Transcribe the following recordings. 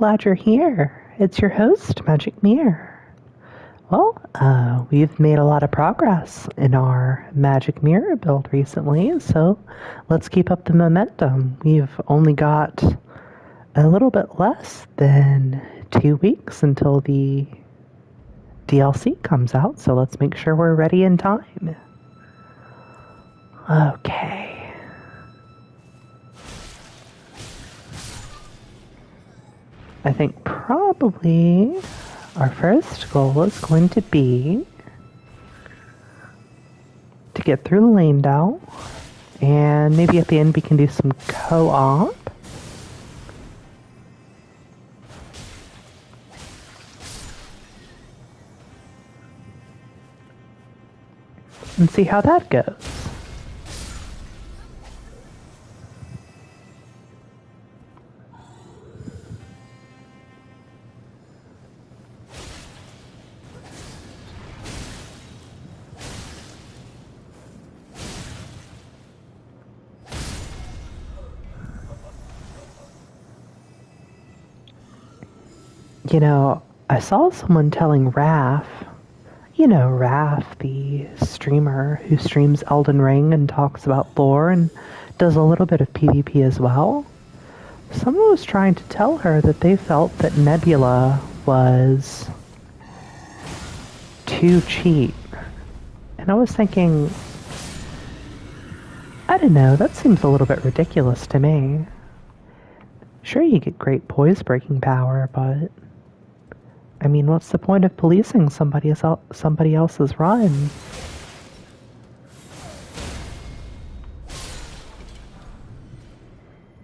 glad you're here. It's your host, Magic Mirror. Well, we've made a lot of progress in our Magic Mirror build recently, so let's keep up the momentum. We've only got a little bit less than 2 weeks until the DLC comes out, so let's make sure we're ready in time. Okay. I think probably our first goal is going to be to get through the lane down, and maybe at the end we can do some co-op. And see how that goes. You know, I saw someone telling Raph, you know Raph, the streamer who streams Eldenring and talks about lore and does a little bit of PvP as well. Someone was trying to tell her that they felt that Nebula was too cheap. And I was thinking, I don't know, that seems a little bit ridiculous to me. Sure, you get great poise breaking power, but I mean, what's the point of policing somebody else's run?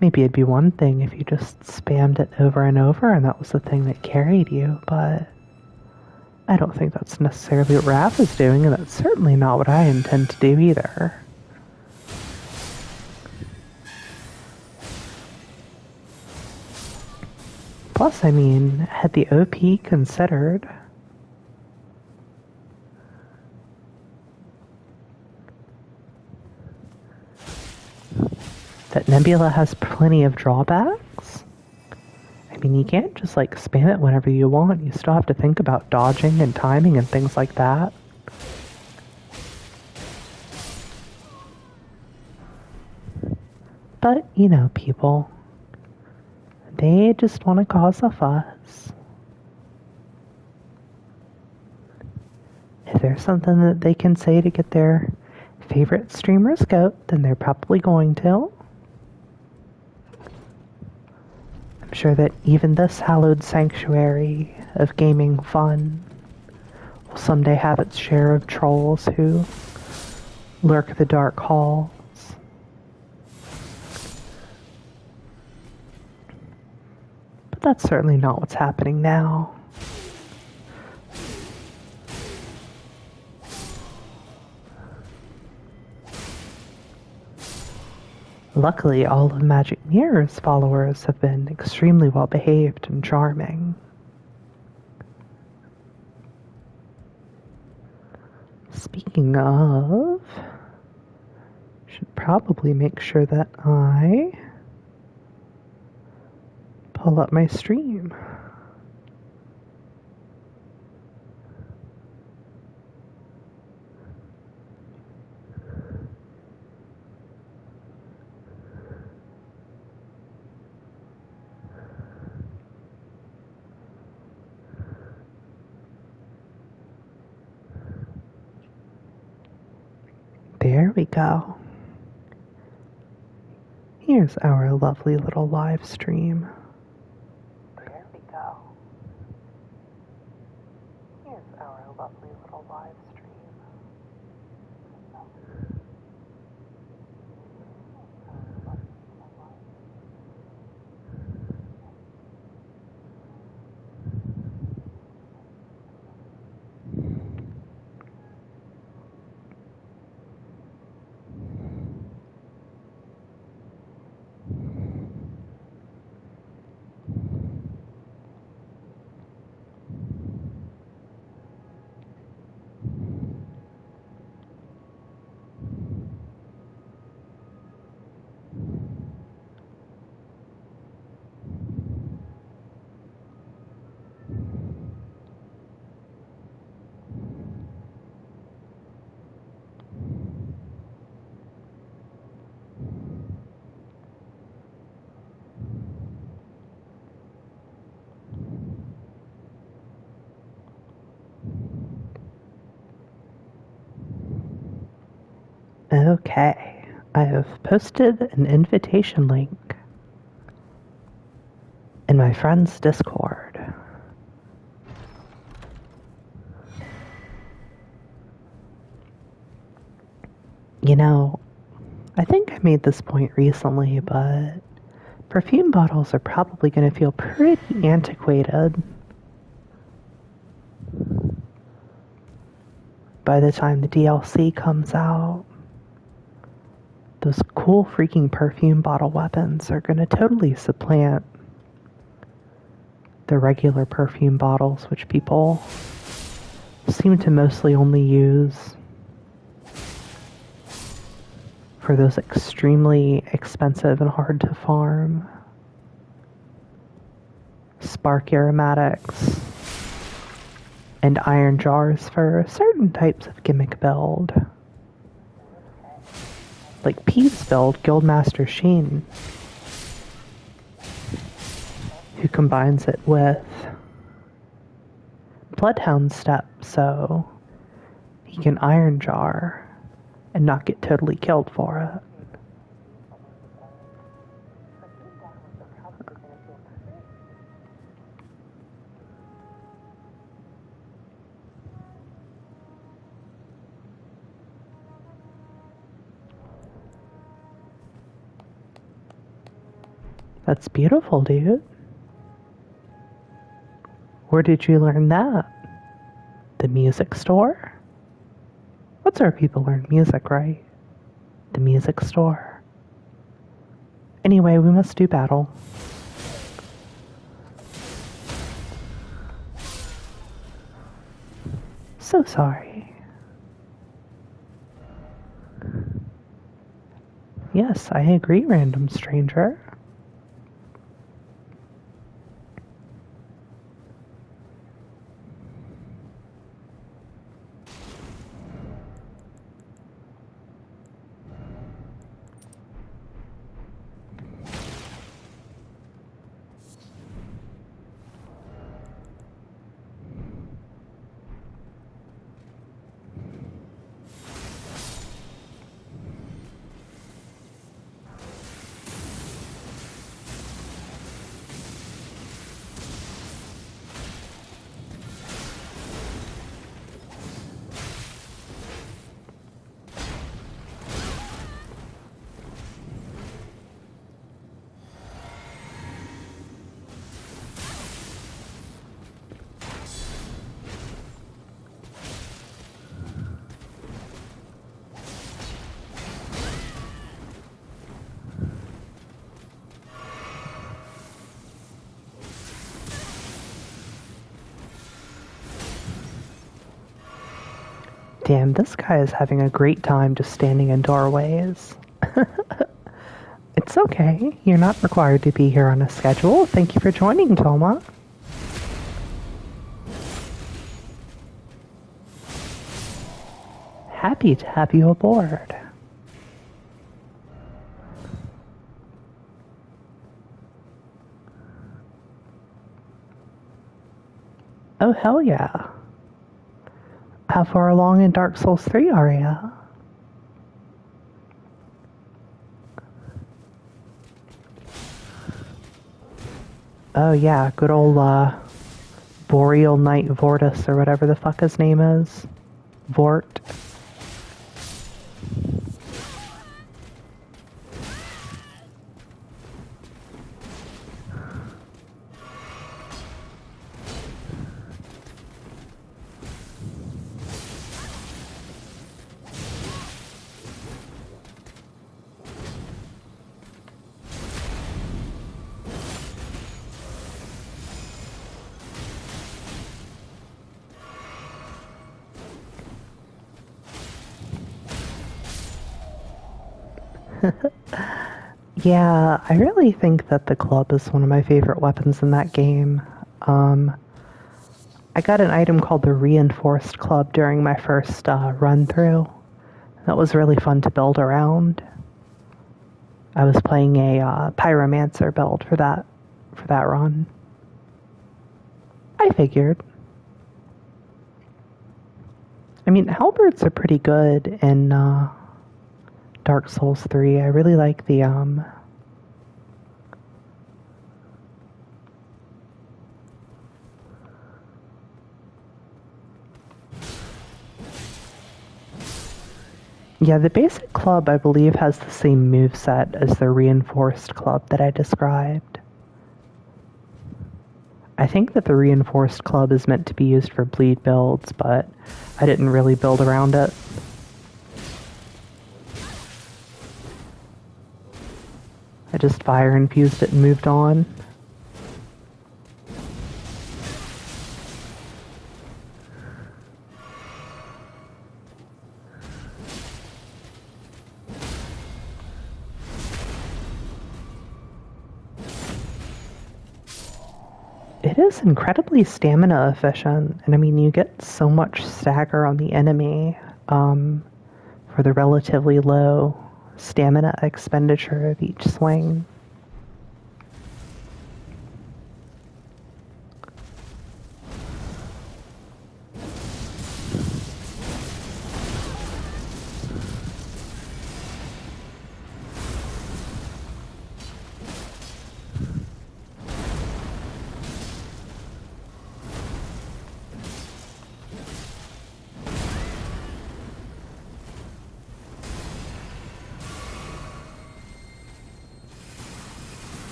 Maybe it'd be one thing if you just spammed it over and over and that was the thing that carried you, but I don't think that's necessarily what Raph is doing, and that's certainly not what I intend to do either. Plus, I mean, had the OP considered that Nebula has plenty of drawbacks? I mean, you can't just like spam it whenever you want. You still have to think about dodging and timing and things like that. But, you know, people, they just want to cause a fuss. If there's something that they can say to get their favorite streamer's goat, then they're probably going to. I'm sure that even this hallowed sanctuary of gaming fun will someday have its share of trolls who lurk the dark halls. But that's certainly not what's happening now. Luckily, all of Magic Mirror's followers have been extremely well behaved and charming. Speaking of, should probably make sure that I pull up my stream. There we go. Here's our lovely little live stream. There we go. Here's our lovely little live stream. Okay, I have posted an invitation link in my friend's Discord. You know, I think I made this point recently, but perfume bottles are probably going to feel pretty antiquated by the time the DLC comes out. Those cool freaking perfume bottle weapons are going to totally supplant the regular perfume bottles, which people seem to mostly only use for those extremely expensive and hard to farm spark aromatics and iron jars for certain types of gimmick build. Like Pete's build, Guildmaster Sheen, who combines it with Bloodhound Step so he can iron jar and not get totally killed for it. That's beautiful, dude. Where did you learn that? The music store? That's where people learn music, right? The music store. Anyway, we must do battle. So sorry. Yes, I agree, random stranger. Damn, this guy is having a great time just standing in doorways. It's okay. You're not required to be here on a schedule. Thank you for joining, Toma. Happy to have you aboard. Oh, hell yeah. How far along in Dark Souls 3 are you? Oh yeah, good old Boreal Knight Vortis or whatever the fuck his name is. Vort. Yeah, I really think that the club is one of my favorite weapons in that game. I got an item called the Reinforced Club during my first run-through. That was really fun to build around. I was playing a Pyromancer build for that run. I figured. I mean, halberds are pretty good in Dark Souls 3. I really like the yeah, the basic club, I believe, has the same moveset as the reinforced club that I described. I think that the reinforced club is meant to be used for bleed builds, but I didn't really build around it. I just fire infused it and moved on. It is incredibly stamina efficient, and I mean, you get so much stagger on the enemy for the relatively low stamina expenditure of each swing.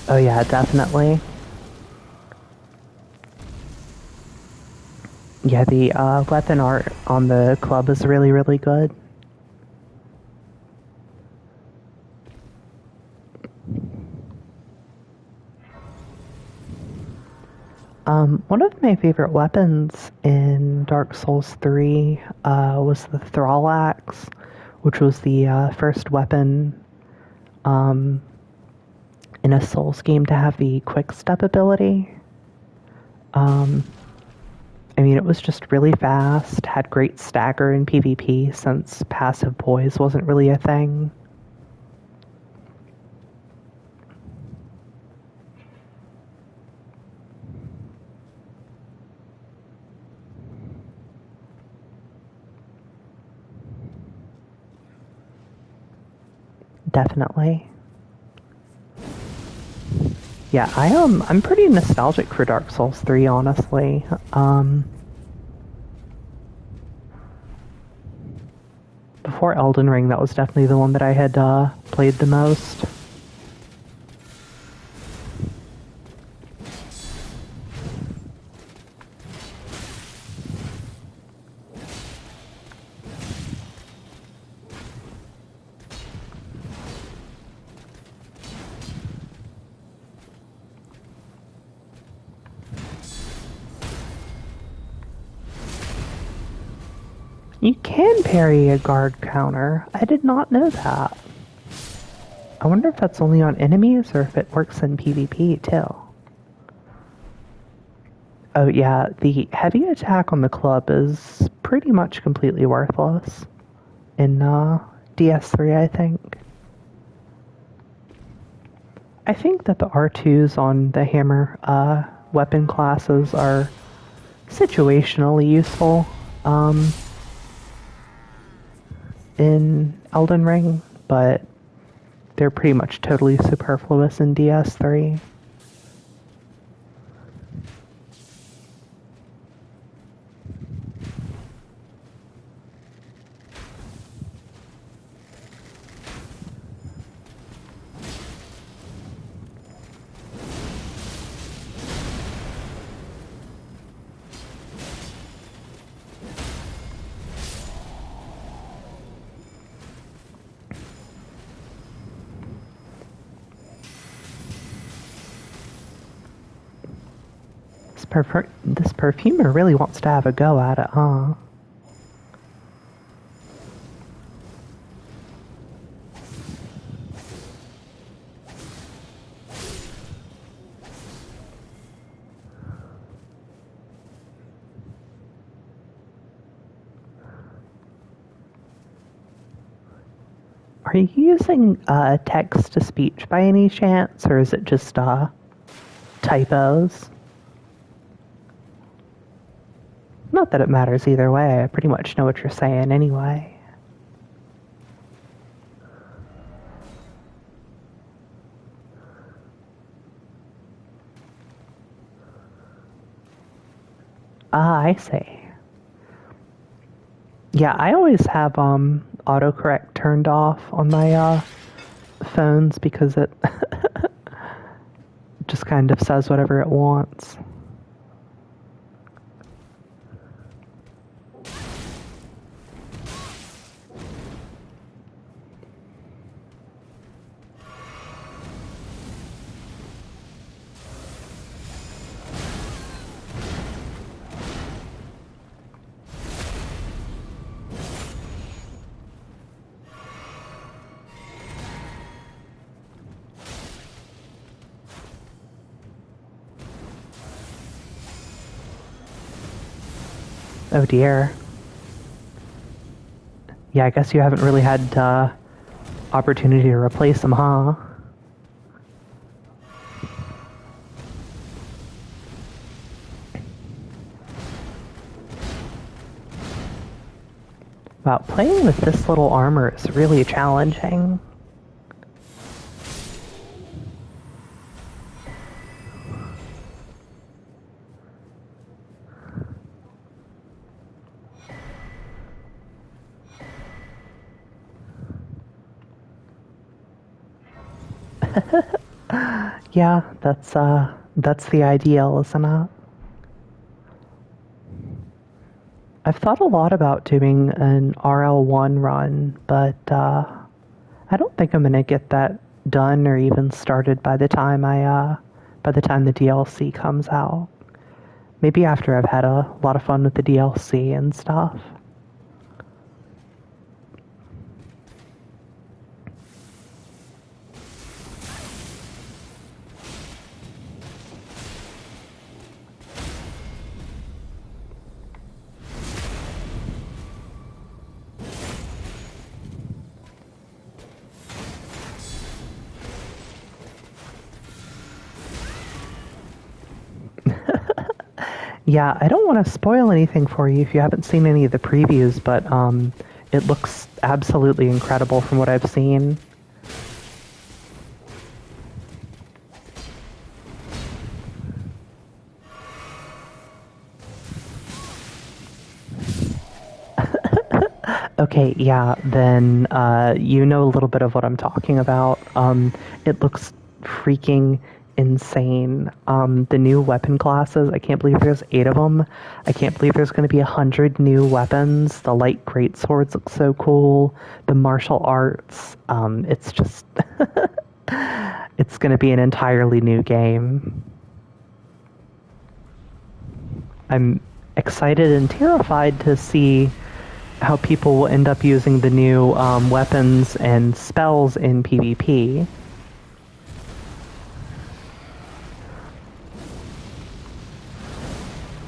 Oh yeah, definitely. Yeah, the weapon art on the club is really, really good. One of my favorite weapons in Dark Souls 3 was the Thrall Axe, which was the first weapon in a Souls game to have the quick step ability. I mean, it was just really fast, had great stagger in PvP since passive poise wasn't really a thing. Definitely. Yeah, I'm pretty nostalgic for Dark Souls 3, honestly. Before Eldenring, that was definitely the one that I had played the most. You can parry a guard counter. I did not know that. I wonder if that's only on enemies or if it works in PvP too. Oh yeah, the heavy attack on the club is pretty much completely worthless in DS3, I think. I think that the R2s on the hammer weapon classes are situationally useful in Eldenring, but they're pretty much totally superfluous in DS3. This perfumer really wants to have a go at it, huh? Are Are you using text-to-speech by any chance, or is it just typos? Not that it matters either way. I pretty much know what you're saying anyway. Ah, I see. Yeah, I always have autocorrect turned off on my phones because it just kind of says whatever it wants. Oh dear. Yeah, I guess you haven't really had opportunity to replace them, huh? Wow, playing with this little armor is really challenging. Yeah, that's the ideal, isn't it? I've thought a lot about doing an RL1 run, but I don't think I'm gonna get that done or even started by the time the DLC comes out. Maybe after I've had a lot of fun with the DLC and stuff. Yeah, I don't want to spoil anything for you if you haven't seen any of the previews, but it looks absolutely incredible from what I've seen. Okay, yeah, then you know a little bit of what I'm talking about. It looks freaking insane. The new weapon classes, I can't believe there's 8 of them. I can't believe there's going to be 100 new weapons. The light greatswords look so cool. The martial arts, it's just... it's going to be an entirely new game. I'm excited and terrified to see how people will end up using the new weapons and spells in PvP.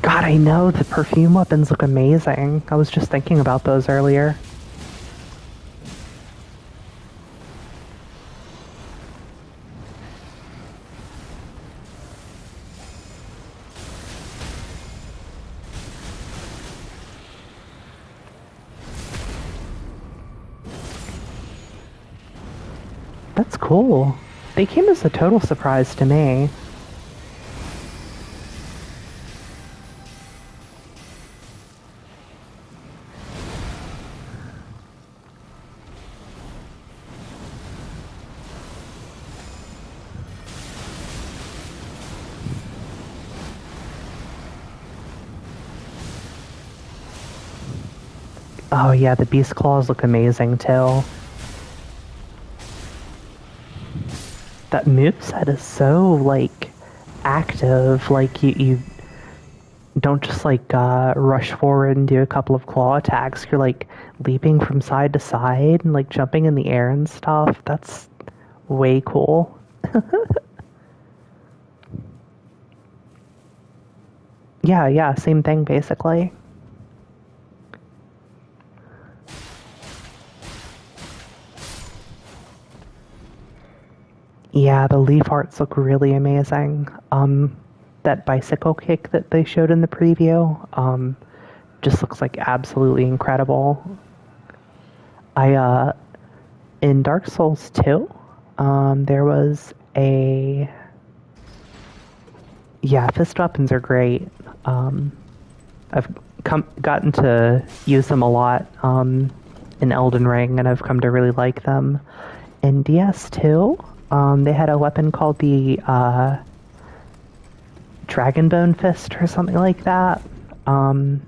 God, I know, the perfume weapons look amazing. I was just thinking about those earlier. That's cool. They came as a total surprise to me. Oh yeah, the beast claws look amazing too. That moveset is so, like, active. Like, you don't just, like, rush forward and do a couple of claw attacks. You're, like, leaping from side to side and, like, jumping in the air and stuff. That's way cool. Yeah, same thing, basically. Yeah, the leaf arts look really amazing. That bicycle kick that they showed in the preview, just looks like absolutely incredible. In Dark Souls 2, there was a... Yeah, fist weapons are great. I've gotten to use them a lot in Elden Ring, and I've come to really like them. In DS2, they had a weapon called the Dragonbone Fist or something like that. And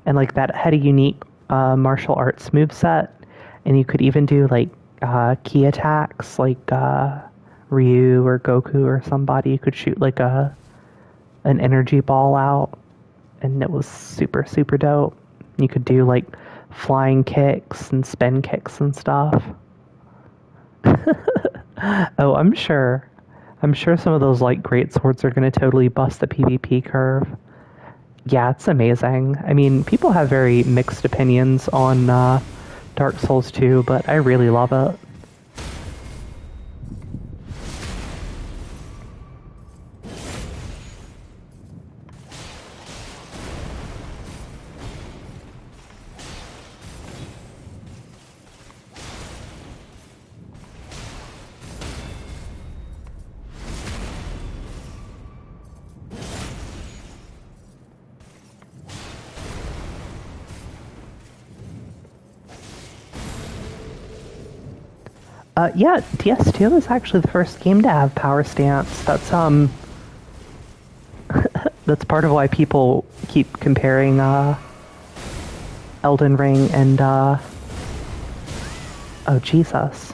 like that had a unique martial arts moveset, and you could even do like key attacks like Ryu or Goku or somebody. You could shoot like an energy ball out, and it was super, super dope. You could do like flying kicks and spin kicks and stuff. Oh, I'm sure. I'm sure some of those like great swords are going to totally bust the PvP curve. Yeah, it's amazing. I mean, people have very mixed opinions on Dark Souls 2, but I really love it. Yeah, DS2 is actually the first game to have power stance. That's part of why people keep comparing Elden Ring and oh Jesus.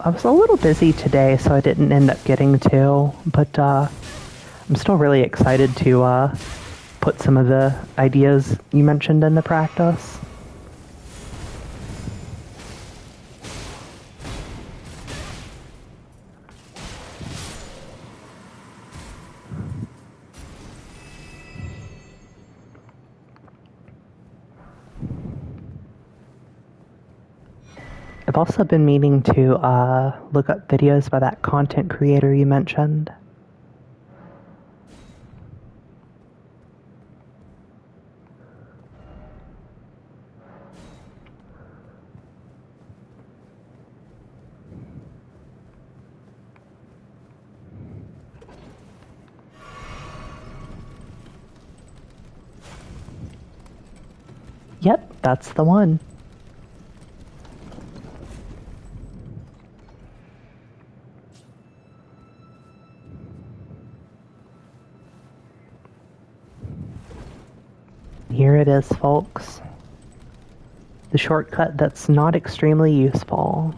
I was a little busy today, so I didn't end up getting to, but I'm still really excited to put some of the ideas you mentioned into practice. I've also been meaning to look up videos by that content creator you mentioned. Yep, that's the one. Here it is, folks. The shortcut that's not extremely useful.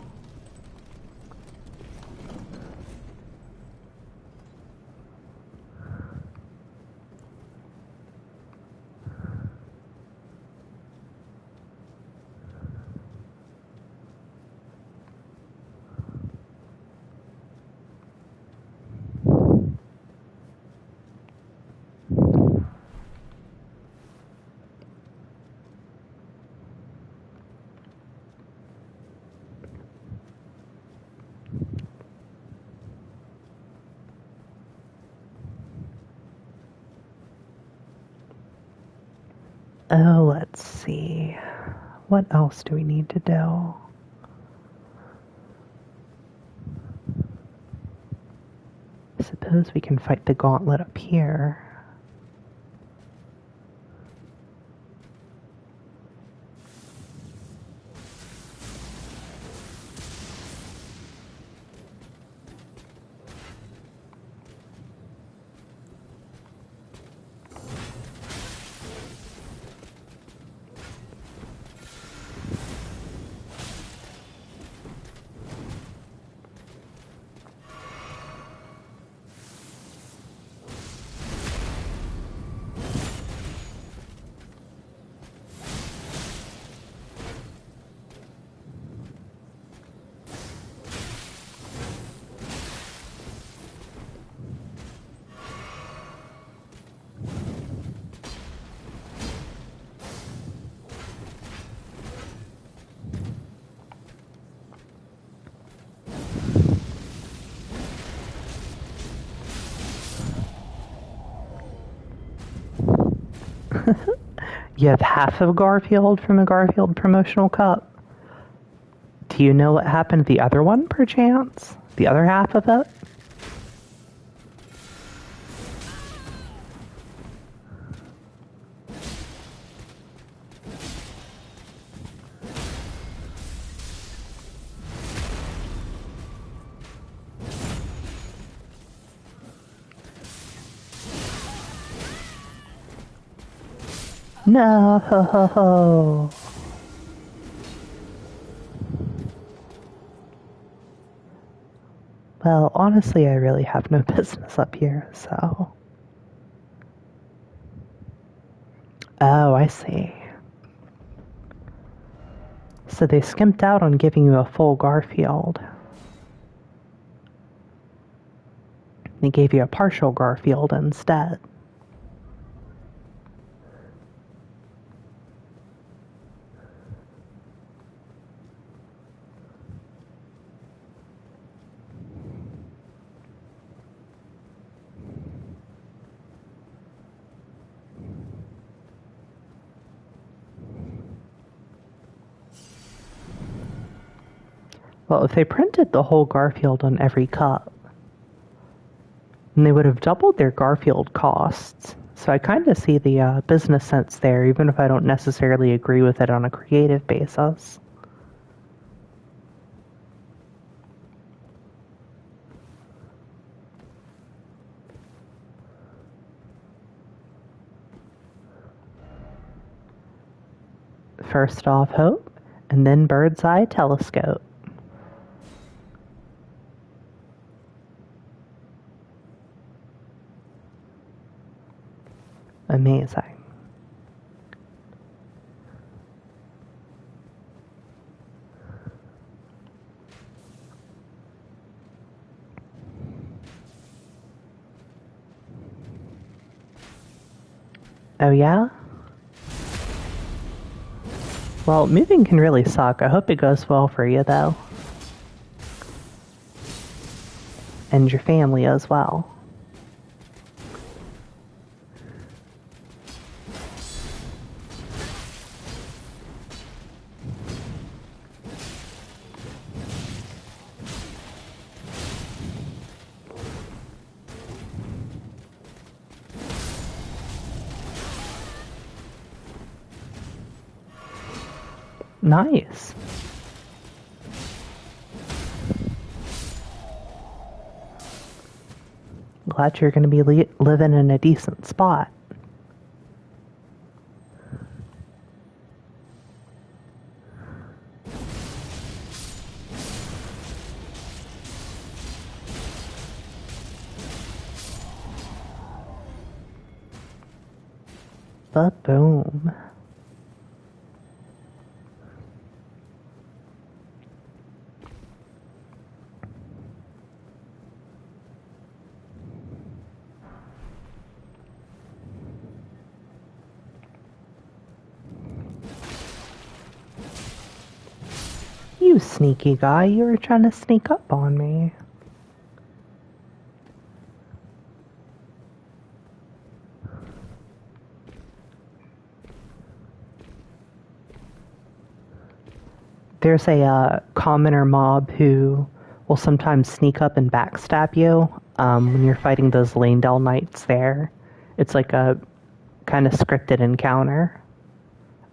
Oh, let's see. What else do we need to do? Suppose we can fight the gauntlet up here. You have half of Garfield from a Garfield promotional cup. Do you know what happened to the other one, perchance? The other half of it? No, ho, ho, ho. Well, honestly, I really have no business up here, so... Oh, I see. So they skimped out on giving you a full Garfield. They gave you a partial Garfield instead. Well, if they printed the whole Garfield on every cup, then they would have doubled their Garfield costs. So I kind of see the business sense there, even if I don't necessarily agree with it on a creative basis. First off, hope, and then bird's eye telescope. Amazing. Oh yeah? Well, moving can really suck. I hope it goes well for you, though. And your family as well. Nice. Glad you're going to be living in a decent spot. But boom. You sneaky guy, you were trying to sneak up on me. There's a commoner mob who will sometimes sneak up and backstab you when you're fighting those Lanedell Knights there. It's like a kind of scripted encounter.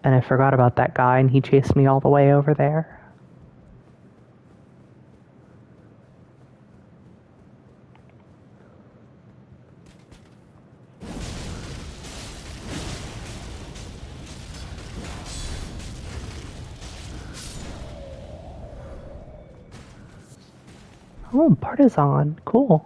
And I forgot about that guy, and he chased me all the way over there. Oh, Partisan. Cool.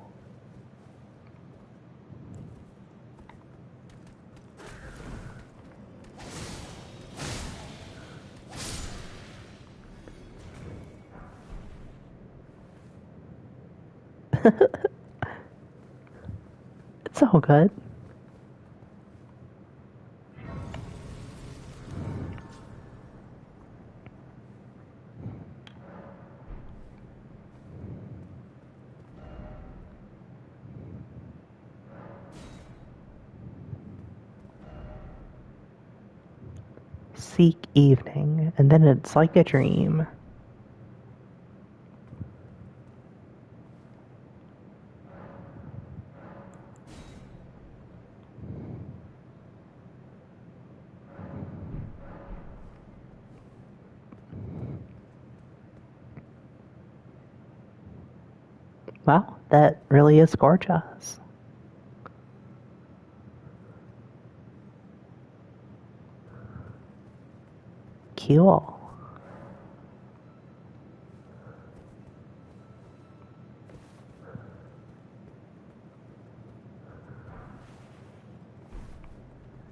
It's all good. seek evening, and then it's like a dream. Wow, that really is gorgeous. Cool.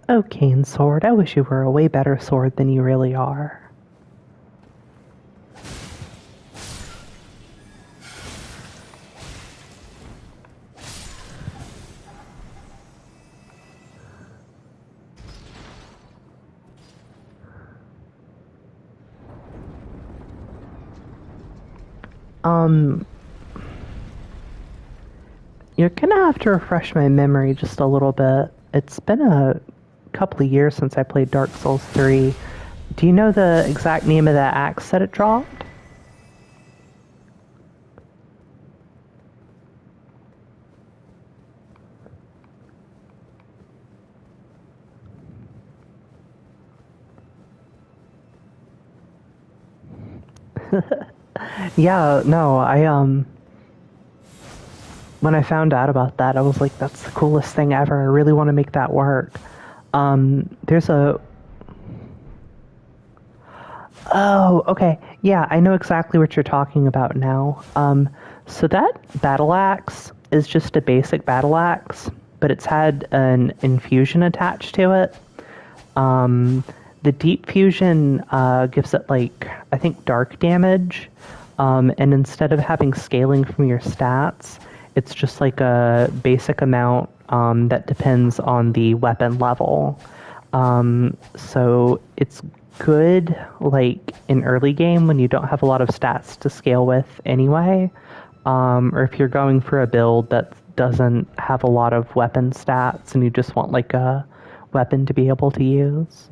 Oh, Cane Sword, I wish you were a way better sword than you really are. You're gonna have to refresh my memory just a little bit. It's been a couple of years since I played Dark Souls 3. Do you know the exact name of that axe that it dropped? Yeah, no, when I found out about that, I was like, that's the coolest thing ever. I really want to make that work. There's a... Oh, okay. Yeah, I know exactly what you're talking about now. So that battle axe is just a basic battle axe, but it's had an infusion attached to it. The deep fusion gives it, like, I think dark damage, and instead of having scaling from your stats, it's just like a basic amount that depends on the weapon level. So it's good, like, in early game when you don't have a lot of stats to scale with anyway, or if you're going for a build that doesn't have a lot of weapon stats and you just want, like, a weapon to be able to use.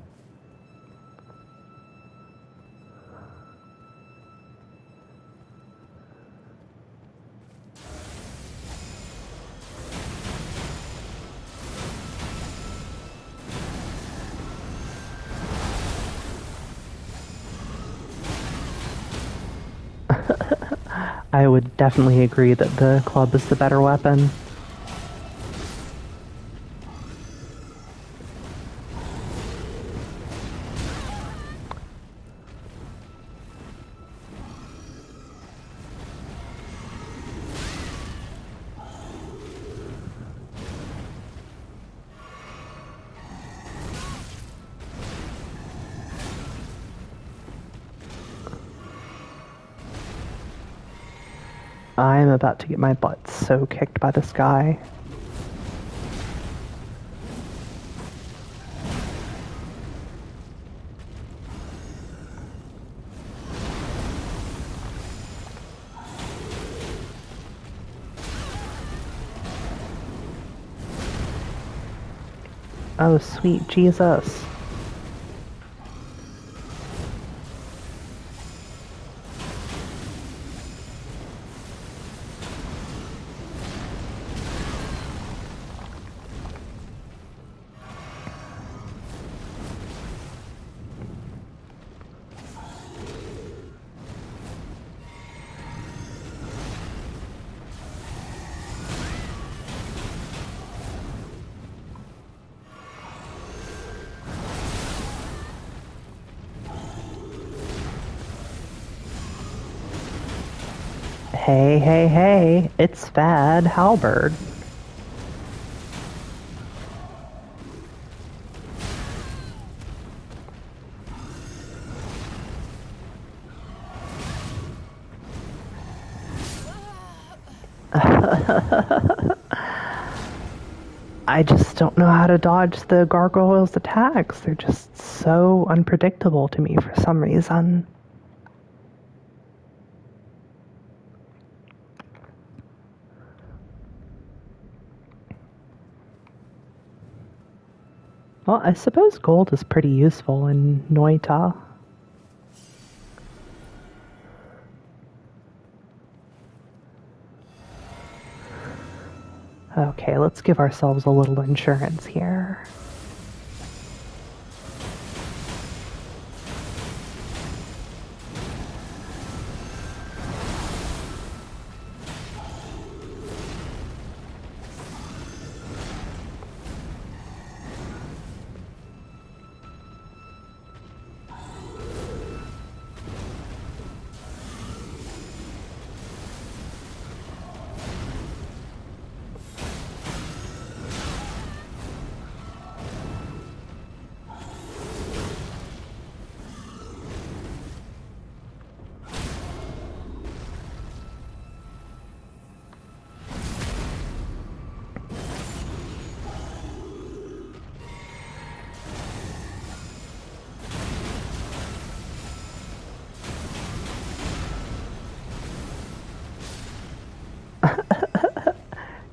I would definitely agree that the club is the better weapon. I'm about to get my butt so kicked by this guy. Oh, sweet Jesus. Hey, hey, hey, it's Fad Halberd. I just don't know how to dodge the gargoyles' attacks. They're just so unpredictable to me for some reason. Well, I suppose gold is pretty useful in Noita. Okay, let's give ourselves a little insurance here.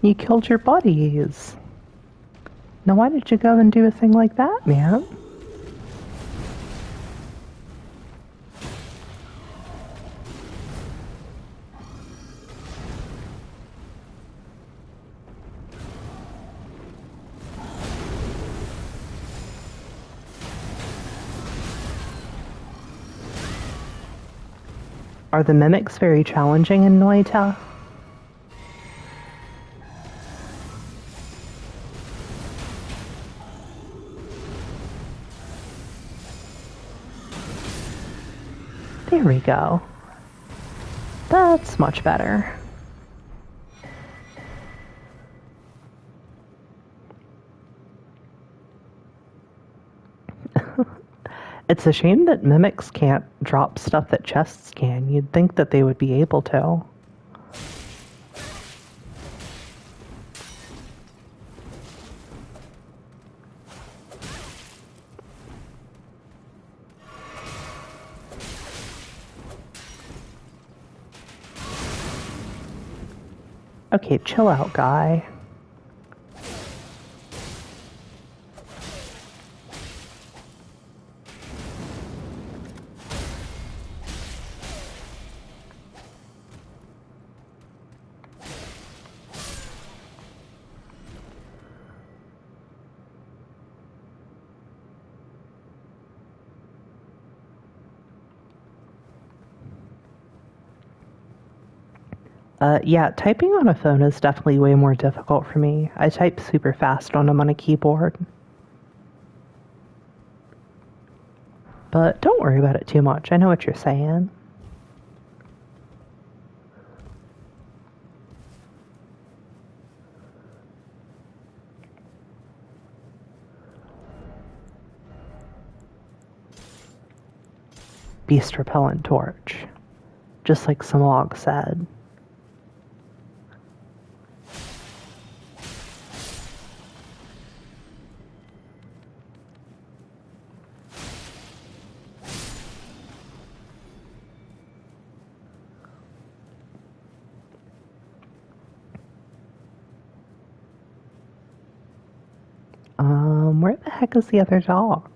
You killed your buddies. Now why did you go and do a thing like that, man? Are the mimics very challenging in Noita? There we go. That's much better. It's a shame that mimics can't drop stuff that chests can. You'd think that they would be able to. Okay, chill out, guy. Yeah, typing on a phone is definitely way more difficult for me. I type super fast when I'm on a keyboard. But don't worry about it too much. I know what you're saying. Beast repellent torch. Just like Samog said. Where the heck is the other dog?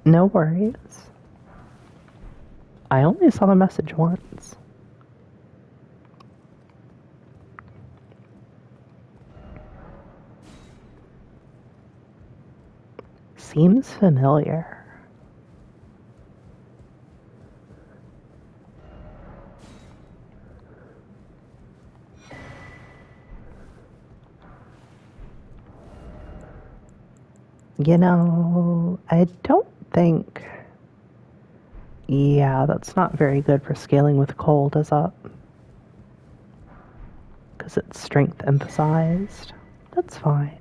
No worries. I only saw the message once. Seems familiar. You know, I don't think... Yeah, that's not very good for scaling with cold, is it? Because it's strength emphasized. That's fine.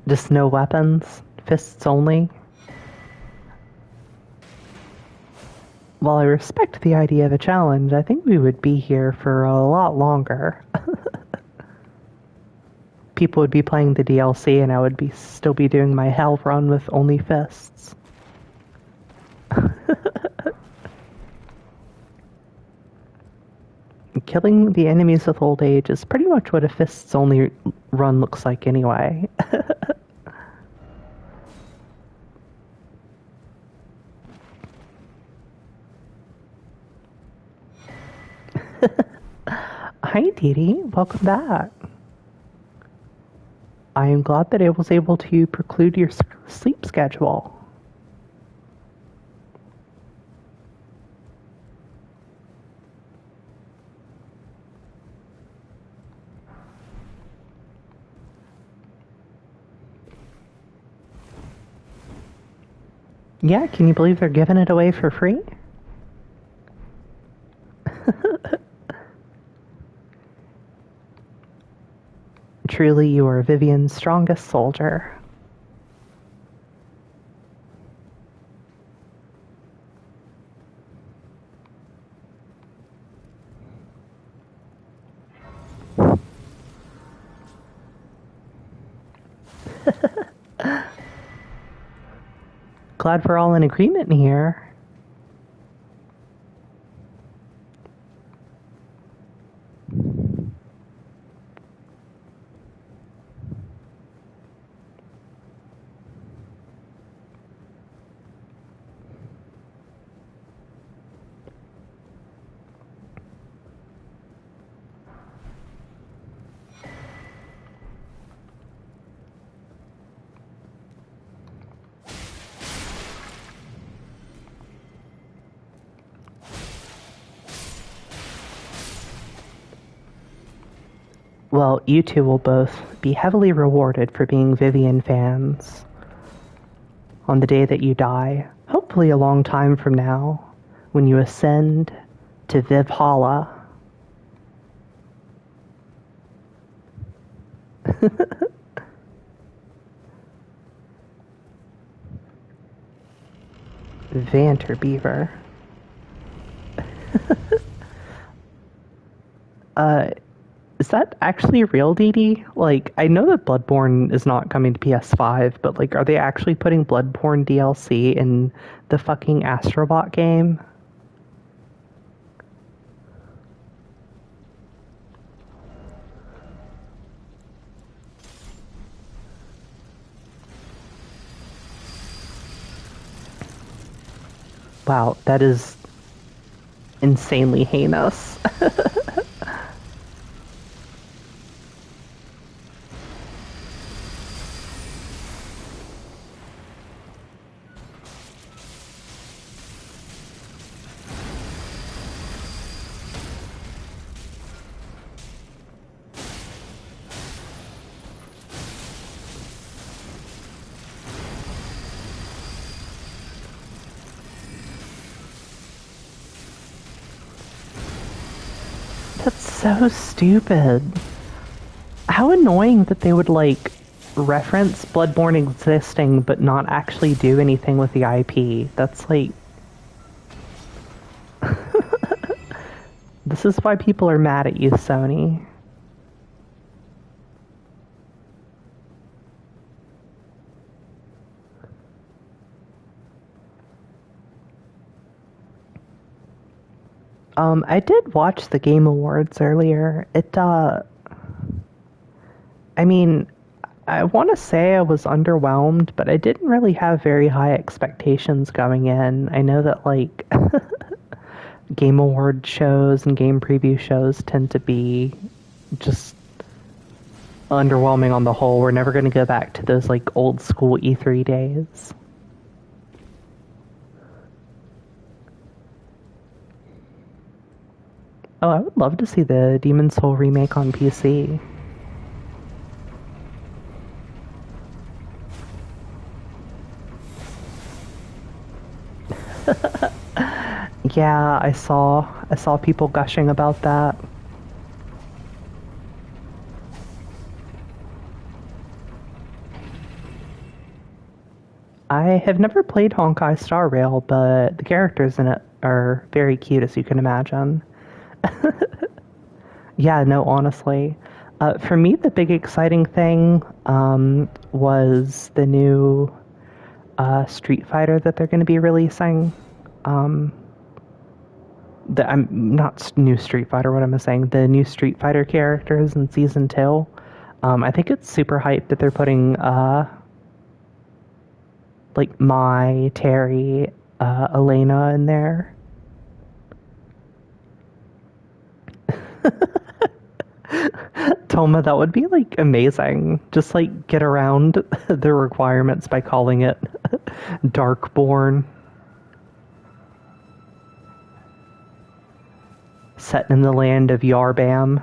Just no weapons? Fists only? While I respect the idea of a challenge, I think we would be here for a lot longer. People would be playing the DLC and I would still be doing my hell run with only fists. Killing the enemies with old age is pretty much what a fists only run looks like anyway. Hi, Dee Dee. Welcome back. I am glad that I was able to preclude your sleep schedule. Yeah, can you believe they're giving it away for free? Truly, you are Vivian's strongest soldier. Glad we're all in agreement here. Well, you two will both be heavily rewarded for being Vivian fans on the day that you die, hopefully a long time from now, when you ascend to Vivhala. Vanterbeaver. Is that actually real, Dee Dee? Like, I know that Bloodborne is not coming to PS5, but, like, are they actually putting Bloodborne DLC in the fucking Astrobot game? Wow, that is insanely heinous. That's so stupid. How annoying that they would, like, reference Bloodborne existing but not actually do anything with the IP. That's like... This is why people are mad at you, Sony. I did watch the Game Awards earlier. I mean, I want to say I was underwhelmed, but I didn't really have very high expectations going in. I know that, like, Game Award shows and game preview shows tend to be just underwhelming on the whole. We're never going to go back to those, like, old school E3 days. Oh, I would love to see the Demon's Soul remake on PC. Yeah, I saw people gushing about that. I have never played Honkai Star Rail, but the characters in it are very cute, as you can imagine. Yeah, no, honestly. For me, the big exciting thing was the new Street Fighter that they're going to be releasing. Um, I'm not new Street Fighter. What am I saying? The new Street Fighter characters in season 2. I think it's super hyped that they're putting like Mai, Terry, Elena in there. Toma, that would be like amazing. Just like get around the requirements by calling it Darkborn. Set in the land of Yarbam.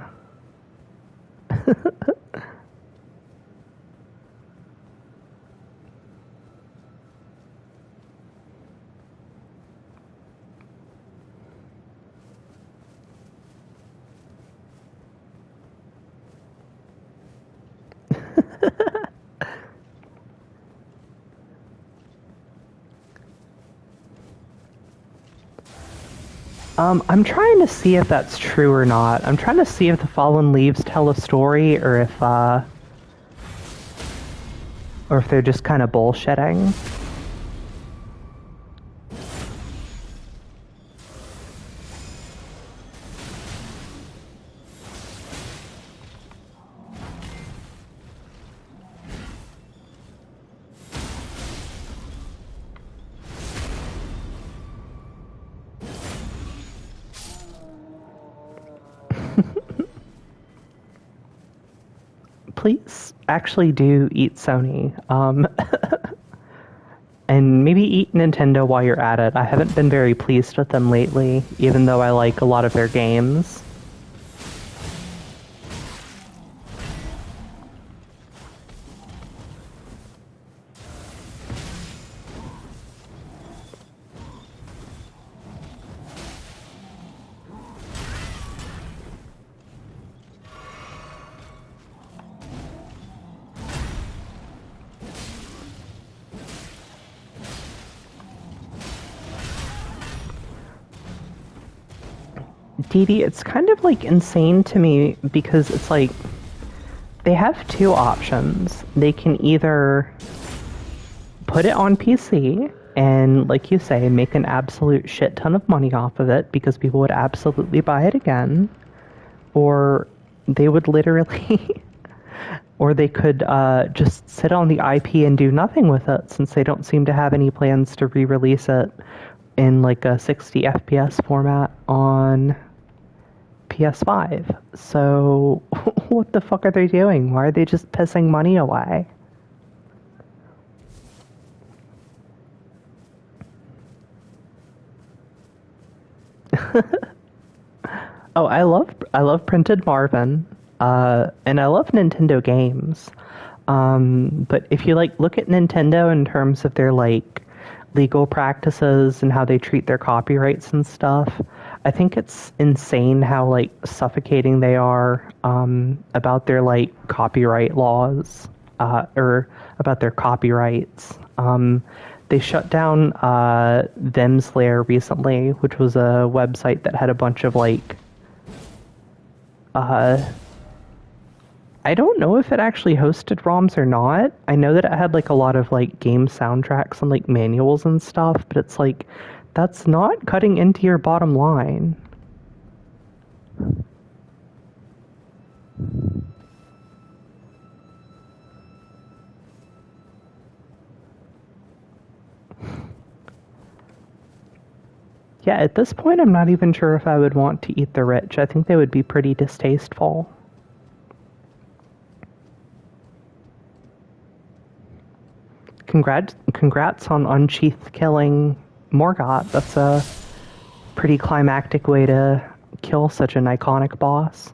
I'm trying to see if that's true or not. I'm trying to see if the fallen leaves tell a story or if they're just kind of bullshitting. Please actually do eat Sony. And maybe eat Nintendo while you're at it. I haven't been very pleased with them lately, even though I like a lot of their games. Dee Dee, it's kind of like insane to me because it's like they have two options. They can either put it on PC and, like you say, make an absolute shit ton of money off of it because people would absolutely buy it again, or they would literally, or they could just sit on the IP and do nothing with it since they don't seem to have any plans to re-release it in like a 60 FPS format on PS5. So, what the fuck are they doing? Why are they just pissing money away? Oh, I love printed Marvin, and I love Nintendo games. But if you like look at Nintendo in terms of their like legal practices and how they treat their copyrights and stuff, I think it's insane how like suffocating they are about their like copyright laws or about their copyrights. They shut down Vimslayer recently, which was a website that had a bunch of like I don't know if it actually hosted ROMs or not. I know that it had like a lot of like game soundtracks and like manuals and stuff, but it's like that's not cutting into your bottom line. Yeah, at this point I'm not even sure if I would want to eat the rich. I think they would be pretty distasteful. Congrats on Unsheath killing Morgoth. That's a pretty climactic way to kill such an iconic boss.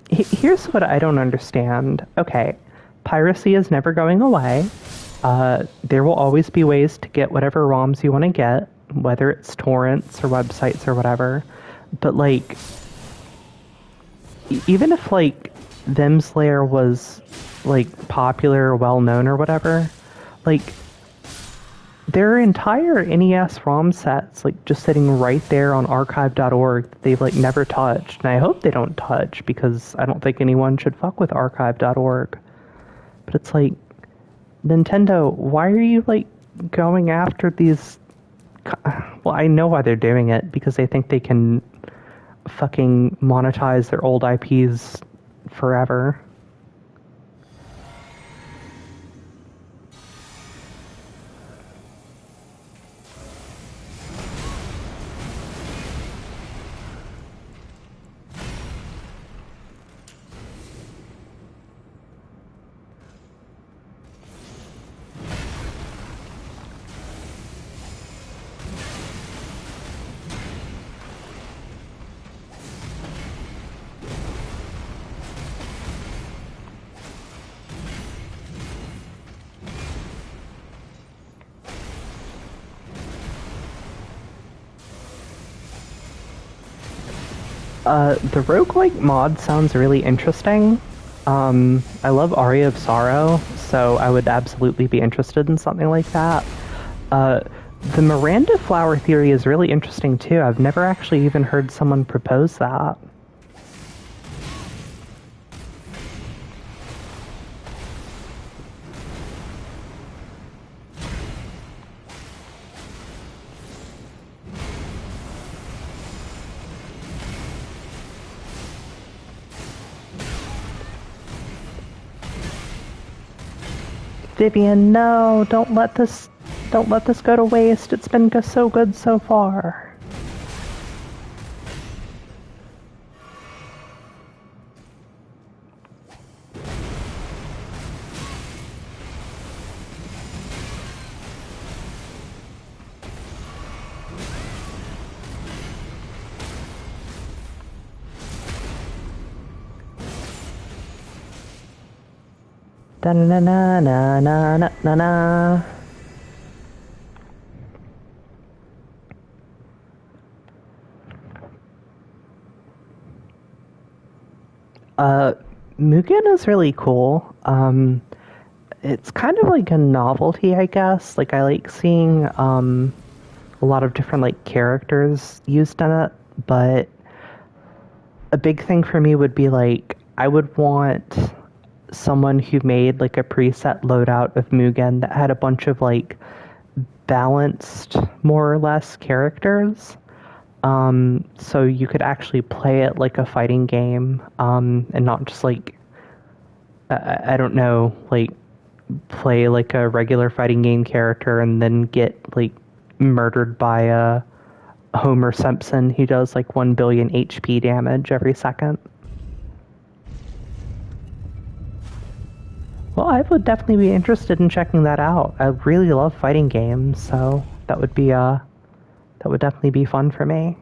Here's what I don't understand. Okay, piracy is never going away. There will always be ways to get whatever ROMs you want to get, whether it's torrents or websites or whatever. But like, even if like Vimslayer was, like, popular, well-known or whatever, like, their entire NES ROM sets, like, just sitting right there on archive.org, they've, like, never touched. And I hope they don't touch, because I don't think anyone should fuck with archive.org. But it's like, Nintendo, why are you, like, going after these... Well, I know why they're doing it, because they think they can fucking monetize their old IPs forever. The roguelike mod sounds really interesting. I love Aria of Sorrow, so I would absolutely be interested in something like that. The Miranda flower theory is really interesting too. I've never actually even heard someone propose that. Vivian, no, don't let this go to waste. It's been so good so far. Da na na na na na na na. Mugen is really cool. It's kind of like a novelty, I guess. Like, I like seeing a lot of different like characters used in it, but a big thing for me would be like, I would want someone who made like a preset loadout of Mugen that had a bunch of like balanced, more or less, characters. So you could actually play it like a fighting game, and not just like, I don't know, like play like a regular fighting game character and then get like murdered by a Homer Simpson who does like 1 billion HP damage every second. Well, I would definitely be interested in checking that out. I really love fighting games, so that would definitely be fun for me.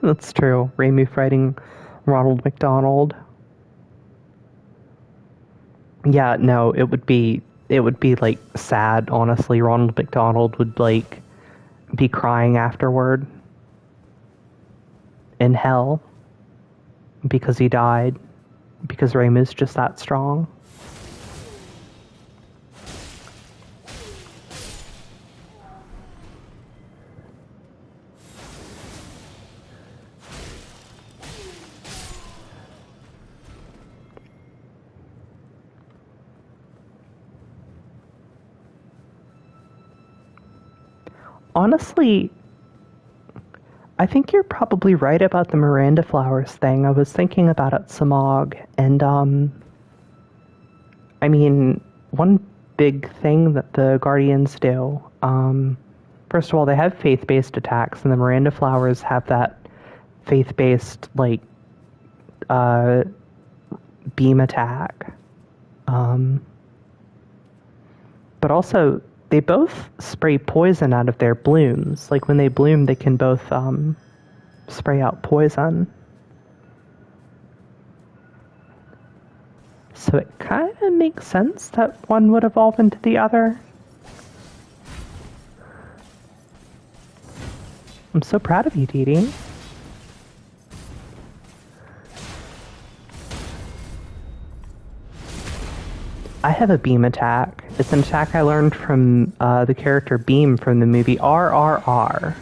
That's true. Raimi fighting Ronald McDonald. Yeah, no, it would be like sad, honestly. Ronald McDonald would like be crying afterward in hell because he died, because Raimi's just that strong. Honestly, I think you're probably right about the Miranda flowers thing. I was thinking about it, Samog, and I mean, one big thing that the Guardians do, first of all, they have faith-based attacks, and the Miranda flowers have that faith-based, like, beam attack. But also, they both spray poison out of their blooms. Like, when they bloom, they can both spray out poison. So it kind of makes sense that one would evolve into the other. I'm so proud of you, Dee Dee. I have a beam attack. It's an attack I learned from the character Beam from the movie RRR.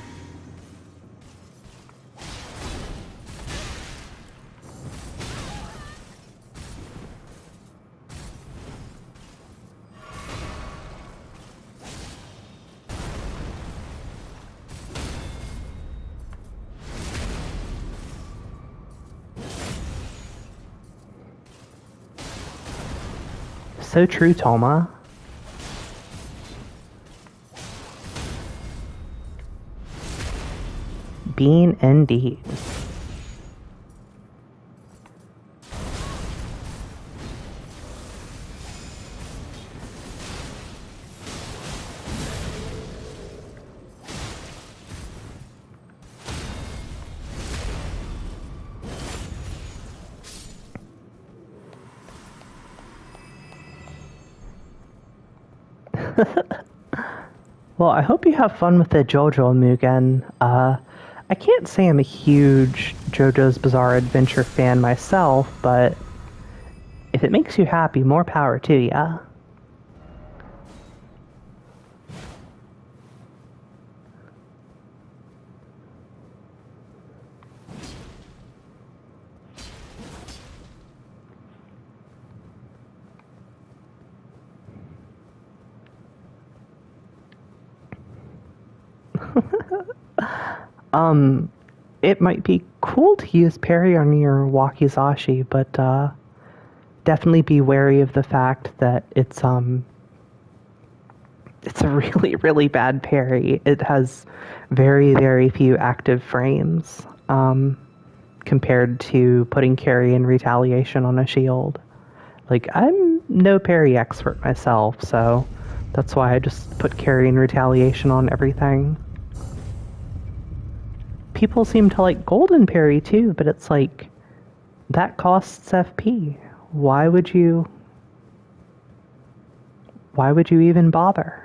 So true, Toma. Bean indeed. Well, I hope you have fun with the JoJo Mugen. I can't say I'm a huge JoJo's Bizarre Adventure fan myself, but if it makes you happy, more power to ya. It might be cool to use parry on your wakizashi, but definitely be wary of the fact that it's a really, really bad parry. It has very, very few active frames compared to putting carry and retaliation on a shield. Like, I'm no parry expert myself, so that's why I just put carry and retaliation on everything. People seem to like golden parry too, but it's like, that costs FP. Why would you even bother?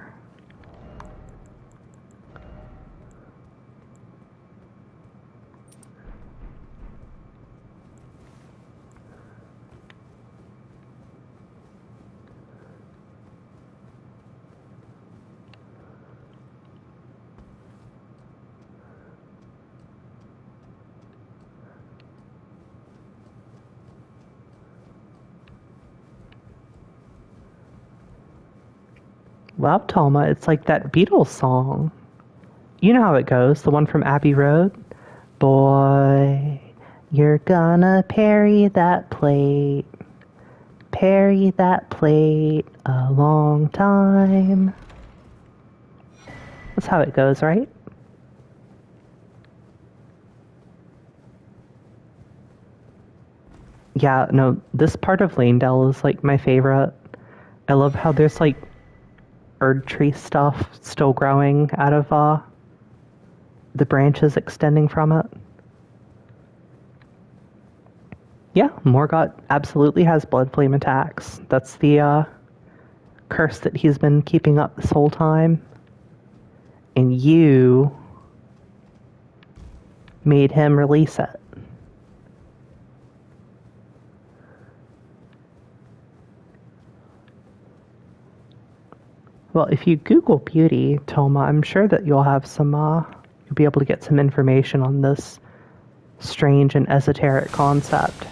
Well, Toma, it's like that Beatles song. You know how it goes, the one from Abbey Road. Boy, you're gonna parry that plate a long time. That's how it goes, right? Yeah, no, this part of Lanedale is like my favorite. I love how there's like Erd tree stuff still growing out of the branches extending from it. Yeah, Morgott absolutely has blood flame attacks. That's the curse that he's been keeping up this whole time. And you made him release it. Well, if you Google beauty, Toma, I'm sure that you'll have some, you'll be able to get some information on this strange and esoteric concept.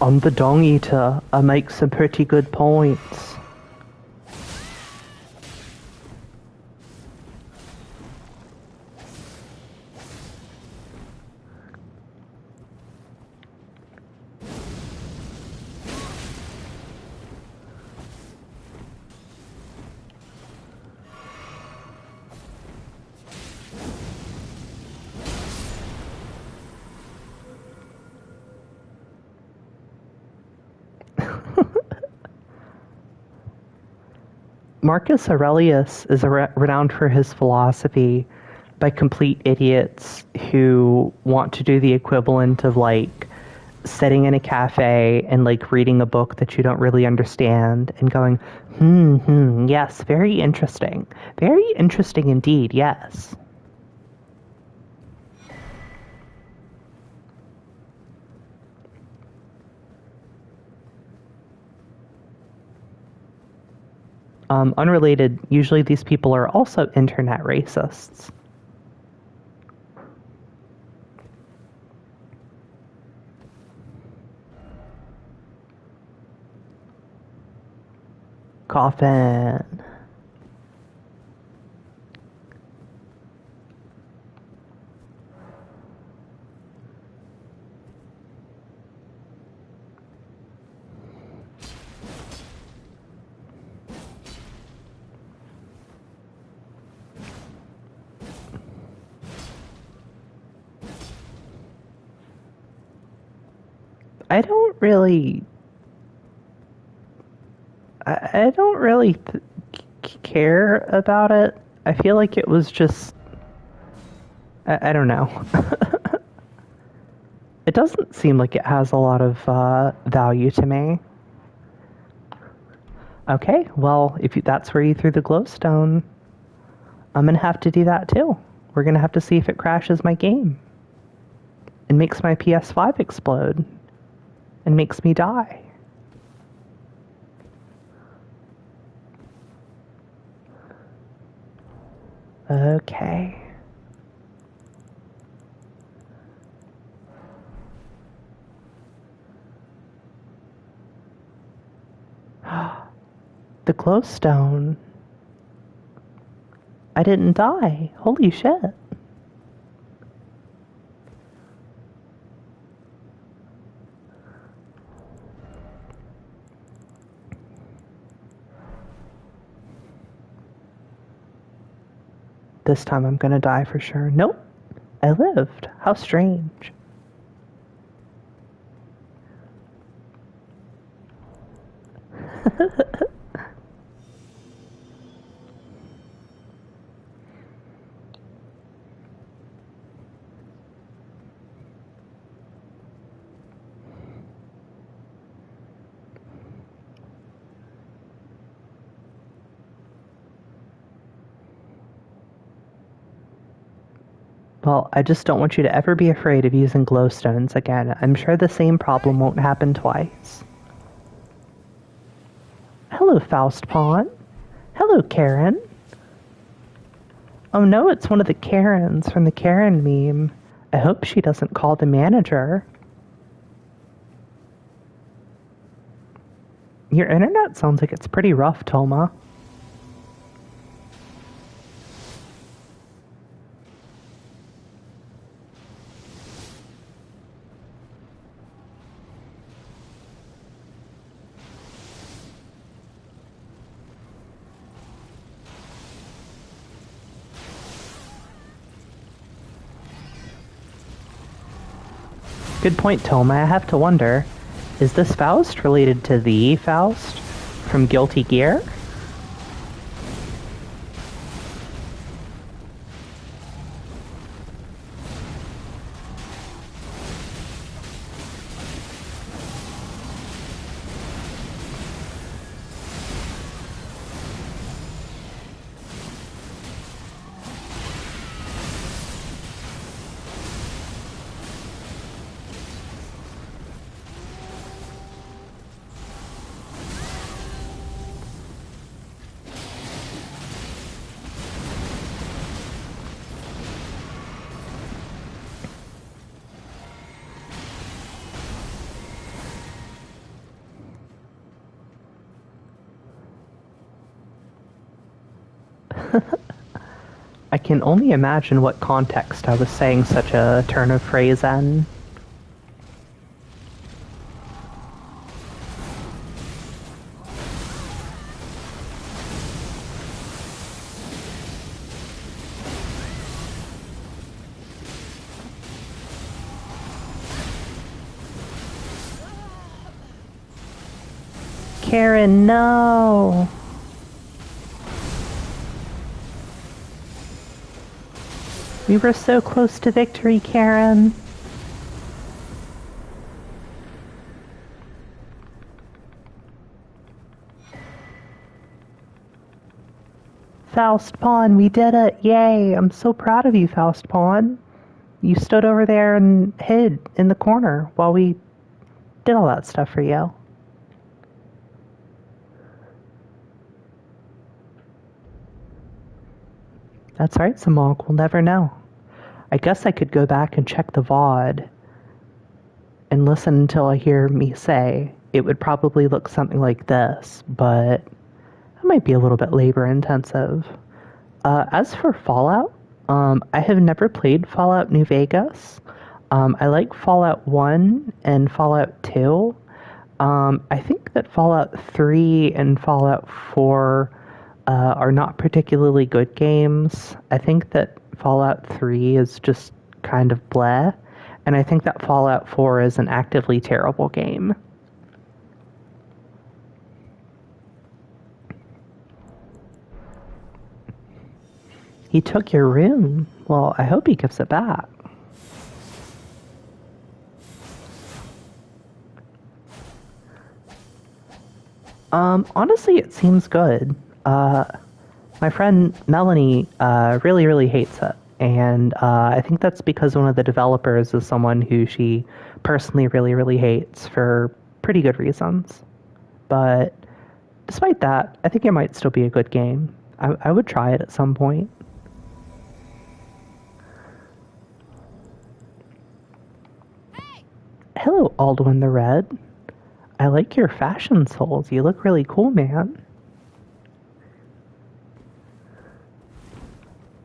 I'm the Dong Eater. I make some pretty good points. Marcus Aurelius is renowned for his philosophy by complete idiots who want to do the equivalent of like sitting in a cafe and like reading a book that you don't really understand and going, yes, very interesting. Very interesting indeed, yes. Unrelated, usually these people are also internet racists. Coffin. I don't really care about it. I feel like it was just, I don't know. It doesn't seem like it has a lot of value to me. Okay, well, if that's where you threw the glowstone, I'm gonna have to do that too. We're gonna have to see if it crashes my game and makes my PS5 explode and makes me die. Okay. The glowstone. I didn't die. Holy shit. This time I'm gonna die for sure. Nope. I lived. How strange. Well, I just don't want you to ever be afraid of using glowstones again. I'm sure the same problem won't happen twice. Hello, Faust Pawn. Hello, Karen. Oh no, it's one of the Karens from the Karen meme. I hope she doesn't call the manager. Your internet sounds like it's pretty rough, Toma. Good point, Toma. I have to wonder, is this Faust related to the Faust from Guilty Gear? I can only imagine what context I was saying such a turn of phrase in. Karen, no! We were so close to victory, Karen. Faust Pawn, we did it! Yay! I'm so proud of you, Faust Pawn. You stood over there and hid in the corner while we did all that stuff for you. That's right, Samog. We'll never know. I guess I could go back and check the VOD and listen until I hear me say it would probably look something like this, but it might be a little bit labor intensive. As for Fallout, I have never played Fallout New Vegas. I like Fallout 1 and Fallout 2. I think that Fallout 3 and Fallout 4 are not particularly good games. I think that Fallout 3 is just kind of bleh, and I think that Fallout 4 is an actively terrible game. He took your room. Well, I hope he gives it back. Honestly, it seems good. My friend Melanie really, really hates it. And I think that's because one of the developers is someone who she personally really, really hates for pretty good reasons. But despite that, I think it might still be a good game. I would try it at some point. Hey! Hello, Alduin the Red. I like your fashion soles. You look really cool, man.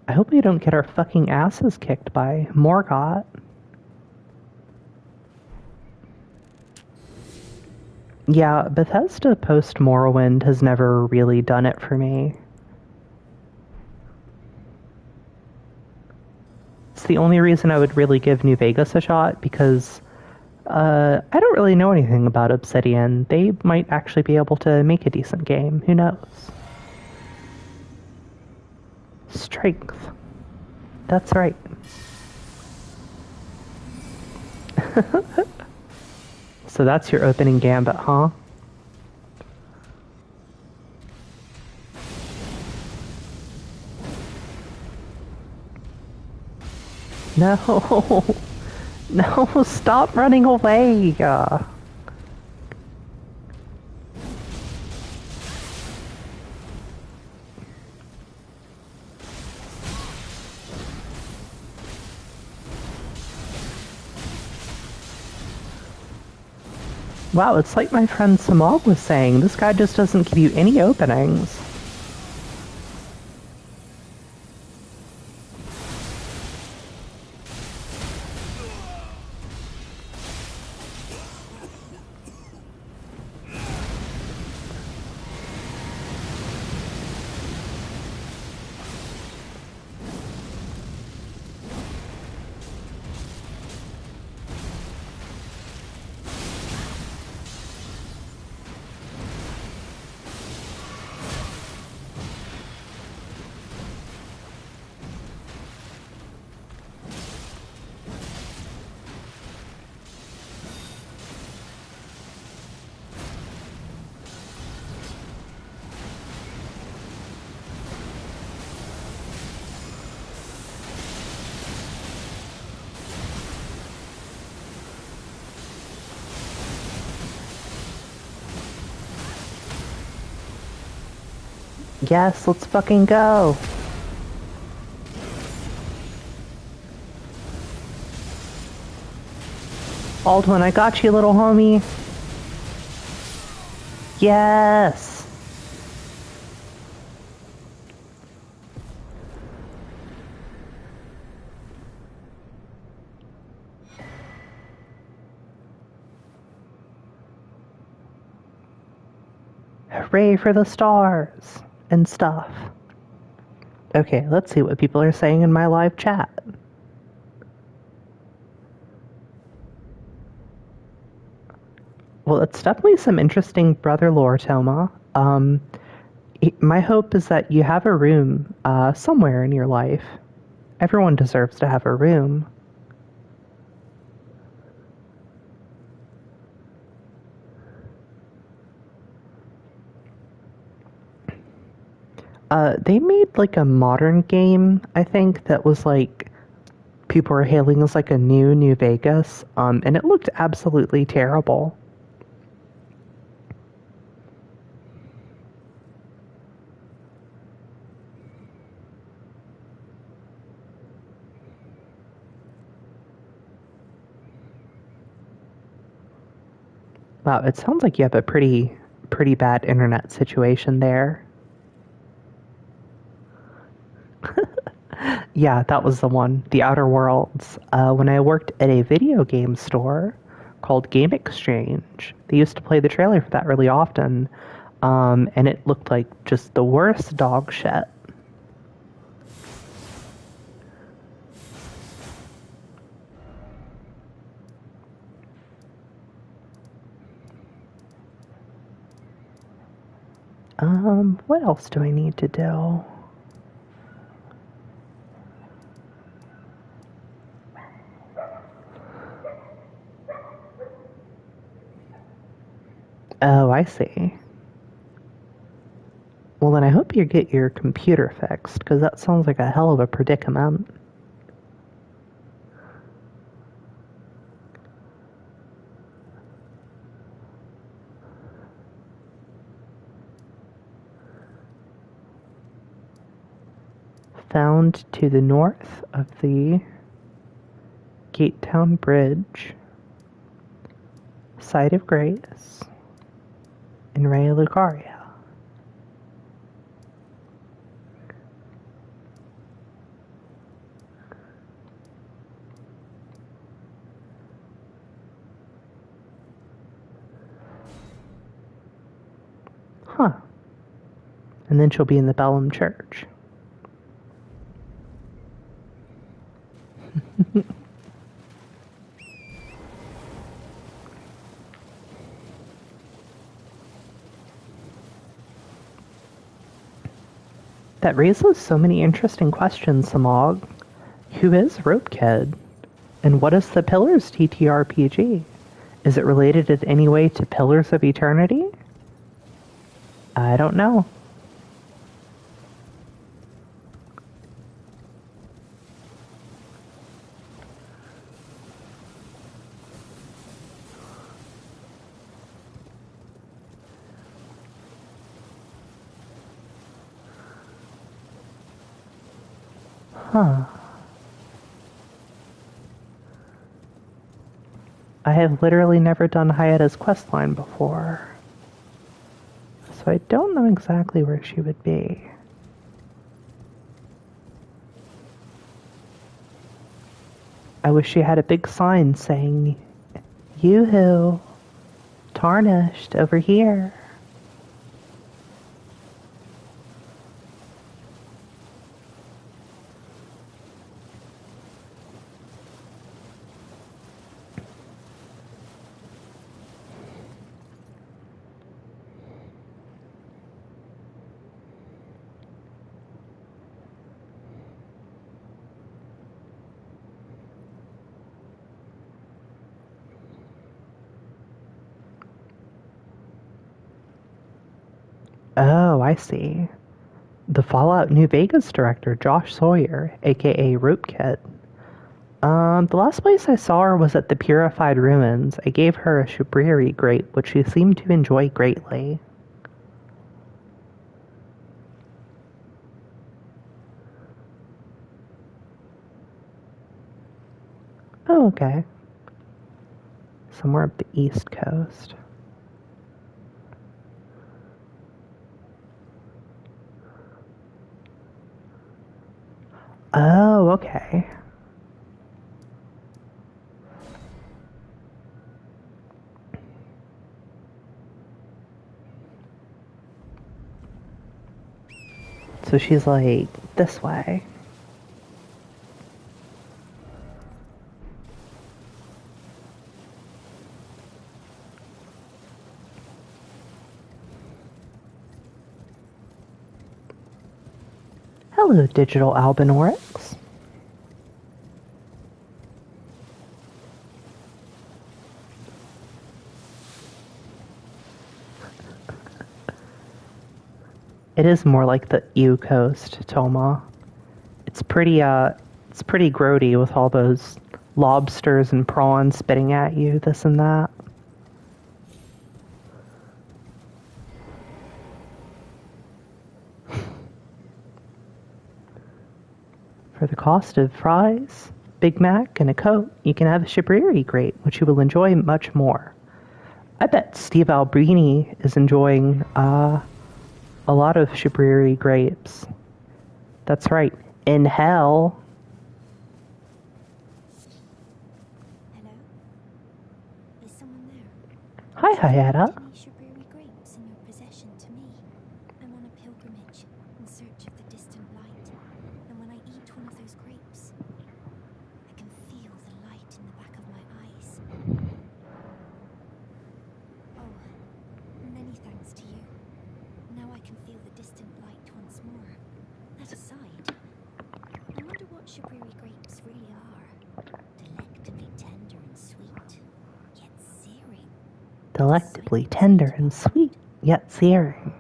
I hope we don't get our fucking asses kicked by Morgott. Yeah, Bethesda post-Morrowind has never really done it for me. It's the only reason I would really give New Vegas a shot, because I don't really know anything about Obsidian. They might actually be able to make a decent game. Who knows? Strength. That's right. So that's your opening gambit, huh? No. No, stop running away. Wow, it's like my friend Samog was saying. This guy just doesn't give you any openings. Yes, let's fucking go. Alduin, I got you, little homie. Yes. Hooray for the stars and stuff. Okay, let's see what people are saying in my live chat. Well, it's definitely some interesting brother lore, Toma. My hope is that you have a room somewhere in your life Everyone deserves to have a room. They made like a modern game, I think, that was like people were hailing as like a New Vegas, and it looked absolutely terrible. Wow, it sounds like you have a pretty bad internet situation there. Yeah, that was the one, The Outer Worlds. When I worked at a video game store called Game Exchange, they used to play the trailer for that really often, and it looked like just the worst dog shit. What else do I need to do? Oh, I see. Well, then I hope you get your computer fixed, because that sounds like a hell of a predicament. Found to the north of the Gatetown Bridge, site of grace, in Rea Lucaria. Huh. And then she'll be in the Bellum Church. That raises so many interesting questions, Samog. Who is Rope Kid? And what is the Pillars TTRPG? Is it related in any way to Pillars of Eternity? I don't know. Huh. I have literally never done Hayatta's questline before, so I don't know exactly where she would be. I wish she had a big sign saying, Yoo-hoo, tarnished over here. Oh, I see. The Fallout New Vegas director, Josh Sawyer, aka Rope Kid. The last place I saw her was at the Purified Ruins. I gave her a Shabriri grape, which she seemed to enjoy greatly. Oh, okay. Somewhere up the East Coast. Oh, okay. So she's like, this way. Hello, Digital Albinorix. It is more like the EU coast, Toma. It's pretty grody with all those lobsters and prawns spitting at you, this and that. For the cost of fries, Big Mac, and a Coke, you can have a Shabriri grape, which you will enjoy much more. I bet Steve Albrini is enjoying a lot of Shabriri grapes. That's right. In hell. Hello? Is someone there? Hi, Hayata. Any Shabriri grapes in your possession to me? I'm on a pilgrimage in search of the distant light, and when I eat one of those grapes, I can feel the light in the back of my eyes. Oh, many thanks to you. Now I can feel the distant light once more. That aside, I wonder what Shabriri grapes really are. Delectably tender and sweet, yet searing. Delectably tender and sweet, yet searing.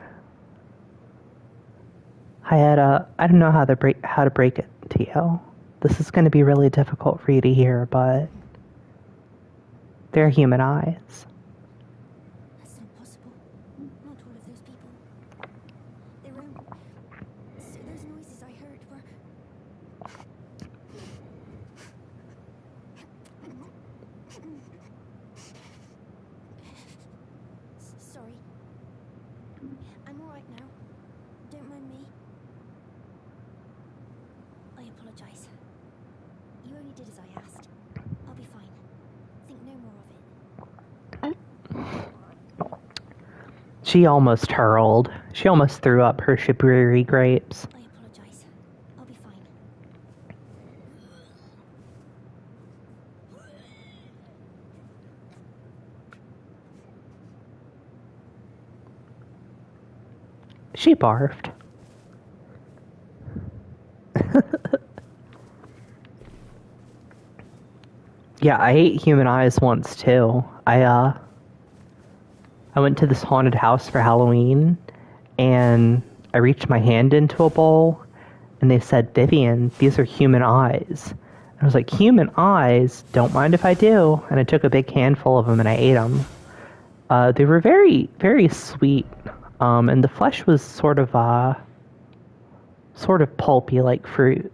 Hayata, I don't know how to break it to you. This is going to be really difficult for you to hear, but they're human eyes. That's not possible. Not all of those people. Their own. So those noises I heard were. Sorry. I'm alright now. Don't mind me. I apologize. You only did as I asked. I'll be fine. Think no more of it. She almost hurled. She almost threw up her Shabriri grapes. I apologize. I'll be fine. She barfed. Yeah, I ate human eyes once too. I went to this haunted house for Halloween, and I reached my hand into a bowl, and they said, "Vivian, these are human eyes." And I was like, "Human eyes? Don't mind if I do." And I took a big handful of them and I ate them. They were very, very sweet, and the flesh was sort of pulpy like fruit.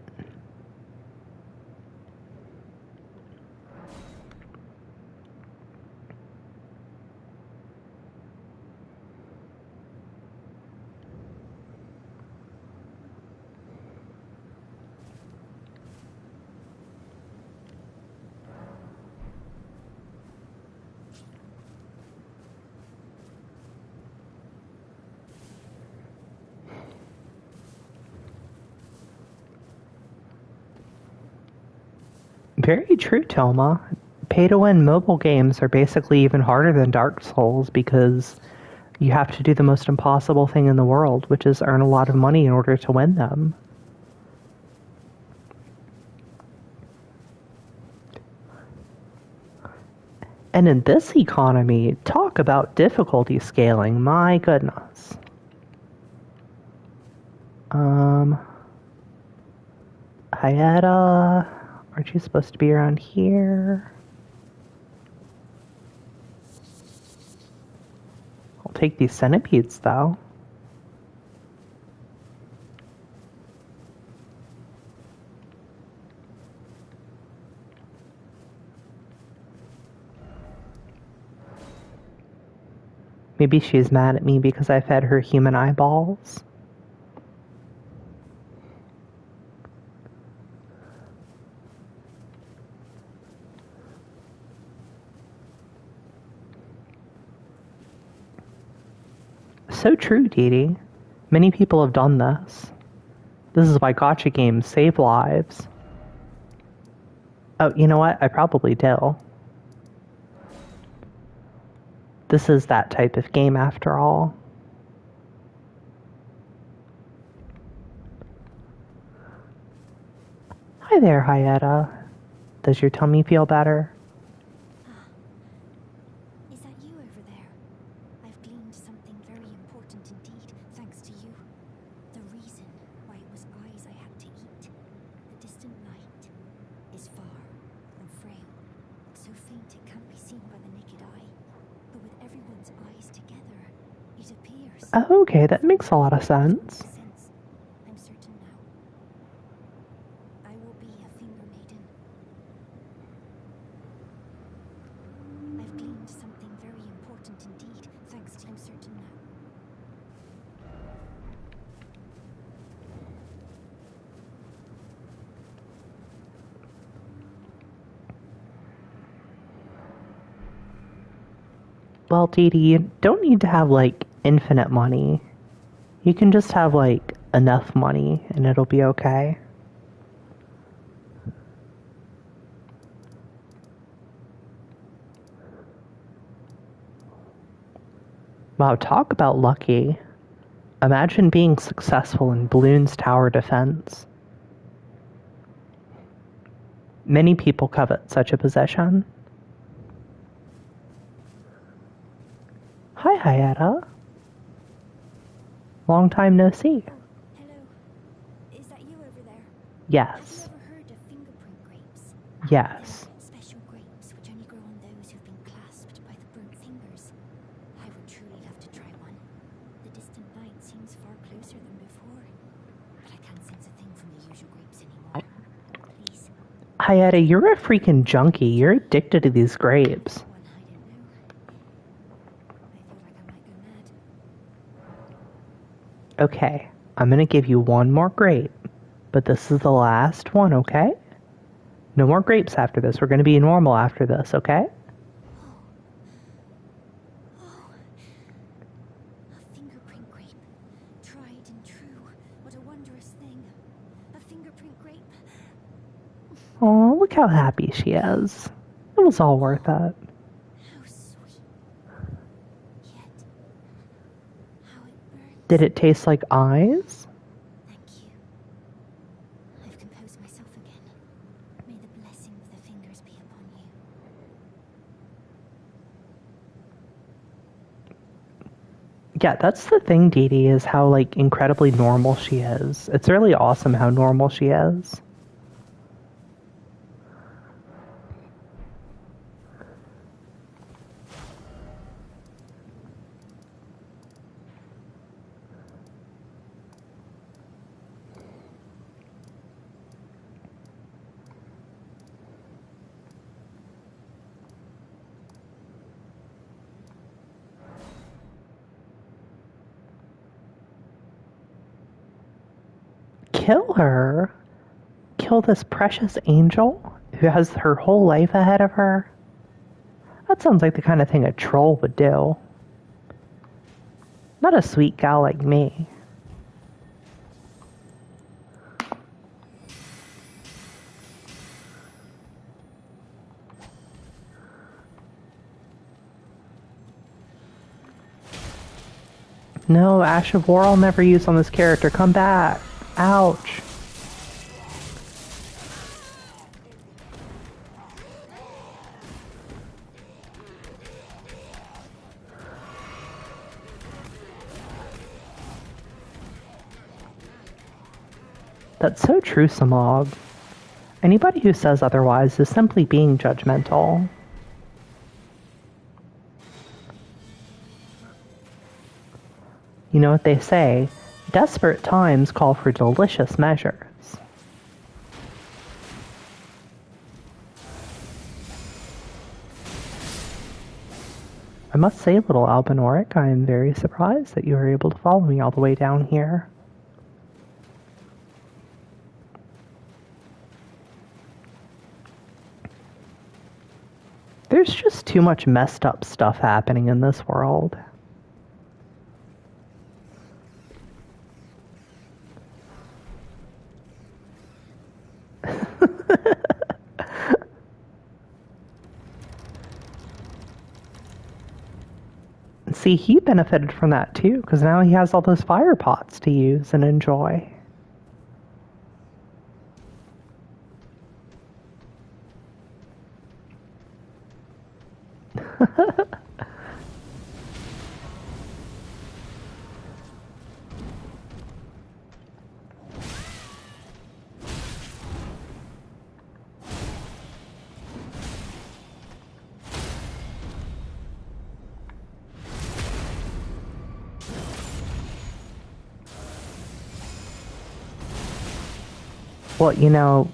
Very true, Thelma. Pay-to-win mobile games are basically even harder than Dark Souls because you have to do the most impossible thing in the world, which is earn a lot of money in order to win them. And in this economy, talk about difficulty scaling. My goodness. Hayata, aren't you supposed to be around here? I'll take these centipedes, though. Maybe she's mad at me because I fed her human eyeballs. So true, Dee Dee. Many people have done this. This is why gacha games save lives. Oh, you know what? I probably do. This is that type of game after all. Hi there, Hayata. Does your tummy feel better? Is that you over there? I've gleaned something very important indeed, thanks to you. course. Okay, that makes a lot of sense. Since I'm certain now, I will be a finger maiden. I've gleaned something very important indeed, thanks to I'm certain now. Well, Dee Dee, you don't need to have, like, infinite money. You can just have, like, enough money, and it'll be okay. Wow, talk about lucky. Imagine being successful in Bloons tower defense. Many people covet such a position. Hi, Hyetta. Long time no see. Hello. Is that you over there? Yes. Have you ever heard of fingerprint grapes? Yes. They're special grapes which only grow on those who've been clasped by the burnt fingers. I would truly love to try one. The distant light seems far closer than before, but I can't sense a thing from the usual grapes anymore. Please. Hyetta, you're a freaking junkie. You're addicted to these grapes. One I didn't know. I feel like I might go mad. Okay, I'm gonna give you one more grape, but this is the last one, okay? No more grapes after this. We're gonna be normal after this, okay? Oh, a fingerprint grape. Tried and true. What a wondrous thing. A fingerprint grape. Oh, look how happy she is. It was all worth it. How sweet. Yet, how it burns. Did it taste like eyes? Thank you. I've composed myself again. May the blessing of the fingers be upon you. Yeah, that's the thing, Dee Dee, is how, like, incredibly normal she is. It's really awesome how normal she is. Kill her? Kill this precious angel who has her whole life ahead of her? That sounds like the kind of thing a troll would do. Not a sweet gal like me. No, Ash of War I'll never use on this character. Come back. Ouch. That's so true, Samog. Anybody who says otherwise is simply being judgmental. You know what they say, desperate times call for delicious measures. I must say, little Albinoric, I am very surprised that you were able to follow me all the way down here. There's just too much messed up stuff happening in this world. See, he benefited from that too, because now he has all those fire pots to use and enjoy. Well, you know,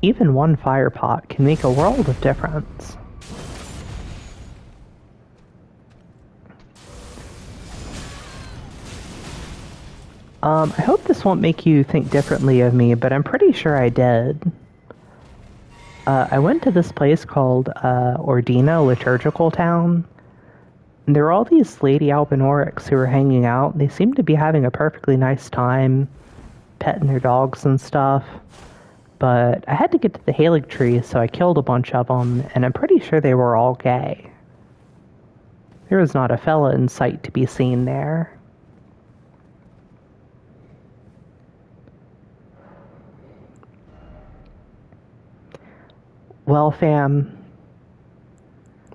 even one fire pot can make a world of difference. I hope this won't make you think differently of me, but I'm pretty sure I did. I went to this place called Ordina, Liturgical Town. And there were all these Lady Albinorics who were hanging out. They seemed to be having a perfectly nice time, petting their dogs and stuff. But I had to get to the Halig tree, so I killed a bunch of them, and I'm pretty sure they were all gay. There was not a fella in sight to be seen there. Well, fam,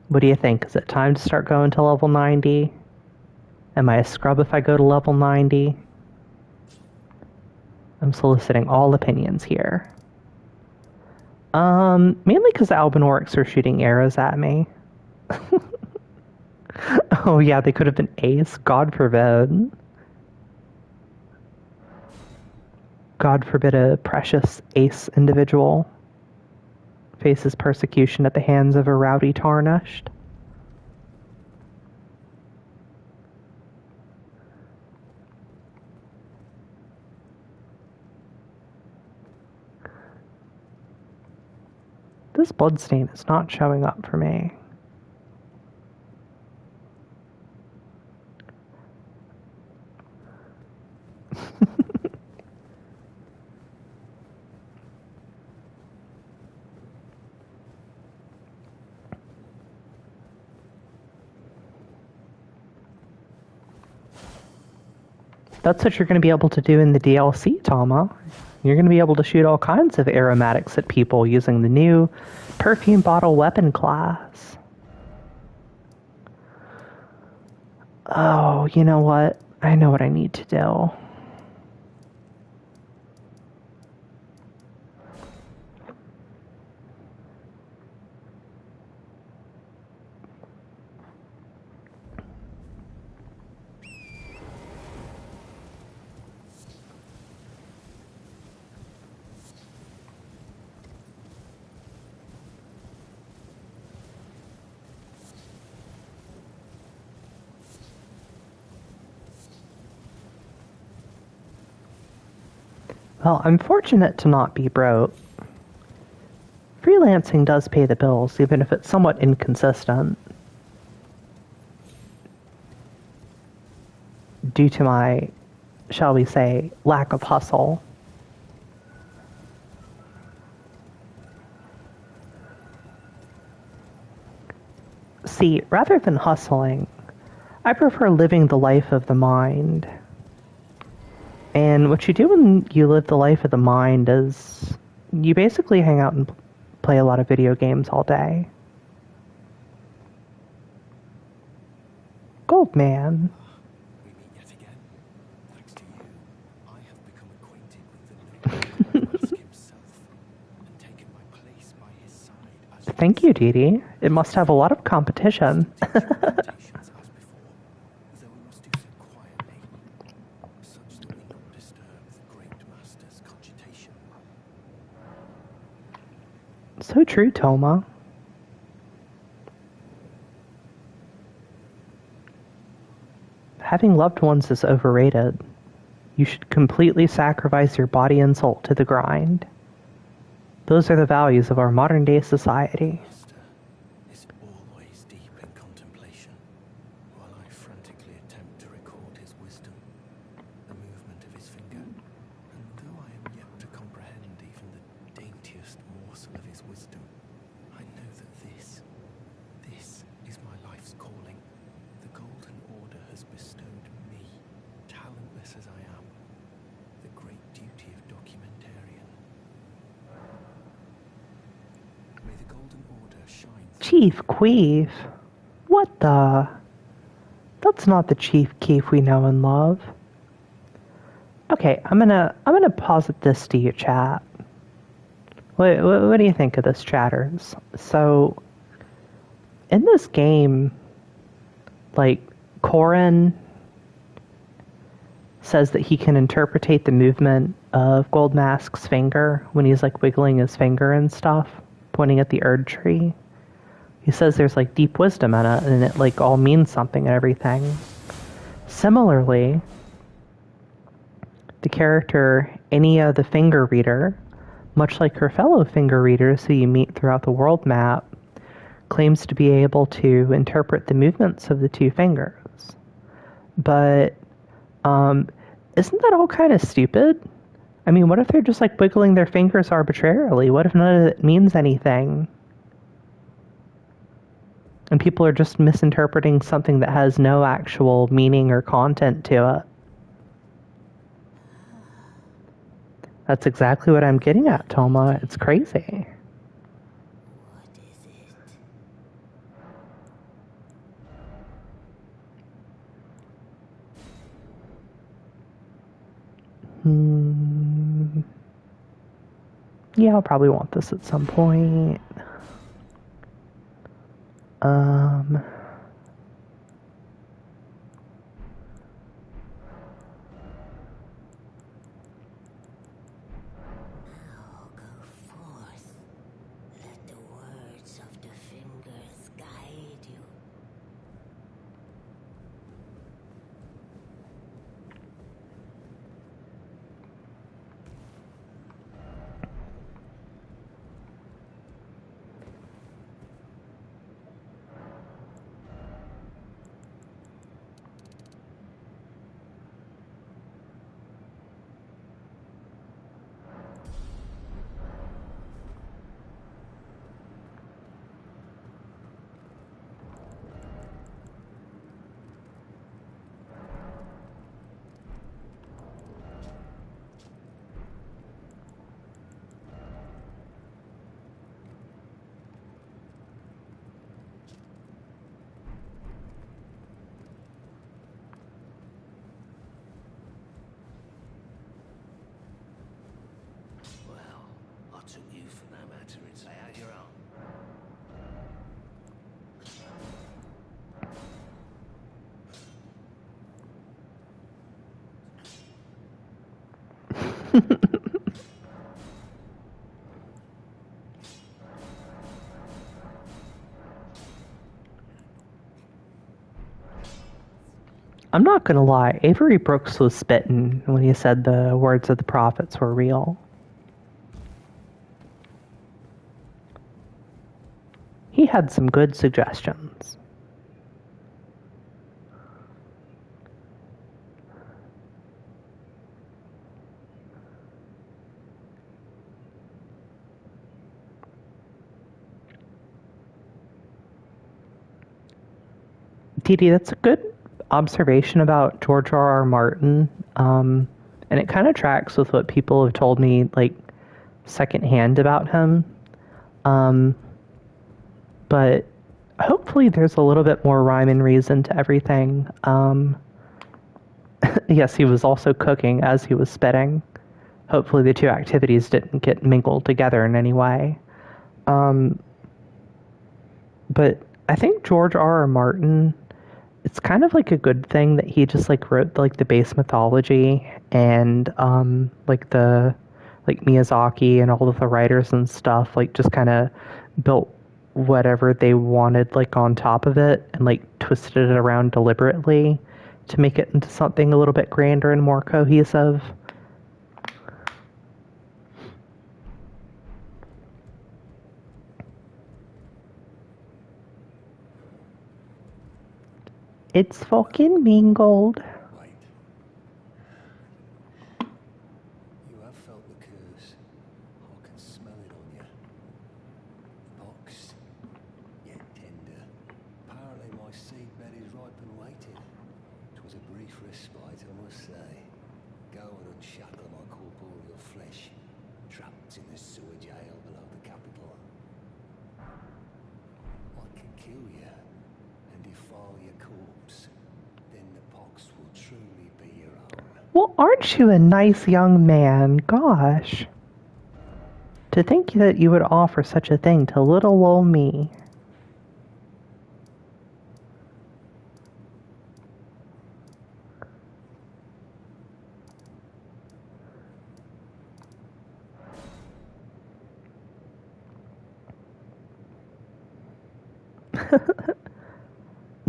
what do you think? Is it time to start going to level 90? Am I a scrub if I go to level 90? I'm soliciting all opinions here. Mainly because the Albinorics are shooting arrows at me. Oh yeah, they could have been ace. God forbid. God forbid a precious ace individual faces persecution at the hands of a rowdy tarnished. This bloodstain is not showing up for me. That's what you're going to be able to do in the DLC, Tama. You're going to be able to shoot all kinds of aromatics at people using the new perfume bottle weapon class. Oh, you know what? I know what I need to do. Well, I'm fortunate to not be broke. Freelancing does pay the bills, even if it's somewhat inconsistent. Due to my, shall we say, lack of hustle. See, rather than hustling, I prefer living the life of the mind. And what you do when you live the life of the mind is you basically hang out and play a lot of video games all day. Goldman. We meet yet again. Thanks to you, I have become acquainted with the Lord himself and taken my place by his side as Thank you, Dee Dee. It must have a lot of competition. meditations as before, though we must do so quietly, such that we not disturb the great master's cogitation. So true, Toma. Having loved ones is overrated. You should completely sacrifice your body and soul to the grind. Those are the values of our modern day society. Master is always deep in contemplation, while I frantically attempt to record his wisdom, the movement of his finger, and though I am yet to comprehend even the daintiest morsel of his wisdom, I know that this is my life's calling. The Golden Order has bestowed me, talentless as I am, the great duty of documentarian. May the Golden Order shine through. Chief Queef? What the? That's not the Chief Keef we know and love. Okay, I'm gonna posit this to you, chat. What do you think of this, chatters? So, in this game, like, Corrin says that he can interpretate the movement of Goldmask's finger when he's like wiggling his finger and stuff, pointing at the Erd tree. He says there's like deep wisdom in it, and it like all means something and everything. Similarly, the character Enya the Finger Reader, much like her fellow finger readers who you meet throughout the world map, claims to be able to interpret the movements of the two fingers. But isn't that all kind of stupid? I mean, what if they're just like wiggling their fingers arbitrarily? What if none of it means anything? And people are just misinterpreting something that has no actual meaning or content to it. That's exactly what I'm getting at, Toma. It's crazy. What is it? Yeah, I'll probably want this at some point. Now go forth. Let the words of the fingers guide you. Well, I took you for no matter and say out your own. I'm not gonna lie, Avery Brooks was spitting when he said the words of the prophets were real. He had some good suggestions. Dee Dee, that's a good observation about George R.R. Martin, and it kind of tracks with what people have told me, like, secondhand about him. But hopefully there's a little bit more rhyme and reason to everything. Yes, he was also cooking as he was spitting. Hopefully the two activities didn't get mingled together in any way. But I think George R.R. Martin, it's kind of like a good thing that he just like wrote like the base mythology and like Miyazaki and all of the writers and stuff like just kind of built whatever they wanted like on top of it and like twisted it around deliberately to make it into something a little bit grander and more cohesive. It's fucking mingled. Wait. You have felt the curse. I can smell it on you. Boxed, yet tender. Apparently my seedbed is ripe and waiting. 'Twas a brief respite, I must say. Go and unshackle my corporeal flesh, trapped in the sewer jail below the capital. I can kill you and defile your corpse. Then the pox will truly be your own. Well, aren't you a nice young man? Gosh. To think that you would offer such a thing to little old me.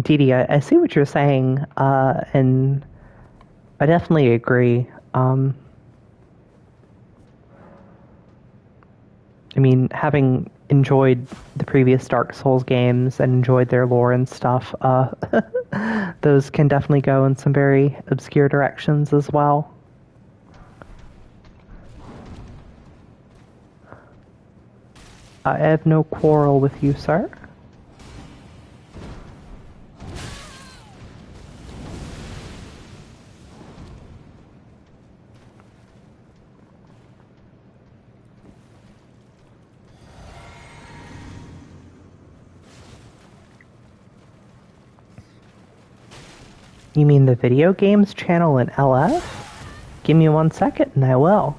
Dee Dee, I see what you're saying, and I definitely agree. I mean, having enjoyed the previous Dark Souls games and enjoyed their lore and stuff, those can definitely go in some very obscure directions as well. I have no quarrel with you, sir. You mean the video games channel in LF? Give me 1 second and I will.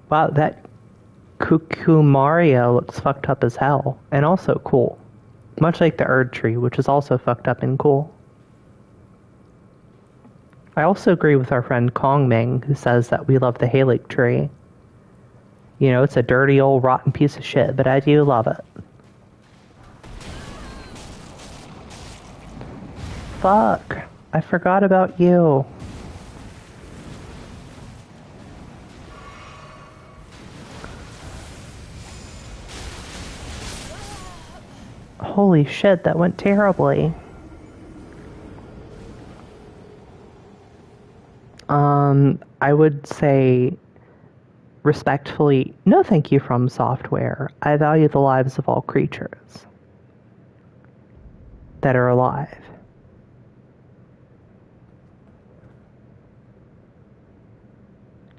Wow, that Cuckoo Mario looks fucked up as hell, and also cool. Much like the Erd Tree, which is also fucked up and cool. I also agree with our friend Kong Ming, who says that we love the Halake Tree. You know, it's a dirty old rotten piece of shit, but I do love it. Fuck, I forgot about you. Holy shit, that went terribly. I would say respectfully, no thank you from software. I value the lives of all creatures that are alive.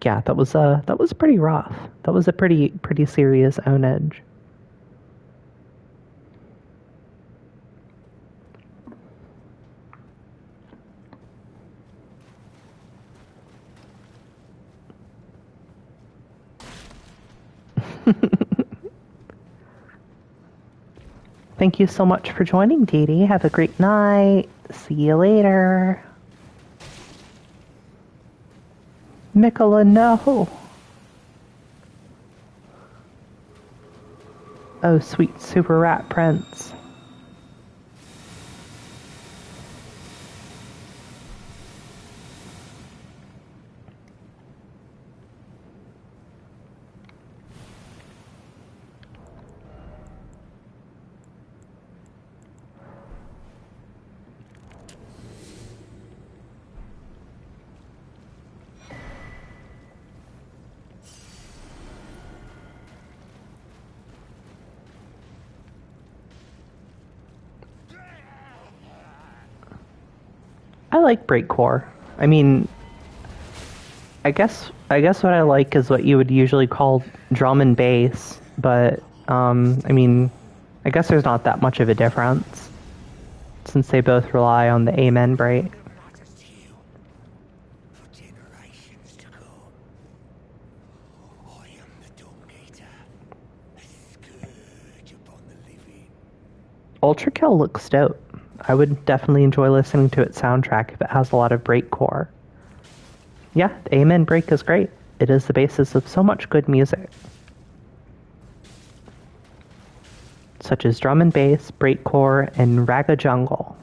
Yeah, that was pretty rough. That was a pretty serious ownage. Thank you so much for joining, Dee Dee. Have a great night. See you later. Mikola, no. Oh, sweet Super Rat Prince. I like breakcore. I mean, I guess what I like is what you would usually call drum and bass, but I mean, I guess there's not that much of a difference since they both rely on the amen break. Ultra Kill looks dope. I would definitely enjoy listening to its soundtrack if it has a lot of breakcore. Yeah, the Amen break is great. It is the basis of so much good music, such as drum and bass, breakcore, and raga jungle.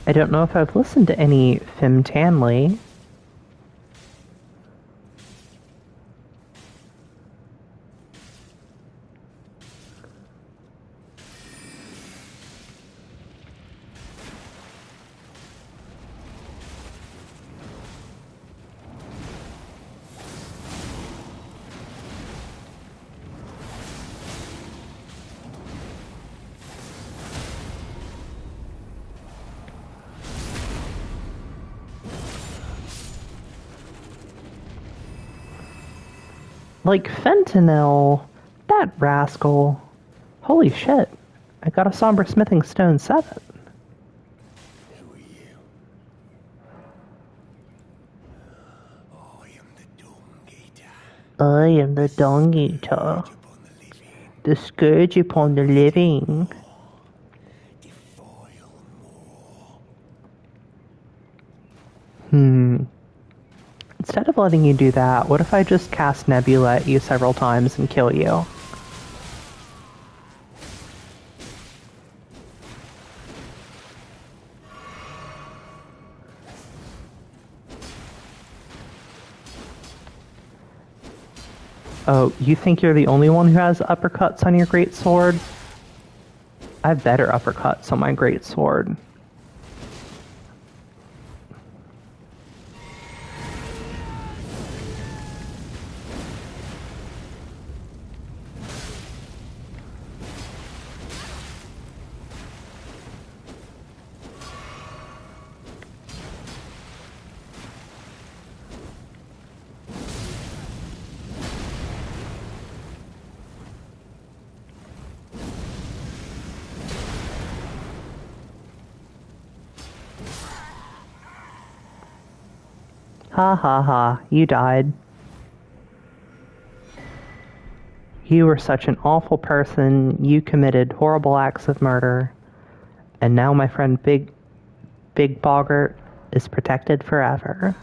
I don't know if I've listened to any Fim Tanley. Like fentanyl, that rascal. Holy shit. I got a somber smithing stone 7. Who are you? I am the Dung Eater. I am the Dung Eater, Upon the living, the scourge upon the living. defile more. Instead of letting you do that, what if I just cast Nebula at you several times and kill you? Oh, you think you're the only one who has uppercuts on your greatsword? I have better uppercuts on my greatsword. Ha ha ha, you died. You were such an awful person, you committed horrible acts of murder, and now my friend Big Boggart is protected forever.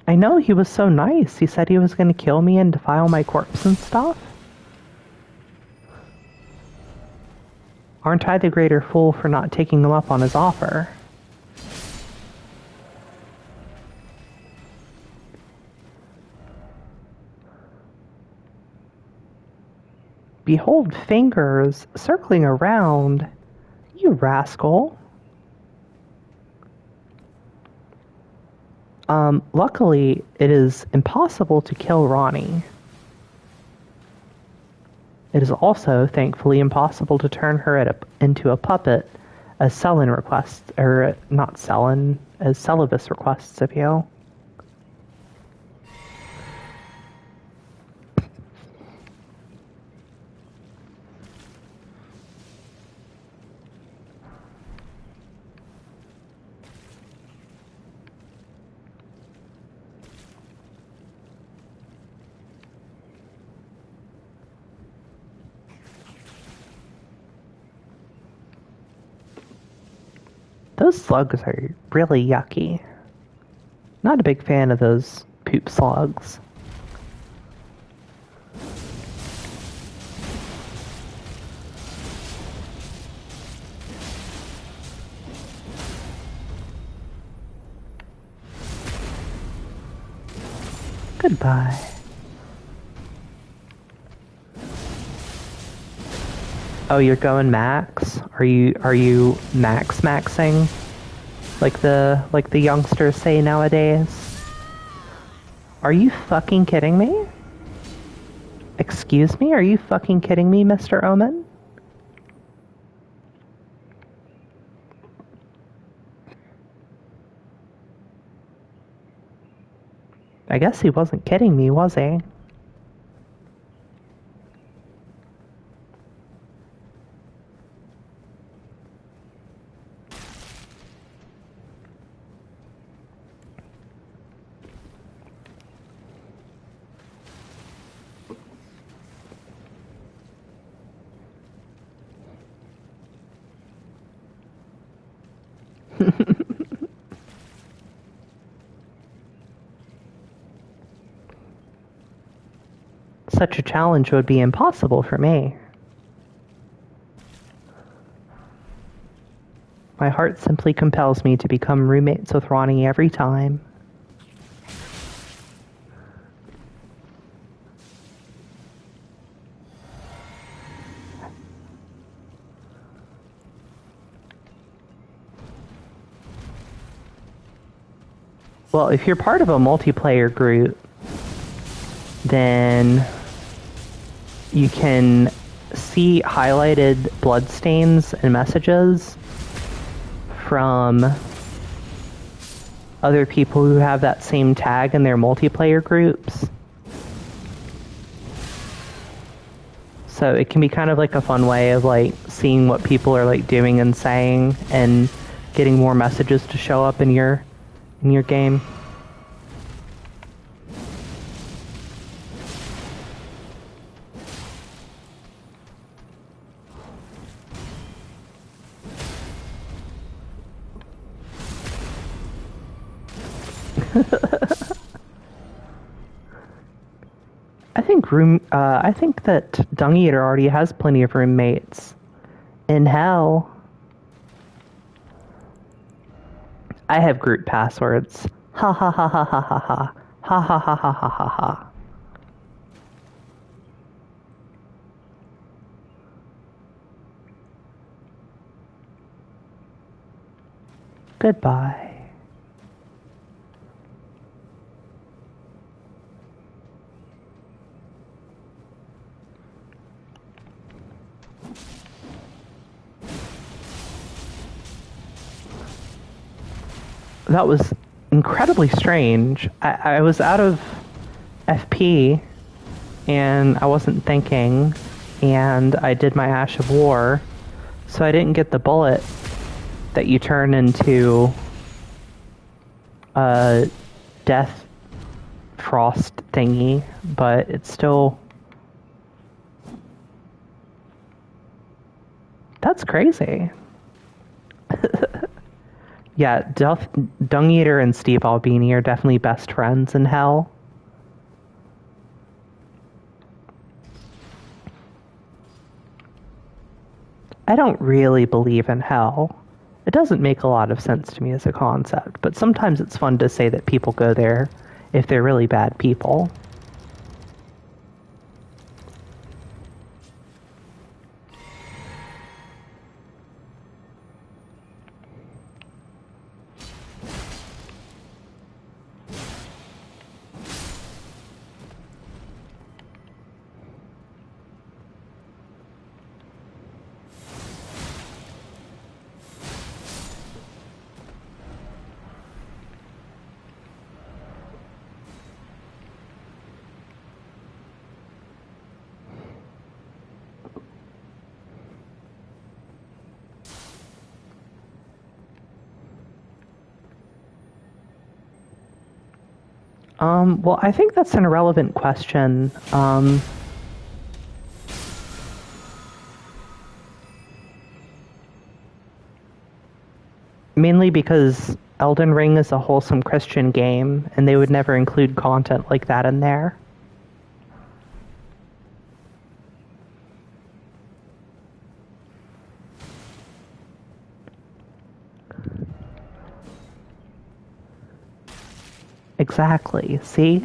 I know, he was so nice. He said he was going to kill me and defile my corpse and stuff. Aren't I the greater fool for not taking him up on his offer? Behold fingers circling around. You rascal. Luckily, it is impossible to kill Ronnie. It is also, thankfully, impossible to turn her into a puppet, as Selin requests, or not Selin, as Celibus requests of you. Those slugs are really yucky. Not a big fan of those poop slugs. Goodbye. Oh, you're going max? Are you maxing? Like the youngsters say nowadays? Are you fucking kidding me? Excuse me? Are you fucking kidding me, Mr. Omen? I guess he wasn't kidding me, was he? Such a challenge would be impossible for me. My heart simply compels me to become roommates with Ronnie every time. Well, if you're part of a multiplayer group, then you can see highlighted bloodstains and messages from other people who have that same tag in their multiplayer groups. So it can be kind of like a fun way of like seeing what people are like doing and saying and getting more messages to show up in your game. I think that Dung Eater already has plenty of roommates in hell. I have group passwords. Ha ha ha ha ha ha ha. Ha ha ha ha ha ha ha. Goodbye. That was incredibly strange. I was out of FP, and I wasn't thinking, and I did my Ash of War, so I didn't get the bullet that you turn into a death frost thingy, but it's still... That's crazy. Yeah, Dung Eater and Steve Albini are definitely best friends in hell. I don't really believe in hell. It doesn't make a lot of sense to me as a concept, but sometimes it's fun to say that people go there if they're really bad people. Well, I think that's an irrelevant question. Mainly because Elden Ring is a wholesome Christian game, and they would never include content like that in there. Exactly. See?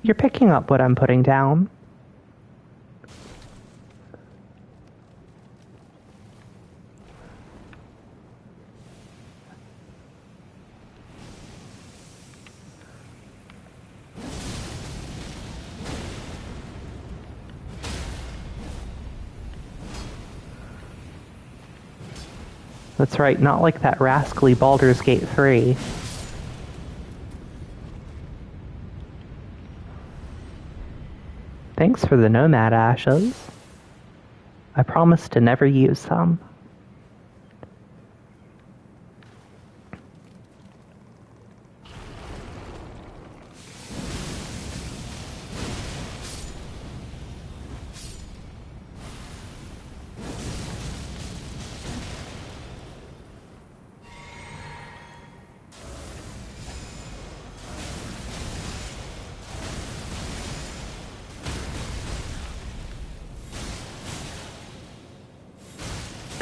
You're picking up what I'm putting down. That's right, not like that rascally Baldur's Gate 3. Thanks for the Nomad Ashes. I promise to never use them.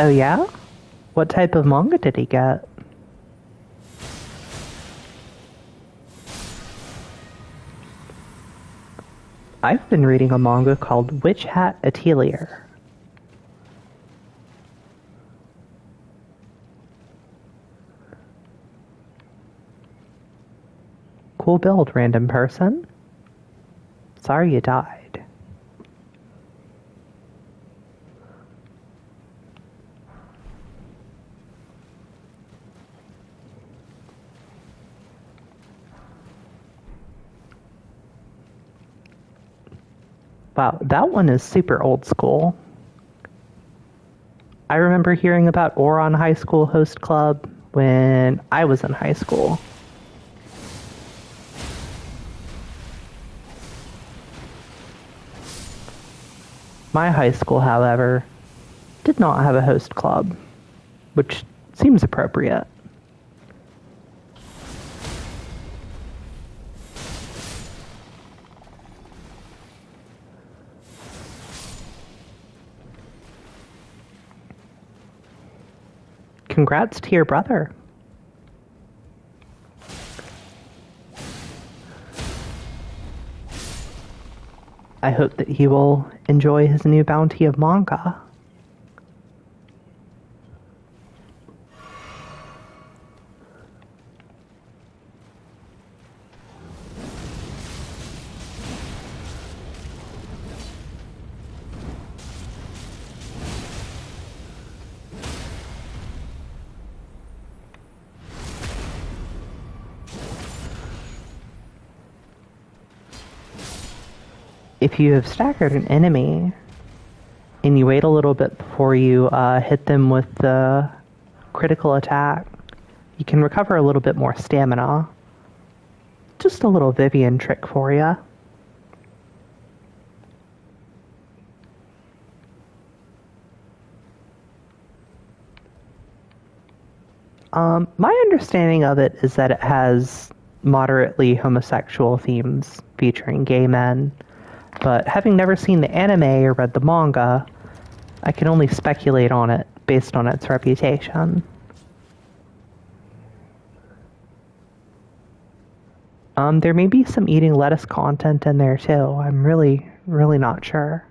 Oh yeah? What type of manga did he get? I've been reading a manga called Witch Hat Atelier. Cool build, random person. Sorry you died. Wow, that one is super old school. I remember hearing about Oron High School Host Club when I was in high school. My high school, however, did not have a host club, which seems appropriate. Congrats to your brother. I hope that he will enjoy his new bounty of manga. If you have staggered an enemy and you wait a little bit before you hit them with the critical attack, you can recover a little bit more stamina. Just a little Vivian trick for you. My understanding of it is that it has moderately homosexual themes featuring gay men, but having never seen the anime or read the manga, I can only speculate on it based on its reputation. There may be some eating lettuce content in there too. I'm really not sure.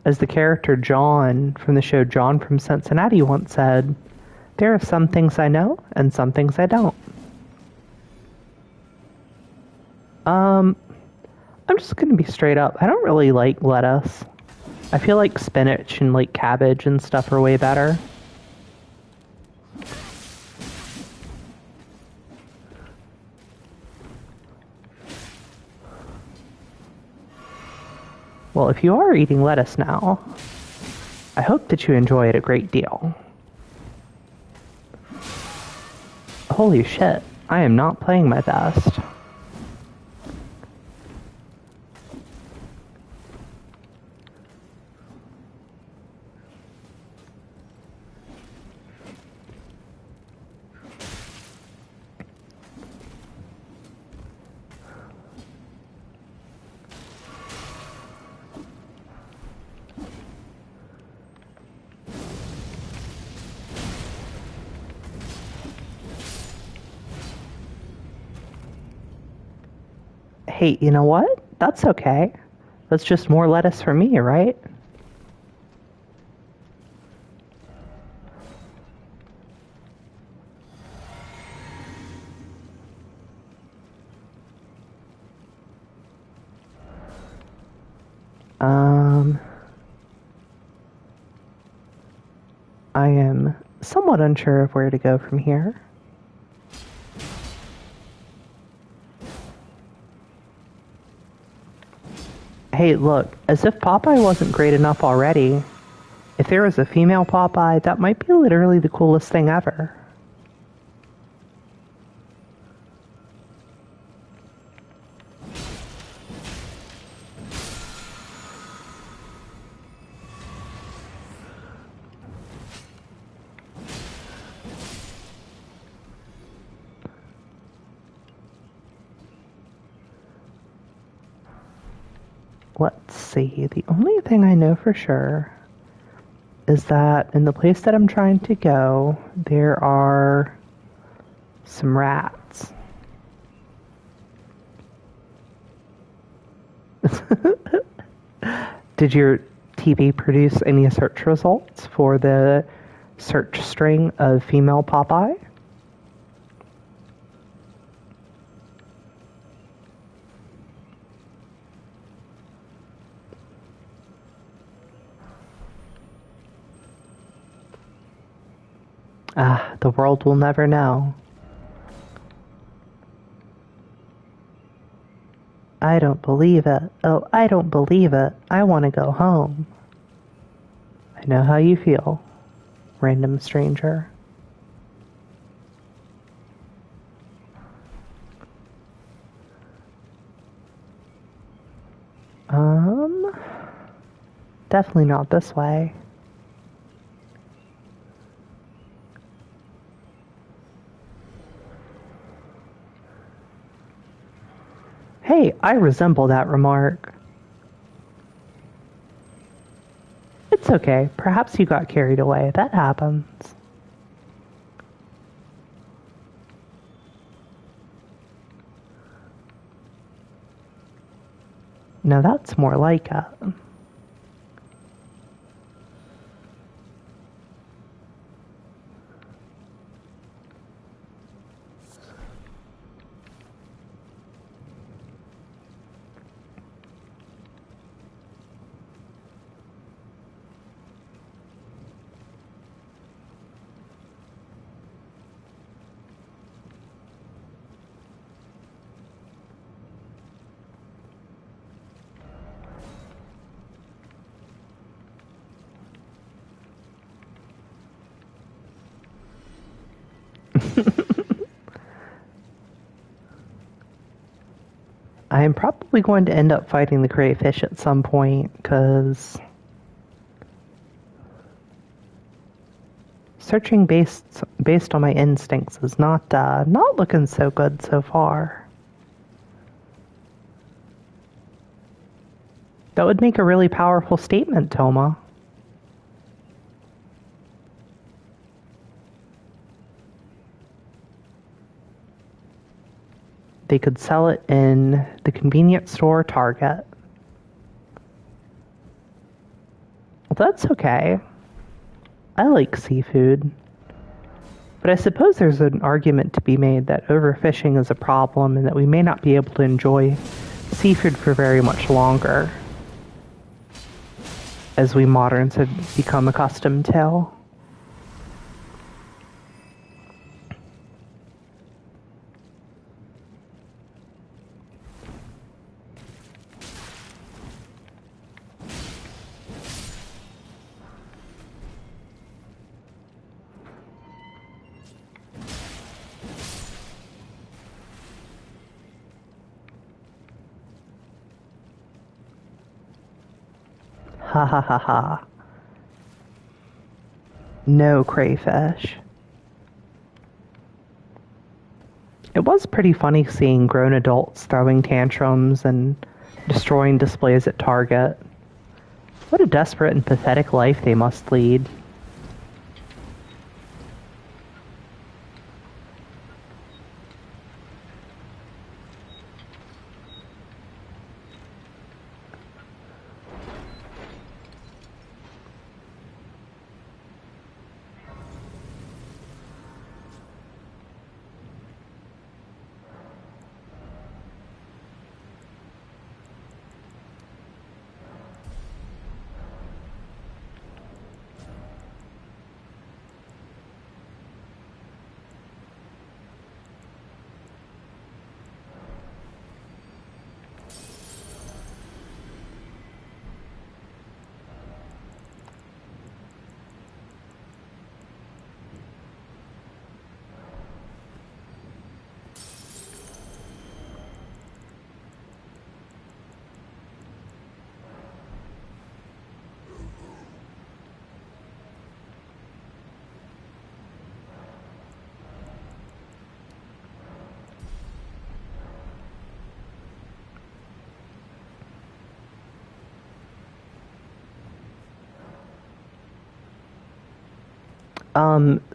As the character John from the show John from Cincinnati once said, there are some things I know and some things I don't. I'm just gonna be straight up. I don't really like lettuce. I feel like spinach and like cabbage and stuff are way better. Well, if you are eating lettuce now, I hope that you enjoy it a great deal. Holy shit, I am not playing my best. Hey, you know what? That's okay. That's just more lettuce for me, right? I am somewhat unsure of where to go from here. Hey, look, as if Popeye wasn't great enough already, if there was a female Popeye, that might be literally the coolest thing ever. Let's see, the only thing I know for sure is that in the place that I'm trying to go, there are some rats. Did your TV produce any search results for the search string of female Popeye? Ah, the world will never know. I don't believe it. Oh, I don't believe it. I want to go home. I know how you feel, random stranger. Definitely not this way. Hey, I resemble that remark. It's okay. Perhaps you got carried away. That happens. Now that's more like it. I am probably going to end up fighting the crayfish at some point, because searching based on my instincts is not looking so good so far. That would make a really powerful statement, Toma. They could sell it in the convenience store Target. Well, that's okay. I like seafood. But I suppose there's an argument to be made that overfishing is a problem and that we may not be able to enjoy seafood for very much longer, as we moderns have become accustomed to. Ha ha ha ha. No crayfish. It was pretty funny seeing grown adults throwing tantrums and destroying displays at Target. What a desperate and pathetic life they must lead.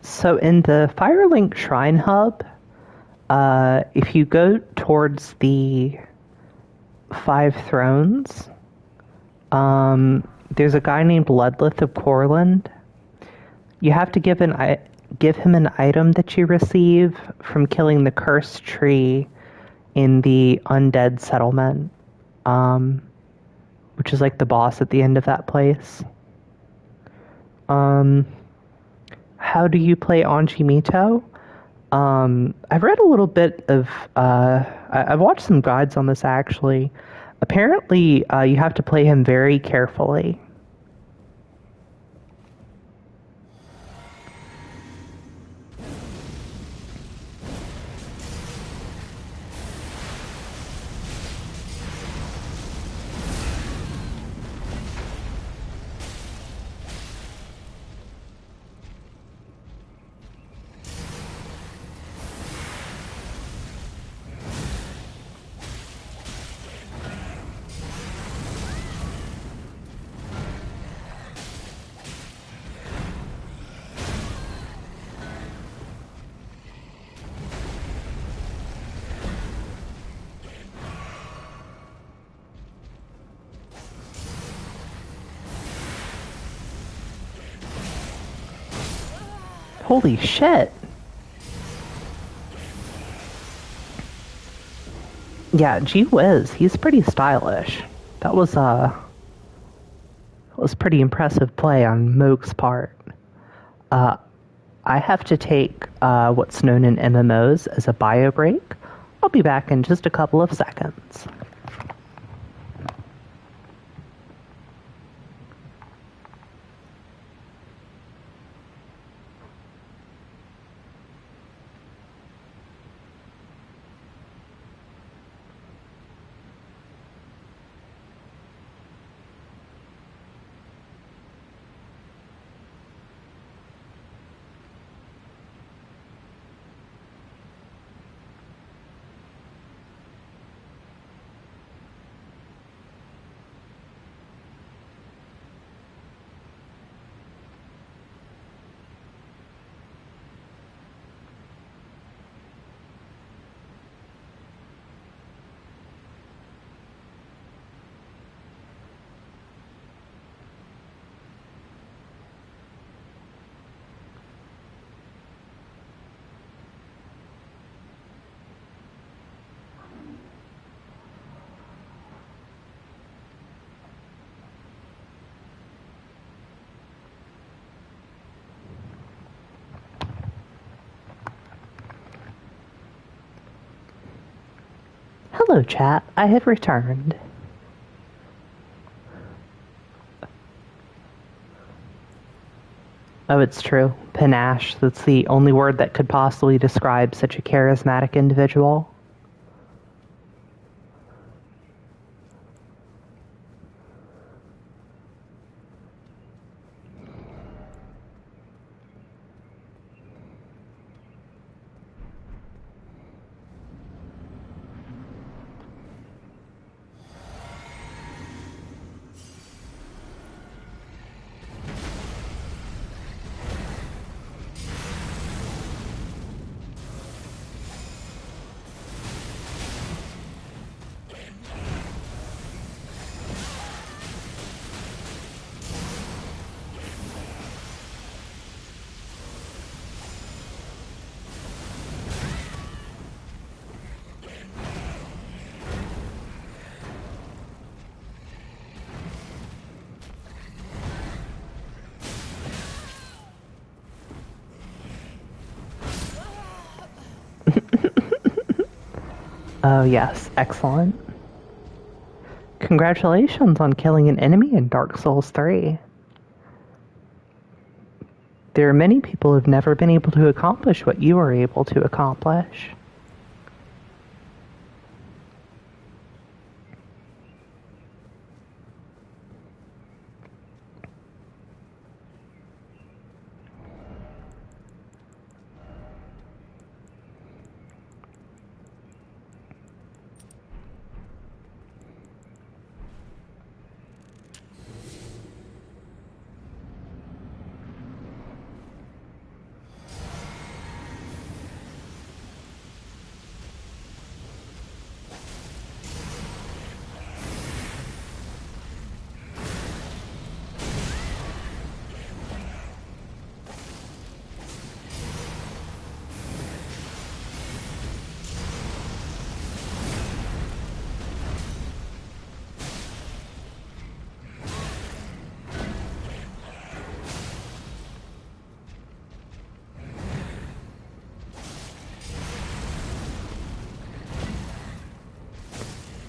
So in the Firelink Shrine Hub, if you go towards the 5 thrones, there's a guy named Ludlith of Corland. You have to give him an item that you receive from killing the cursed tree in the undead settlement, which is like the boss at the end of that place. How do you play Anji Mito? I've read a little bit of, I've watched some guides on this actually. Apparently, you have to play him very carefully. Holy shit. Yeah, gee whiz, he's pretty stylish. That was pretty impressive play on Moog's part. I have to take what's known in MMOs as a bio break. I'll be back in just a couple of seconds. Hello, chat. I have returned. Oh, it's true. Panache. That's the only word that could possibly describe such a charismatic individual. Oh, yes. Excellent. Congratulations on killing an enemy in Dark Souls 3. There are many people who've never been able to accomplish what you were able to accomplish.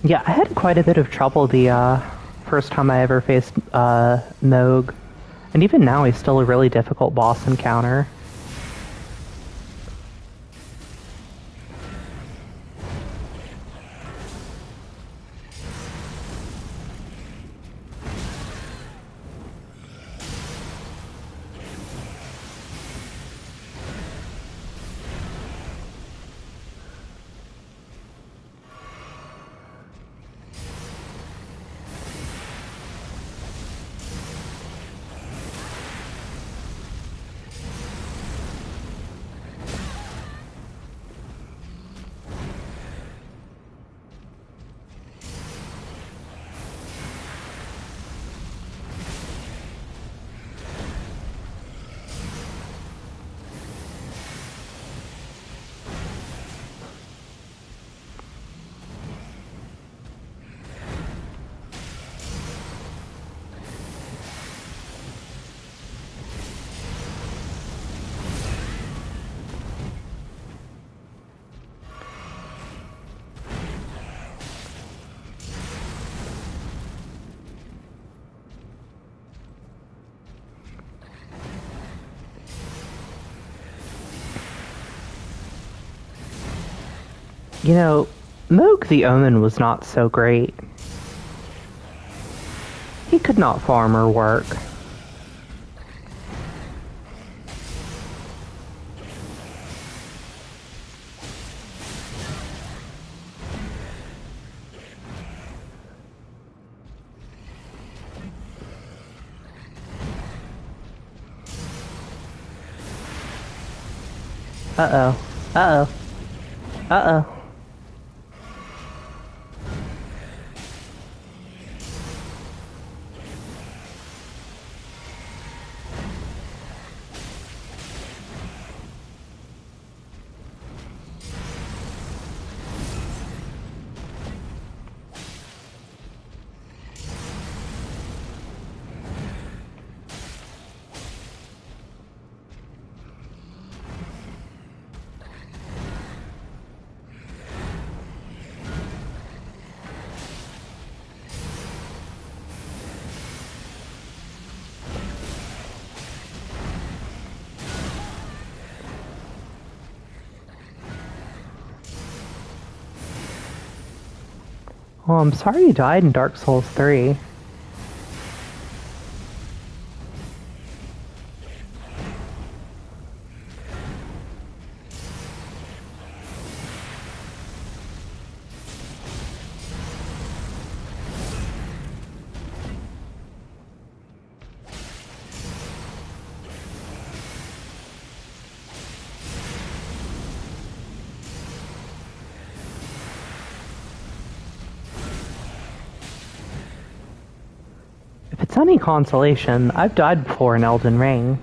Yeah, I had quite a bit of trouble the first time I ever faced Moog. And even now he's still a really difficult boss encounter. You know, Moog the Omen was not so great. He could not farm or work. Uh-oh. Uh-oh. Uh-oh. Oh, I'm sorry you died in Dark Souls 3. If it's any consolation, I've died before in Elden Ring.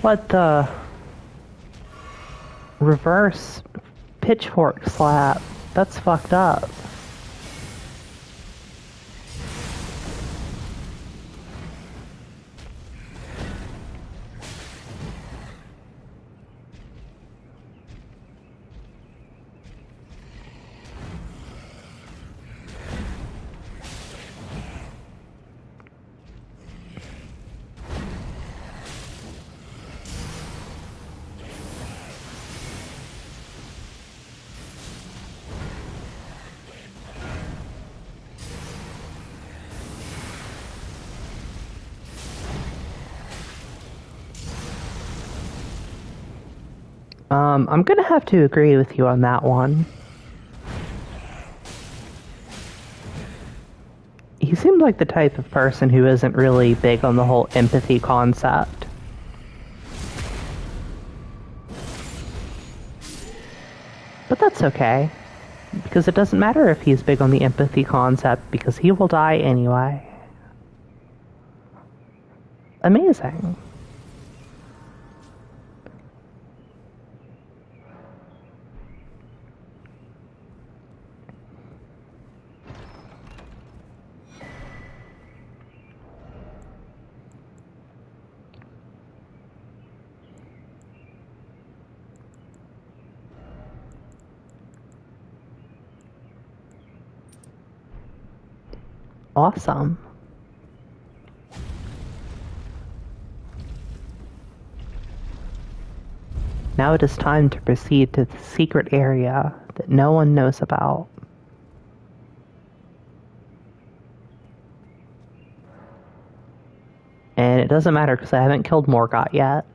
What the... Reverse pitchfork slap? That's fucked up. I'm gonna have to agree with you on that one. He seemed like the type of person who isn't really big on the whole empathy concept. But that's okay, because it doesn't matter if he's big on the empathy concept, because he will die anyway. Amazing. Awesome. Now it is time to proceed to the secret area that no one knows about. And it doesn't matter because I haven't killed Morgott yet.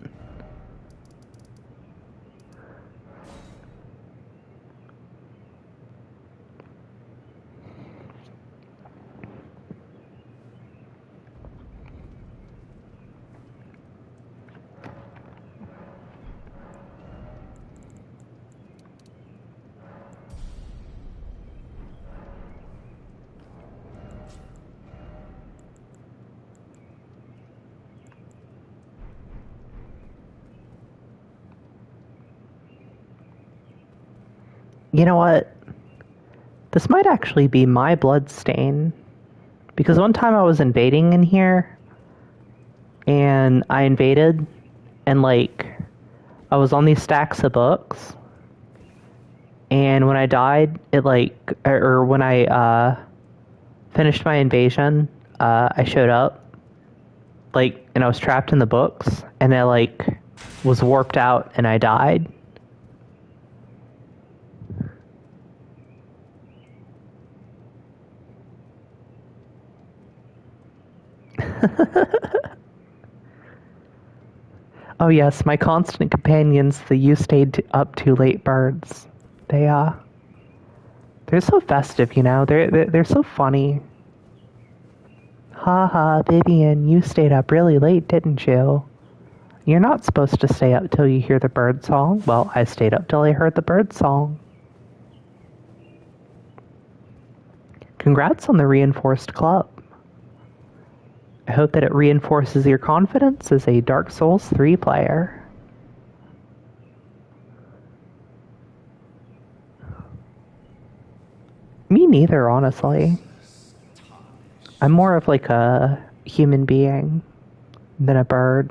You know what? This might actually be my blood stain. Because one time I was invading in here, and I invaded, and like, I was on these stacks of books, and when I died, it like, or when I finished my invasion, I showed up, like, and I was trapped in the books, and I like, was warped out, and I died. Oh yes, my constant companions, the you stayed up too late birds. They're so festive, you know. They're so funny. Ha ha, Vivian, you stayed up really late, didn't you? You're not supposed to stay up till you hear the bird song. Well, I stayed up till I heard the bird song. Congrats on the reinforced club. I hope that it reinforces your confidence as a Dark Souls 3 player. Me neither, honestly. I'm more of like a human being than a bird.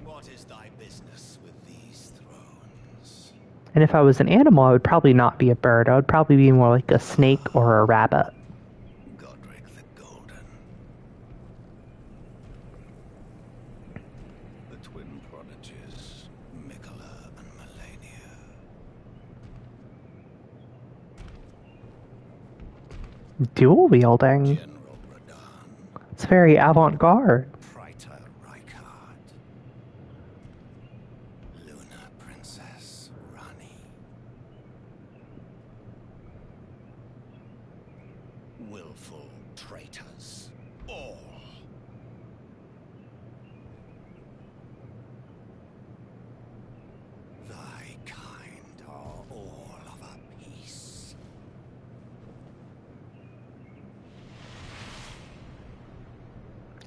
What is thy business with these thrones? And if I was an animal, I would probably not be a bird. I would probably be more like a snake or a rabbit. Godric the Golden. The twin prodigies, Mikola and Melania. Dual wielding. General Radahn. It's very avant-garde. Praetor Rykard. Luna Princess Rani. Willful traitors, all. Thy kind are all of a piece.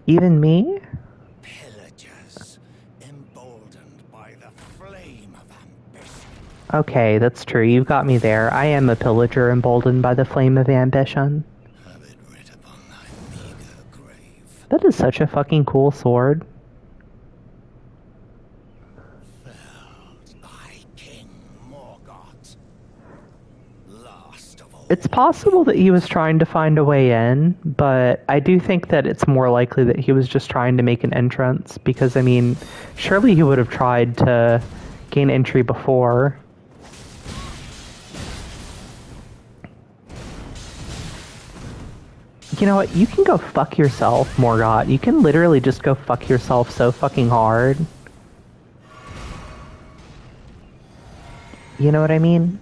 Even me? Pillagers, emboldened by the flame of ambition. Okay, that's true. You've got me there. I am a pillager emboldened by the flame of ambition. Have it writ upon thy meager grave. That is such a fucking cool sword. Felled by King Morgott. Last of all. It's possible that he was trying to find a way in, but I do think that it's more likely that he was just trying to make an entrance, because, I mean, surely he would have tried to gain entry before. You know what? You can go fuck yourself, Morgott. You can literally just go fuck yourself so fucking hard. You know what I mean?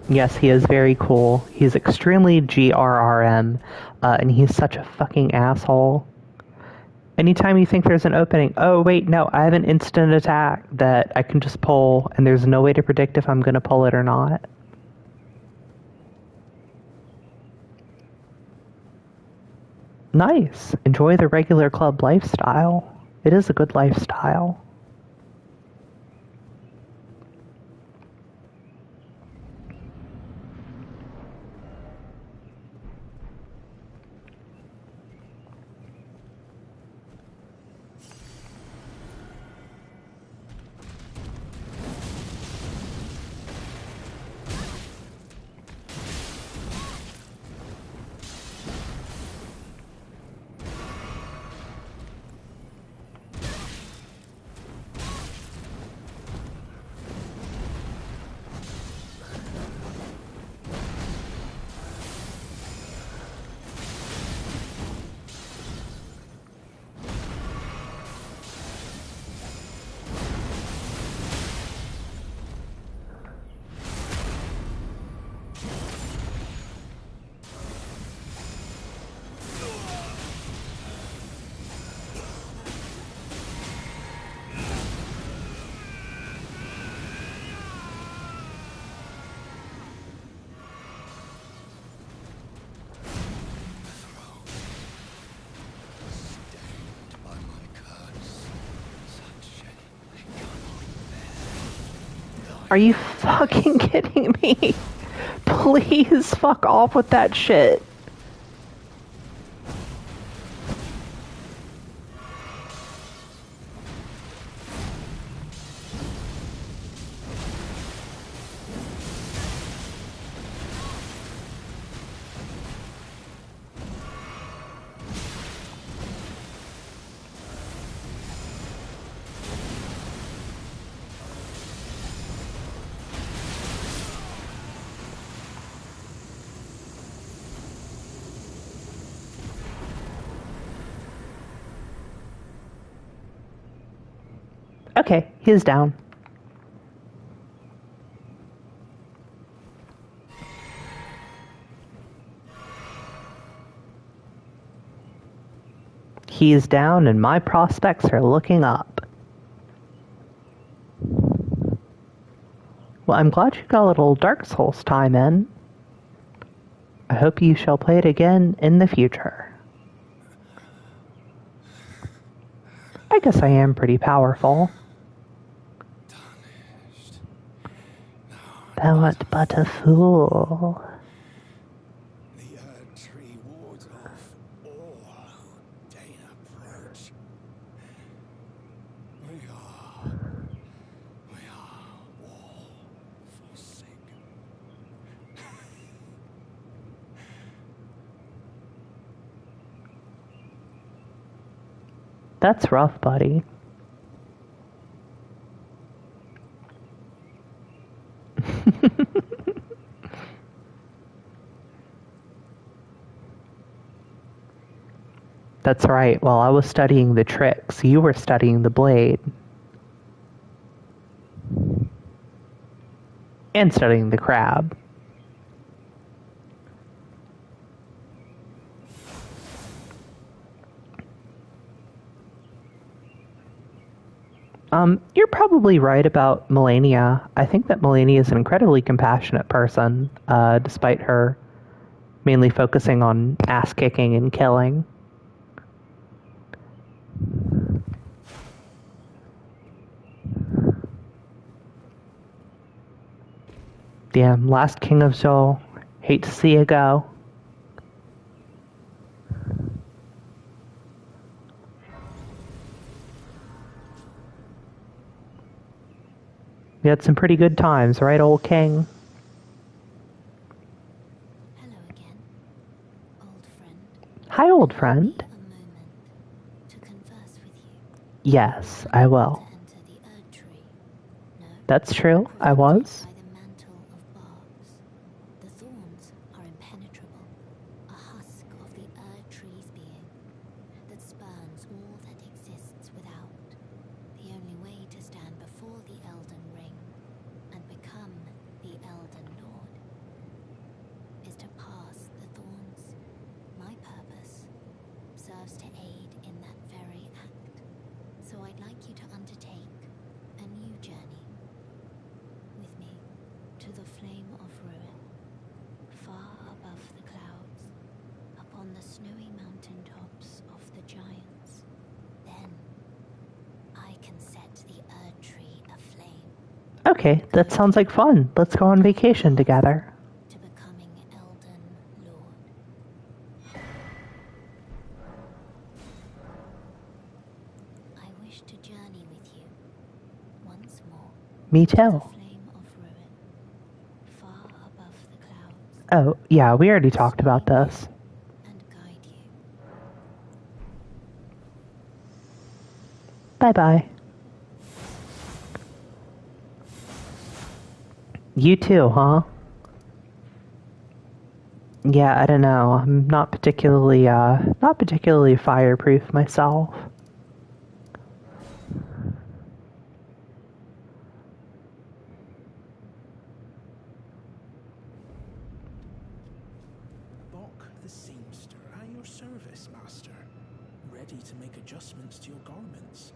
Yes, he is very cool. He's extremely GRRM, and he's such a fucking asshole. Anytime you think there's an opening, oh wait, no, I have an instant attack that I can just pull, and there's no way to predict if I'm going to pull it or not. Nice. Enjoy the regular club lifestyle. It is a good lifestyle. Are you fucking kidding me? Please fuck off with that shit. Okay, he's down. He's down and my prospects are looking up. Well, I'm glad you got a little Dark Souls time in. I hope you shall play it again in the future. I guess I am pretty powerful. Thou art but a fool. The Erd Tree wards off all who deign approach. We are all forsaken. That's rough, buddy. That's right. While I was studying the tricks, you were studying the blade. And studying the crab. You're probably right about Melania. I think that Melania is an incredibly compassionate person, despite her mainly focusing on ass-kicking and killing. Damn, last king of Zhou. Hate to see you go. We had some pretty good times, right, old king? Hello again, old friend. Hi, old friend. A moment to converse with you. Yes, I will. To enter the Erd Tree. No. That's true, I was. By the mantle of barks. The thorns are impenetrable. A husk of the Erd Tree's being that spurns all that exists without. The only way to stand before the Elden Ring and become the Elden Lord is to pass the thorns. My purpose serves to aid in that very to the flame of ruin, far above the clouds, upon the snowy mountain tops of the giants. Then I can set the Erd tree aflame. Okay, that sounds like fun. Let's go on vacation together. To becoming Elden Lord. I wish to journey with you once more. Me To too. the flame of ruin, far above the clouds, Oh, yeah, we already talked about this. and guide you. Bye-bye. You too, huh? Yeah, I don't know. I'm not particularly fireproof myself. Bok the seamster at your service, master. Ready to make adjustments to your garments.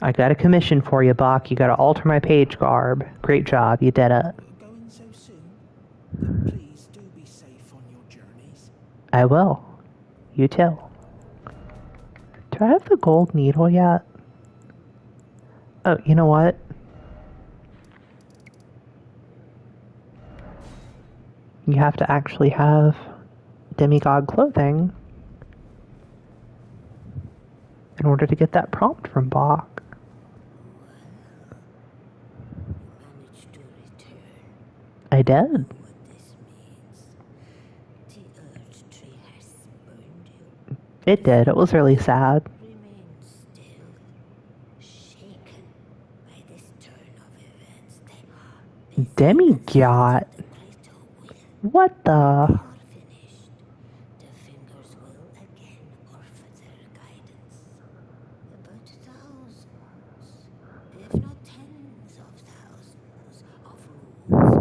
I got a commission for you, Bach. You gotta alter my page garb. Great job, you did it. Going so soon? Then please do be safe on your journeys. I will. You too. Do I have the gold needle yet? Oh, you know what? You have to actually have demigod clothing in order to get that prompt from Bach. Managed to return. I did. What this means. The Erd tree has burned you. It did. It was really sad. Remain still, shaken by this turn of events. They Demigod. the greater will. What the? They are finished. The fingers will again offer their guidance. But thousands, if not tens of thousands, of rules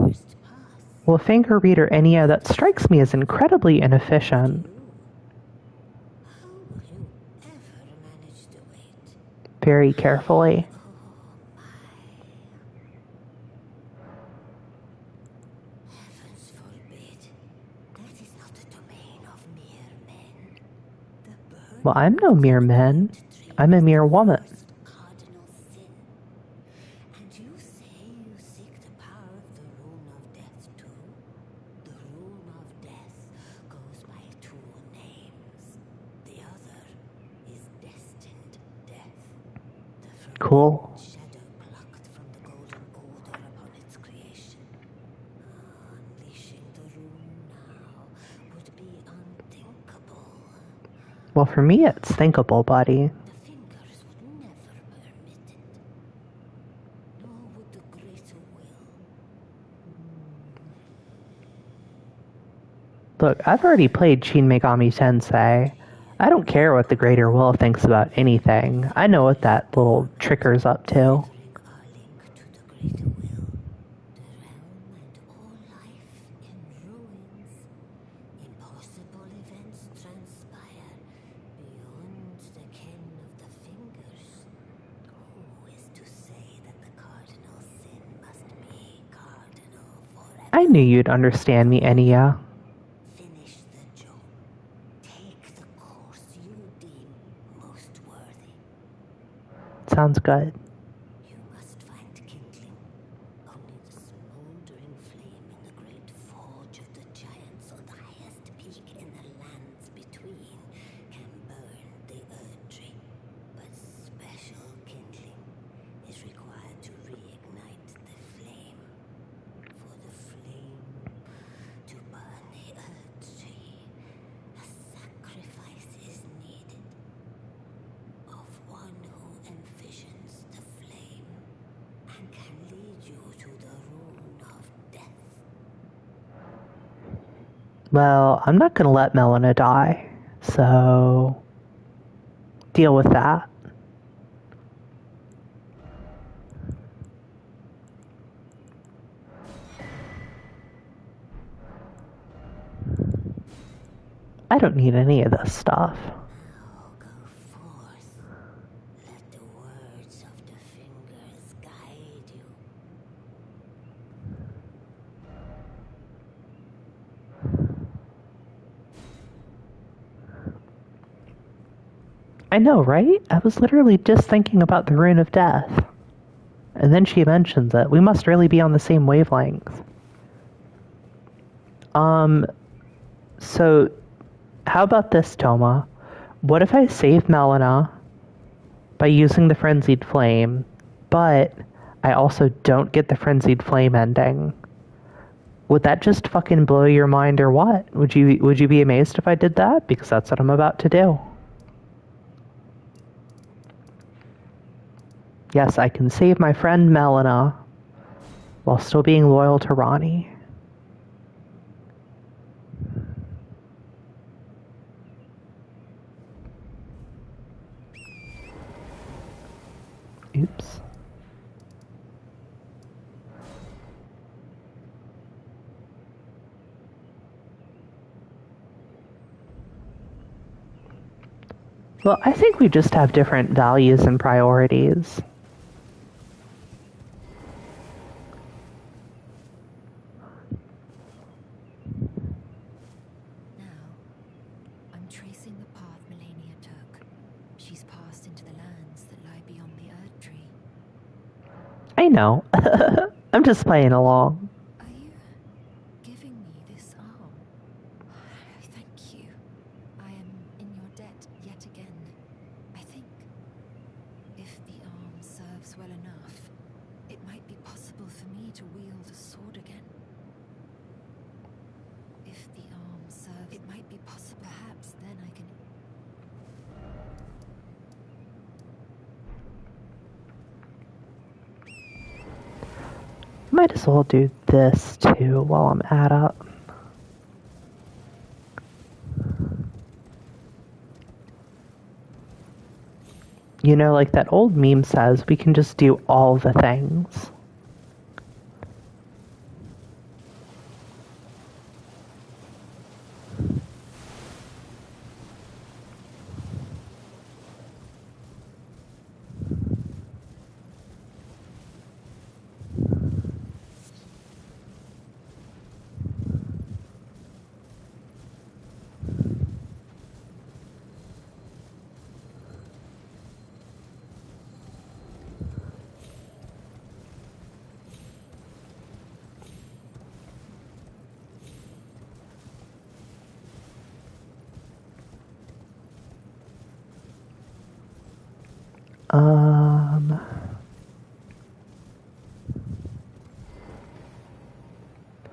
must first pass. Well, finger reader Enya, that strikes me as incredibly inefficient. How will you ever manage to wait? Very carefully. Oh my. Heavens forbid. That is not the domain of mere men. The burning Well, I'm no mere man. I'm a mere woman. cardinal sin. And you say you seek the power of the rune of death too? The rune of death goes by two names. The other is destined death. The forbidden Cool. shadow plucked from the golden odor upon its creation. Unleashing the rune now would be unthinkable. Well, for me, it's thinkable, buddy. The fingers would never permit it. Nor would the greater will. Look, I've already played Shin Megami Tensei. I don't care what the Greater Will thinks about anything. I know what that little tricker's up to. Severing our link to the greater will. The realm and all life in ruins. Impossible events transpire beyond the ken of the fingers. Who is to say that the cardinal sin must be cardinal forever? I knew you'd understand me, Enya. Finish the job. Take the course you deem most worthy. Sounds good. You must find kindling. Only the smoldering flame in the great forge of the giants on the highest peak in the lands between can burn the Erd tree. But special kindling is required to reignite the flame. For the flame to burn the Erd tree, a sacrifice is needed of one who envisions the flame and can lead you to the rune of death. Well, I'm not gonna let Melina die, so deal with that. I don't need any of this stuff. Now go forth. Let I know, right? I was literally just thinking about the Rune of Death. And then she mentions it. We must really be on the same wavelength. So how about this, Toma? What if I save Melina by using the Frenzied Flame, but I also don't get the Frenzied Flame ending? Would that just fucking blow your mind or what? Would you be amazed if I did that? Because that's what I'm about to do. Yes, I can save my friend Melina while still being loyal to Ronnie. Oops. Well, I think we just have different values and priorities. Now, I'm tracing the path Melania took. She's passed into the lands that lie beyond the Erd Tree. I know. I'm just playing along. Are you giving me this arm? Thank you. I am in your debt yet again. I think if the arm serves well enough, it might be possible for me to wield a sword again. If the arm serves, it might be possible. Perhaps then I can. Might as well do this too while I'm at it. You know, like that old meme says, we can just do all the things.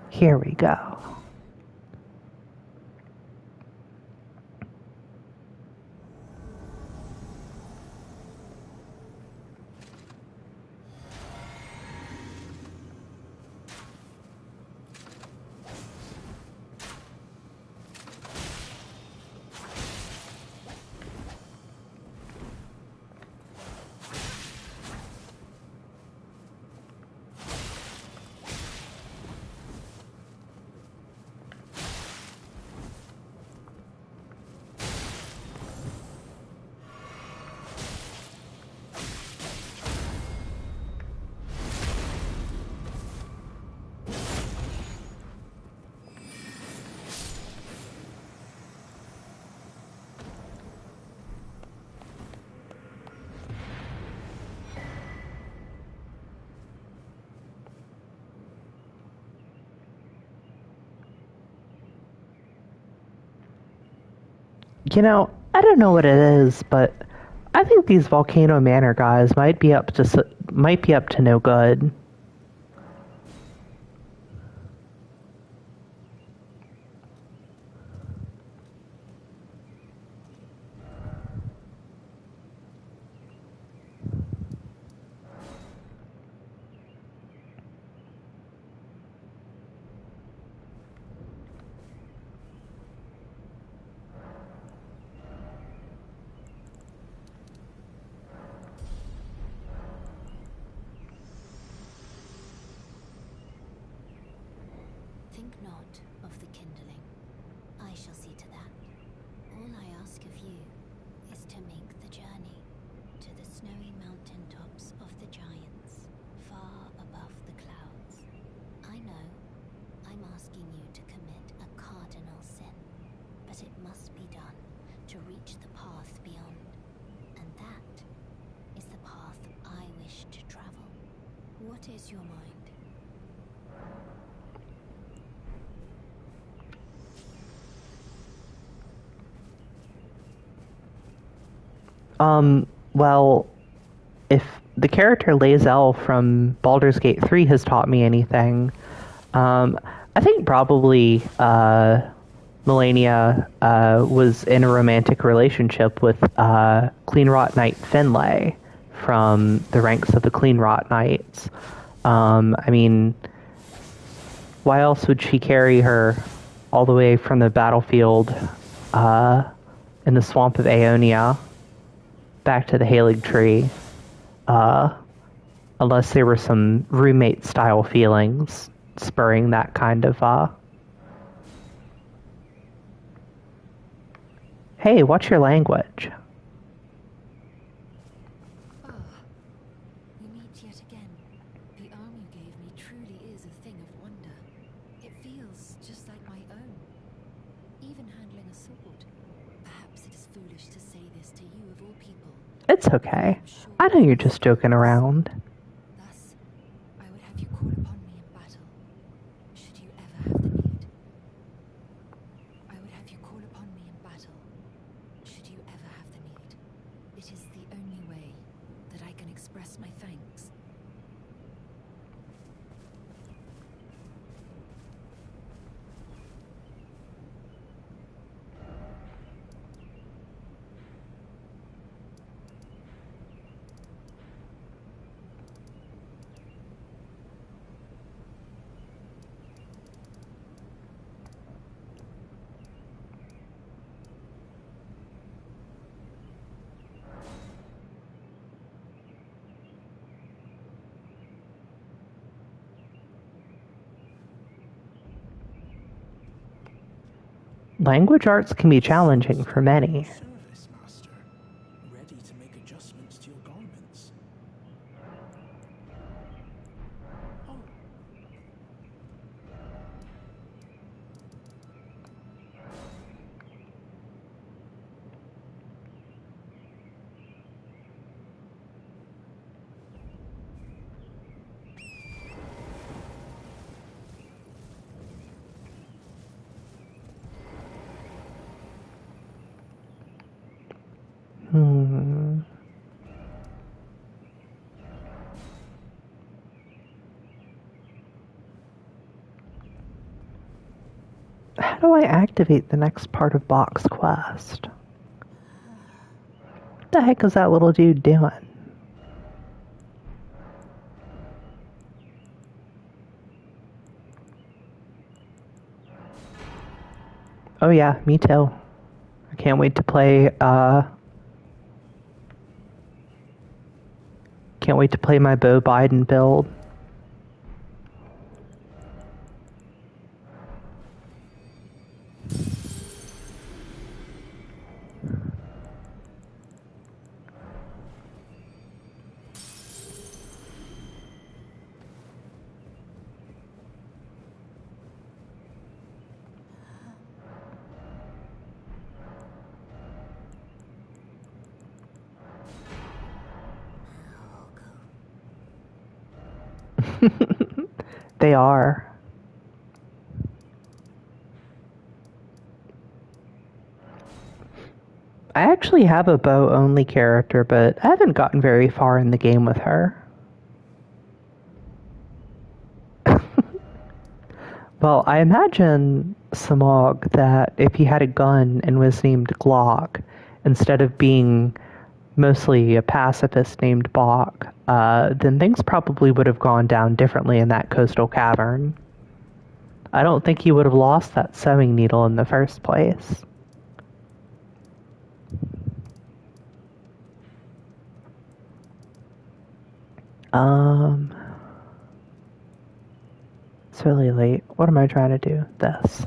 Here we go. You know, I don't know what it is, but I think these Volcano Manor guys might be up to no good. Think not of the kindling. I shall see to that. All I ask of you is to make the journey to the snowy mountain tops of the giants, far above the clouds. I know I'm asking you to commit a cardinal sin, but it must be done to reach the path beyond. What is your mind? Well, if the character Lae'zel from Baldur's Gate 3 has taught me anything, I think probably Melania was in a romantic relationship with Cleanrot Knight Finlay from the ranks of the Cleanrot Knights. I mean, why else would she carry her all the way from the battlefield in the swamp of Aeonia back to the Halig Tree? Unless there were some roommate-style feelings spurring that kind of, Hey, what's your language? Ah, we meet yet again. The arm you gave me truly is a thing of wonder. It feels just like my own. Even handling a sword. Perhaps it is foolish to say this to you of all people. It's okay. I know you're just joking around. Thus, I would have you call upon me in battle, should you ever have the need. I would have you call upon me in battle, should you ever have the need. It is the only way that I can express my thanks. Language arts can be challenging for many. Service, Master. Ready to make adjustments to your garments. Oh, How do I activate the next part of Bach's quest? What the heck is that little dude doing? Oh yeah, me too. I can't wait to play, can't wait to play my Bo Biden build. They are. I actually have a bow-only character, but I haven't gotten very far in the game with her. Well, I imagine, Samog, that if he had a gun and was named Glock, instead of being mostly a pacifist named Bach, then things probably would have gone down differently in that coastal cavern. I don't think he would have lost that sewing needle in the first place. It's really late. What am I trying to do? This.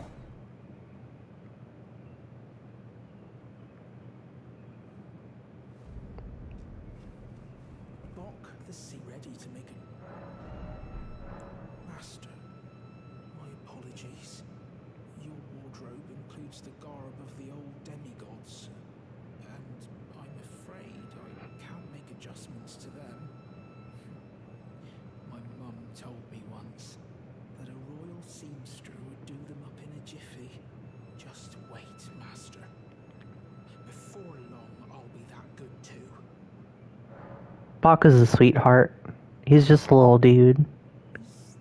Bok the sea ready to make it. Master, my apologies. Your wardrobe includes the garb of the old demigods, and I'm afraid I can't make adjustments to them. My mum Bach is a sweetheart. He's just a little dude. Is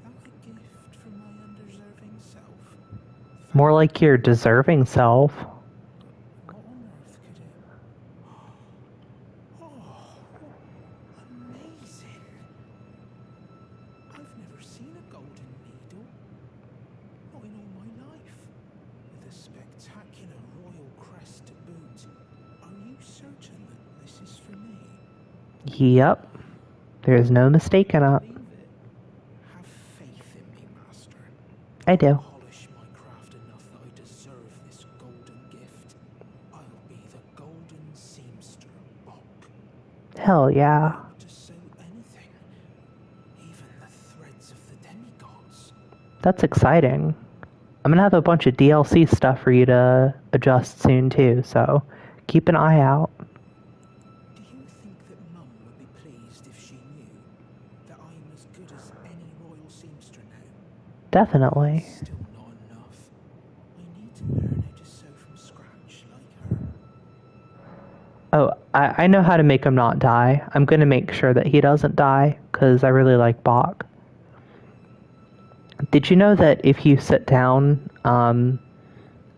that a gift from my undeserving self? More like your deserving self. What on earth could it... Oh, amazing! I've never seen a golden needle. Not in all my life. With a spectacular royal crest to boot. Are you certain that this is for me? Yep. There's no mistaking it. Believe it. Have faith in me, Master. I do. Polish my craft enough that I deserve this golden gift. I'll be the golden seamster, Bok. Hell yeah. To sew anything, even the threads of the demigods. That's exciting. I'm gonna have a bunch of DLC stuff for you to adjust soon too, so keep an eye out. Do you think that Mum would be pleased if she knew that I'm as good as any royal seamster now? Definitely. Still not enough. I need to learn how to sew from scratch like her. Oh, I know how to make him not die. I'm gonna make sure that he doesn't die, because I really like Bach. Did you know that if you sit down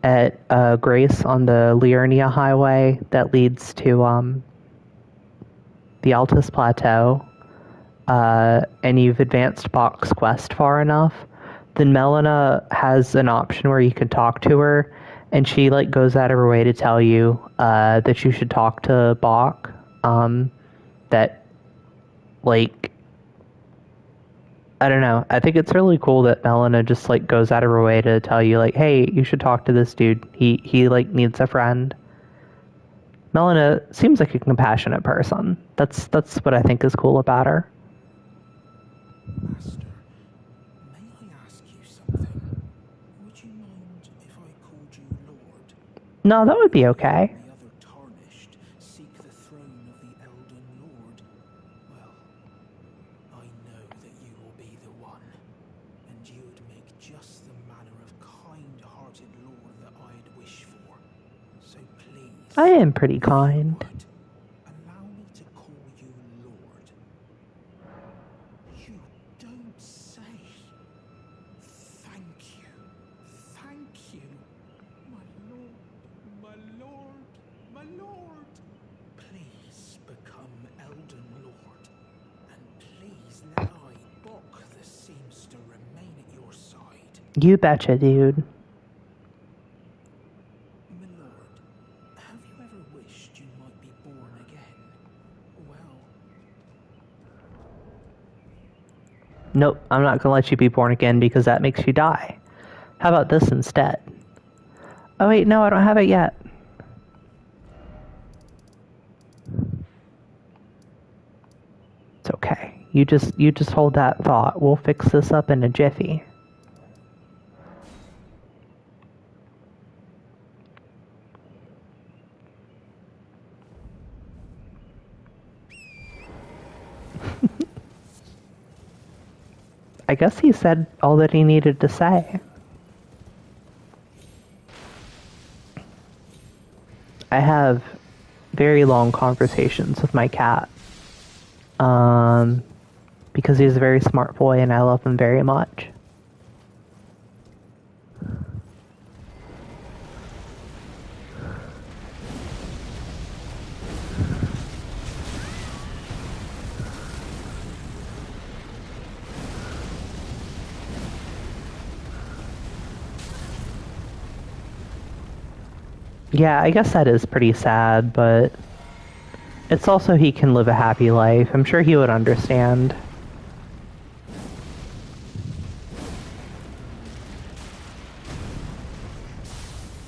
at Grace on the Liurnia highway that leads to the Altus Plateau, and you've advanced Bach's quest far enough, then Melina has an option where you can talk to her, and she like goes out of her way to tell you that you should talk to Bach. That like I don't know. I think it's really cool that Melina just like goes out of her way to tell you like, hey, you should talk to this dude. He like needs a friend. Melina seems like a compassionate person. That's what I think is cool about her. Master, may I ask you something? Would you mind if I called you Lord? No, that would be okay. The other tarnished seek the throne of the Elden Lord. Well, I know that you will be the one, and you would make just the manner of kind-hearted Lord that I'd wish for. So please, I am pretty kind. allow me to call you Lord. You don't say. Thank you. Thank you. My lord, my lord, my lord. Please become Elden Lord. And please let I, Bok the Seamster, remain at your side. You betcha, dude. My lord, have you ever wished you might be born again? Well, Nope, I'm not gonna let you be born again because that makes you die. How about this instead? Oh wait, no, I don't have it yet. It's okay. You just hold that thought. We'll fix this up in a jiffy. I guess he said all that he needed to say. I have very long conversations with my cat. Because he's a very smart boy and I love him very much. Yeah, I guess that is pretty sad, but it's also he can live a happy life. I'm sure he would understand.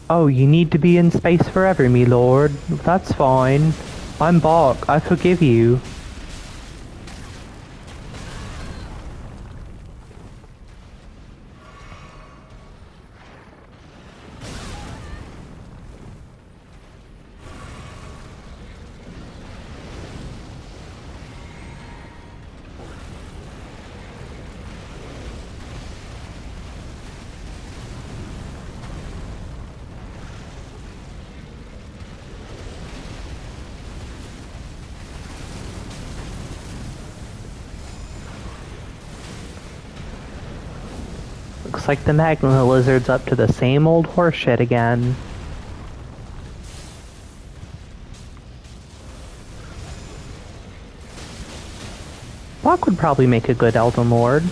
Oh, you need to be in space forever, me lord. That's fine. I'm Bach. I forgive you. Looks like the magma lizard's up to the same old horseshit again. Locke would probably make a good Elden Lord.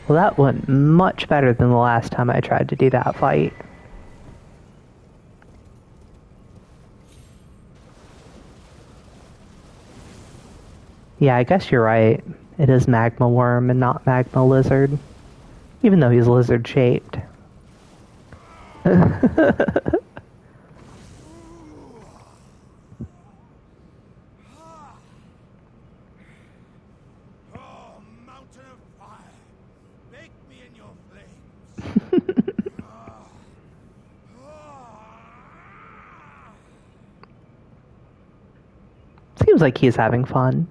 Well, that went much better than the last time I tried to do that fight. Yeah, I guess you're right. It is magma worm and not magma lizard. Even though he's lizard-shaped. Seems like he's having fun.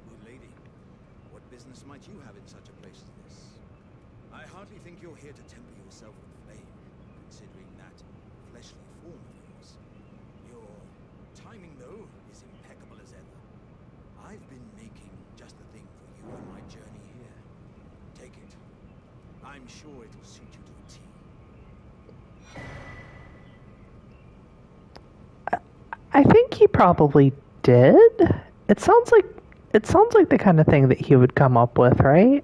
Good lady. What business might you have in such a place as this? I hardly think you're here to temper yourself with flame, considering that fleshly form of yours. Your timing, though, is impeccable as ever. I've been making just the thing for you on my journey here. Take it. I'm sure it'll suit you to a T. I think he probably did. It sounds like the kind of thing that he would come up with, right?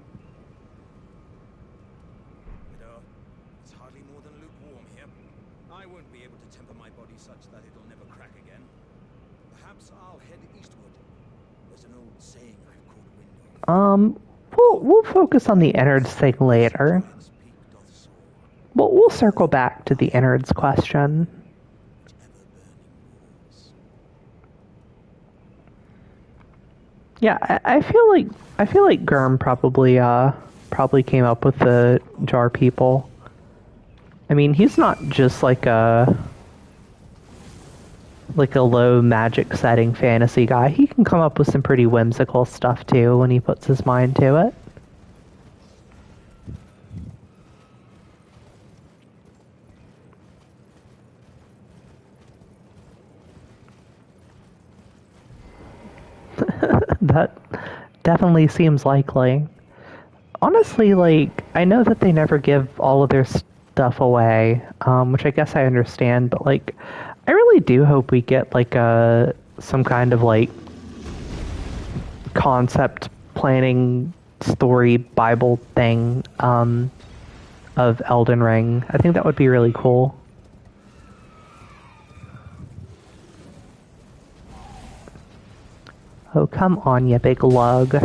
It's hardly more than lukewarm here. I won't be able to temper my body such that it'll never crack again. Perhaps I'll head eastward. There's an old saying I've caught wind of. We'll focus on the innards thing later. We'll circle back to the innards question. Yeah, I feel like Gurm probably came up with the jar people. I mean, he's not just like a low magic setting fantasy guy. He can come up with some pretty whimsical stuff too when he puts his mind to it. That definitely seems likely. Honestly, like, I know that they never give all of their stuff away, which I guess I understand, but, like, I really do hope we get, like, some kind of, like, concept planning story Bible thing, of Elden Ring. I think that would be really cool. Oh, come on, you big lug.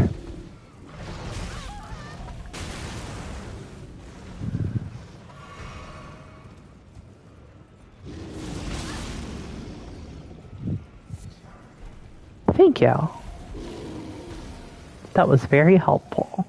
Thank you. That was very helpful.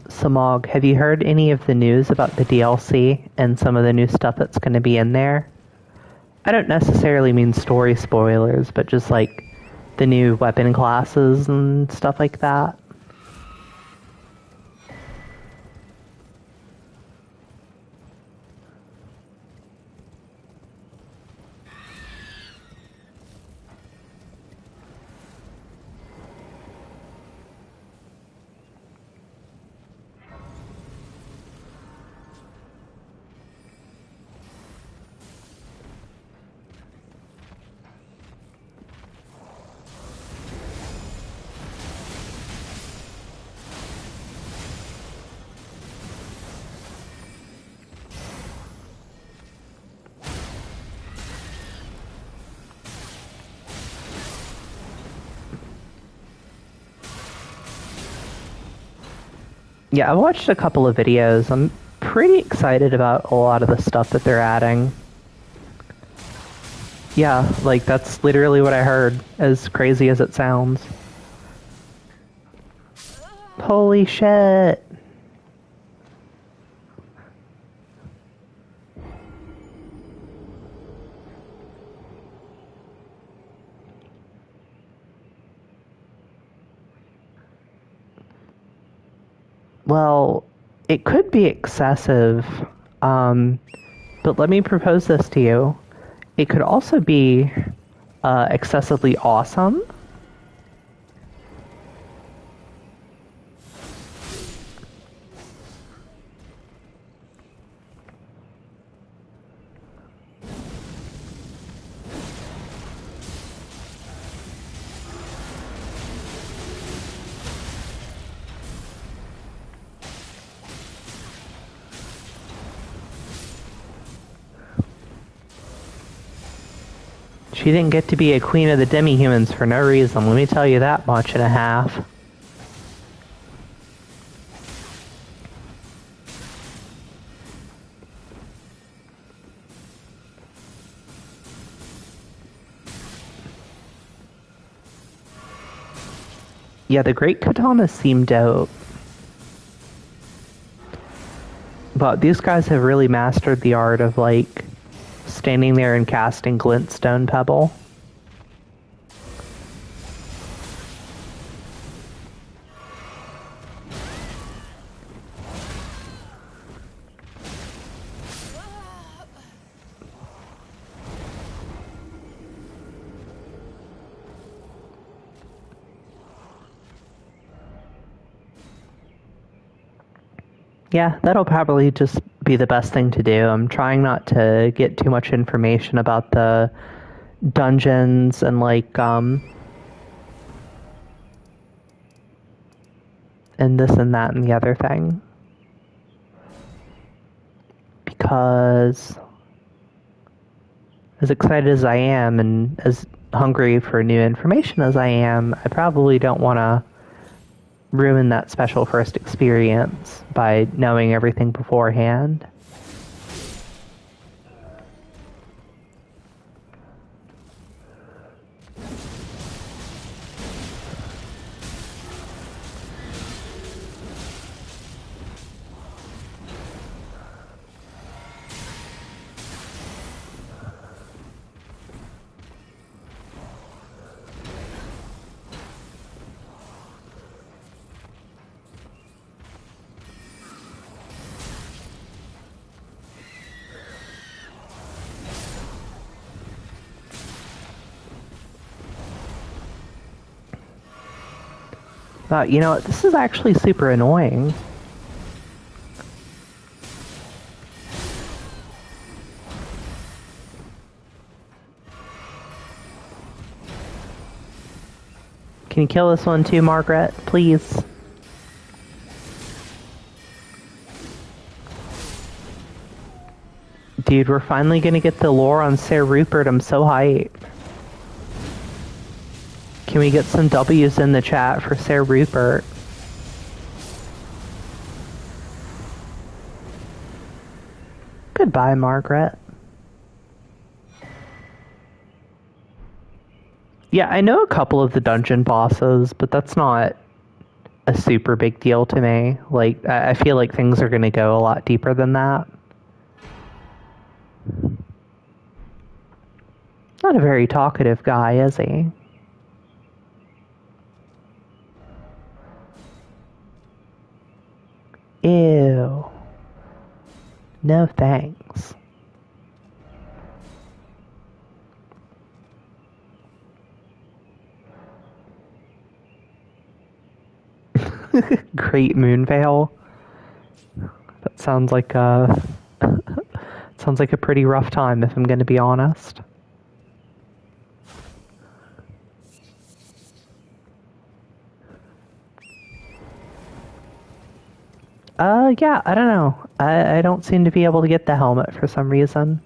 Samog, have you heard any of the news about the DLC and some of the new stuff that's going to be in there? I don't necessarily mean story spoilers, but just like the new weapon classes and stuff like that. Yeah, I watched a couple of videos. I'm pretty excited about a lot of the stuff that they're adding. Yeah, like that's literally what I heard, as crazy as it sounds. Holy shit. Well, it could be excessive, but let me propose this to you. It could also be excessively awesome. She didn't get to be a queen of the demi-humans for no reason, let me tell you that much and a half. Yeah, the Great Katanas seem dope. But these guys have really mastered the art of, like, standing there and casting Glintstone Pebble. Yeah, that'll probably just be the best thing to do. I'm trying not to get too much information about the dungeons and and this and that and the other thing. Because as excited as I am and as hungry for new information as I am, I probably don't want to ruin that special first experience by knowing everything beforehand. But you know what? This is actually super annoying. Can you kill this one too, Margaret? Please. Dude, we're finally gonna get the lore on Sir Rupert. I'm so hyped. Can we get some W's in the chat for Sir Rupert? Goodbye, Margaret. Yeah, I know a couple of the dungeon bosses, but that's not a super big deal to me. Like, I feel like things are gonna go a lot deeper than that. Not a very talkative guy, is he? Ew. No thanks. Great Moonveil. That sounds like a sounds like a pretty rough time, if I'm going to be honest. Yeah, I don't know. I don't seem to be able to get the helmet for some reason.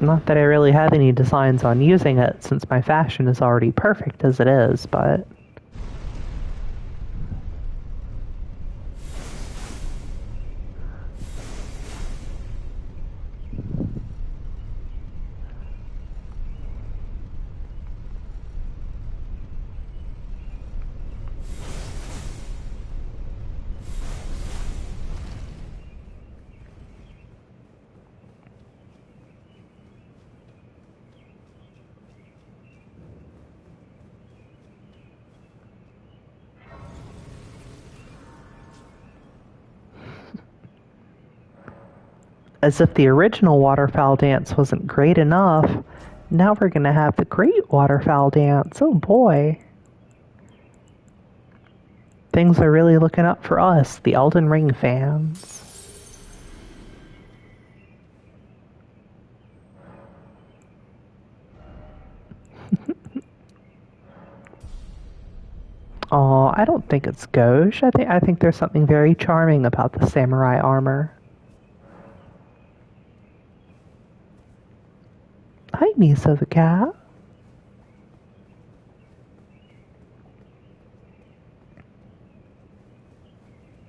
Not that I really have any designs on using it, since my fashion is already perfect as it is, but... As if the original waterfowl dance wasn't great enough, now we're gonna have the great waterfowl dance. Oh boy. Things are really looking up for us, the Eldenring fans. Oh, I don't think it's gauche. I think there's something very charming about the samurai armor. Hi, Miso the cat.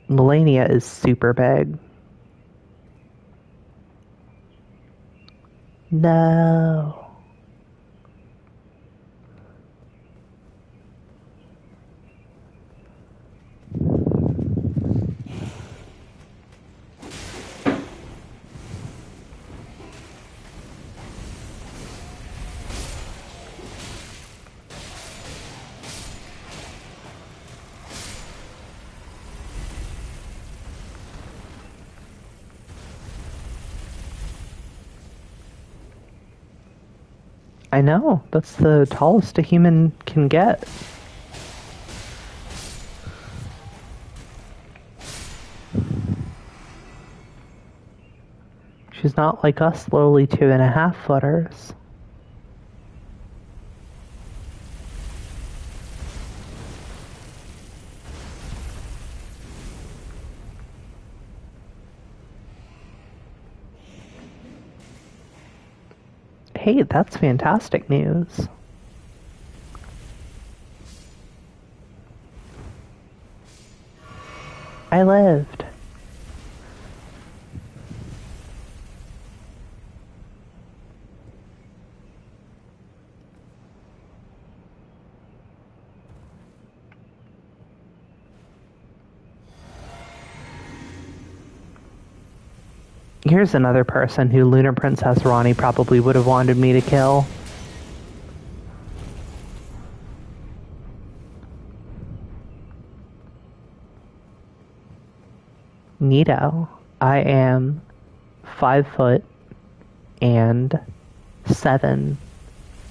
Melania is super big. No. I know, that's the tallest a human can get. She's not like us lowly 2.5-footers. Hey, that's fantastic news. I lived. Here's another person who Lunar Princess Ronnie probably would have wanted me to kill. Neato. I am 5 foot and 7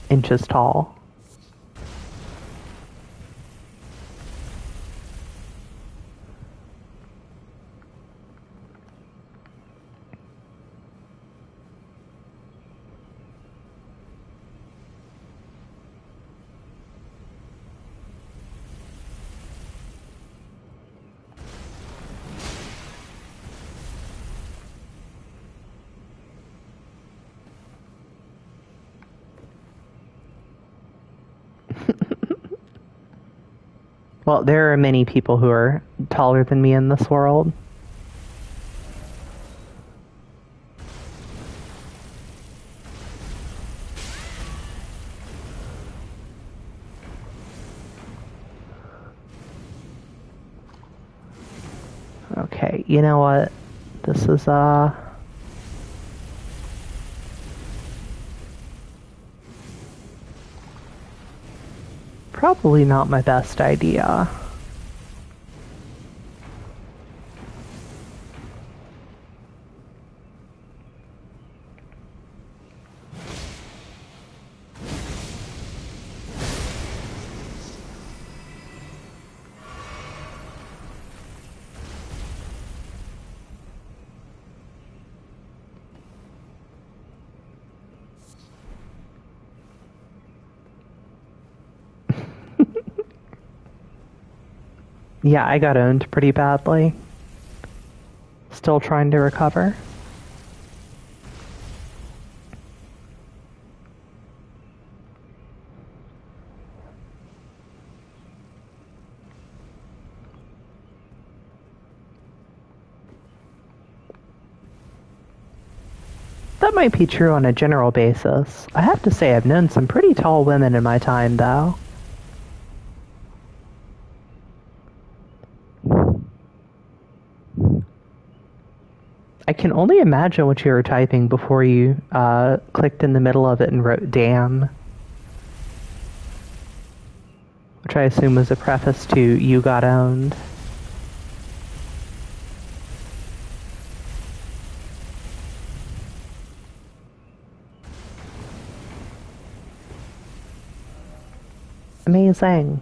inches tall. Well, there are many people who are taller than me in this world. Okay, you know what? This is, probably not my best idea. Yeah, I got owned pretty badly. Still trying to recover. that might be true on a general basis. I have to say I've known some pretty tall women in my time, though. I can only imagine what you were typing before you clicked in the middle of it and wrote damn. Which I assume was a preface to You Got Owned. Amazing.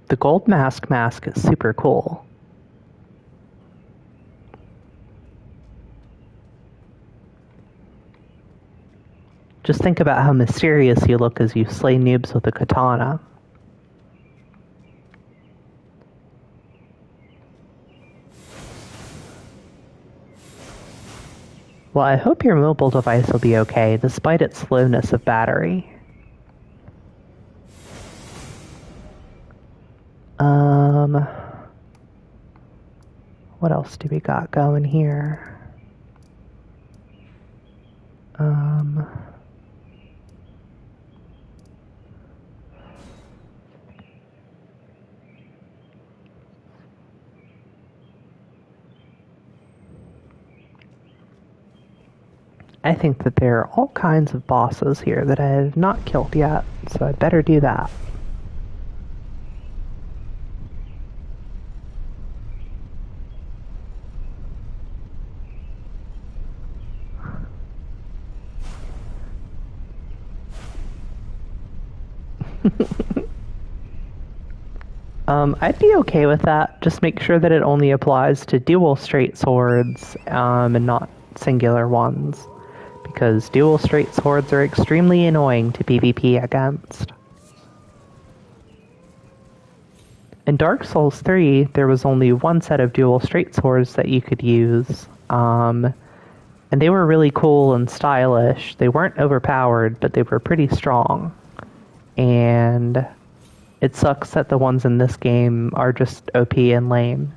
The gold mask is super cool. Just think about how mysterious you look as you slay noobs with a katana. Well, I hope your mobile device will be okay, despite its slowness of battery. What else do we got going here? I think that there are all kinds of bosses here that I have not killed yet, so I'd better do that. I'd be okay with that. Just make sure that it only applies to dual straight swords, and not singular ones. Because dual straight swords are extremely annoying to PvP against. In Dark Souls 3, there was only one set of dual straight swords that you could use, and they were really cool and stylish. They weren't overpowered, but they were pretty strong. And it sucks that the ones in this game are just OP and lame.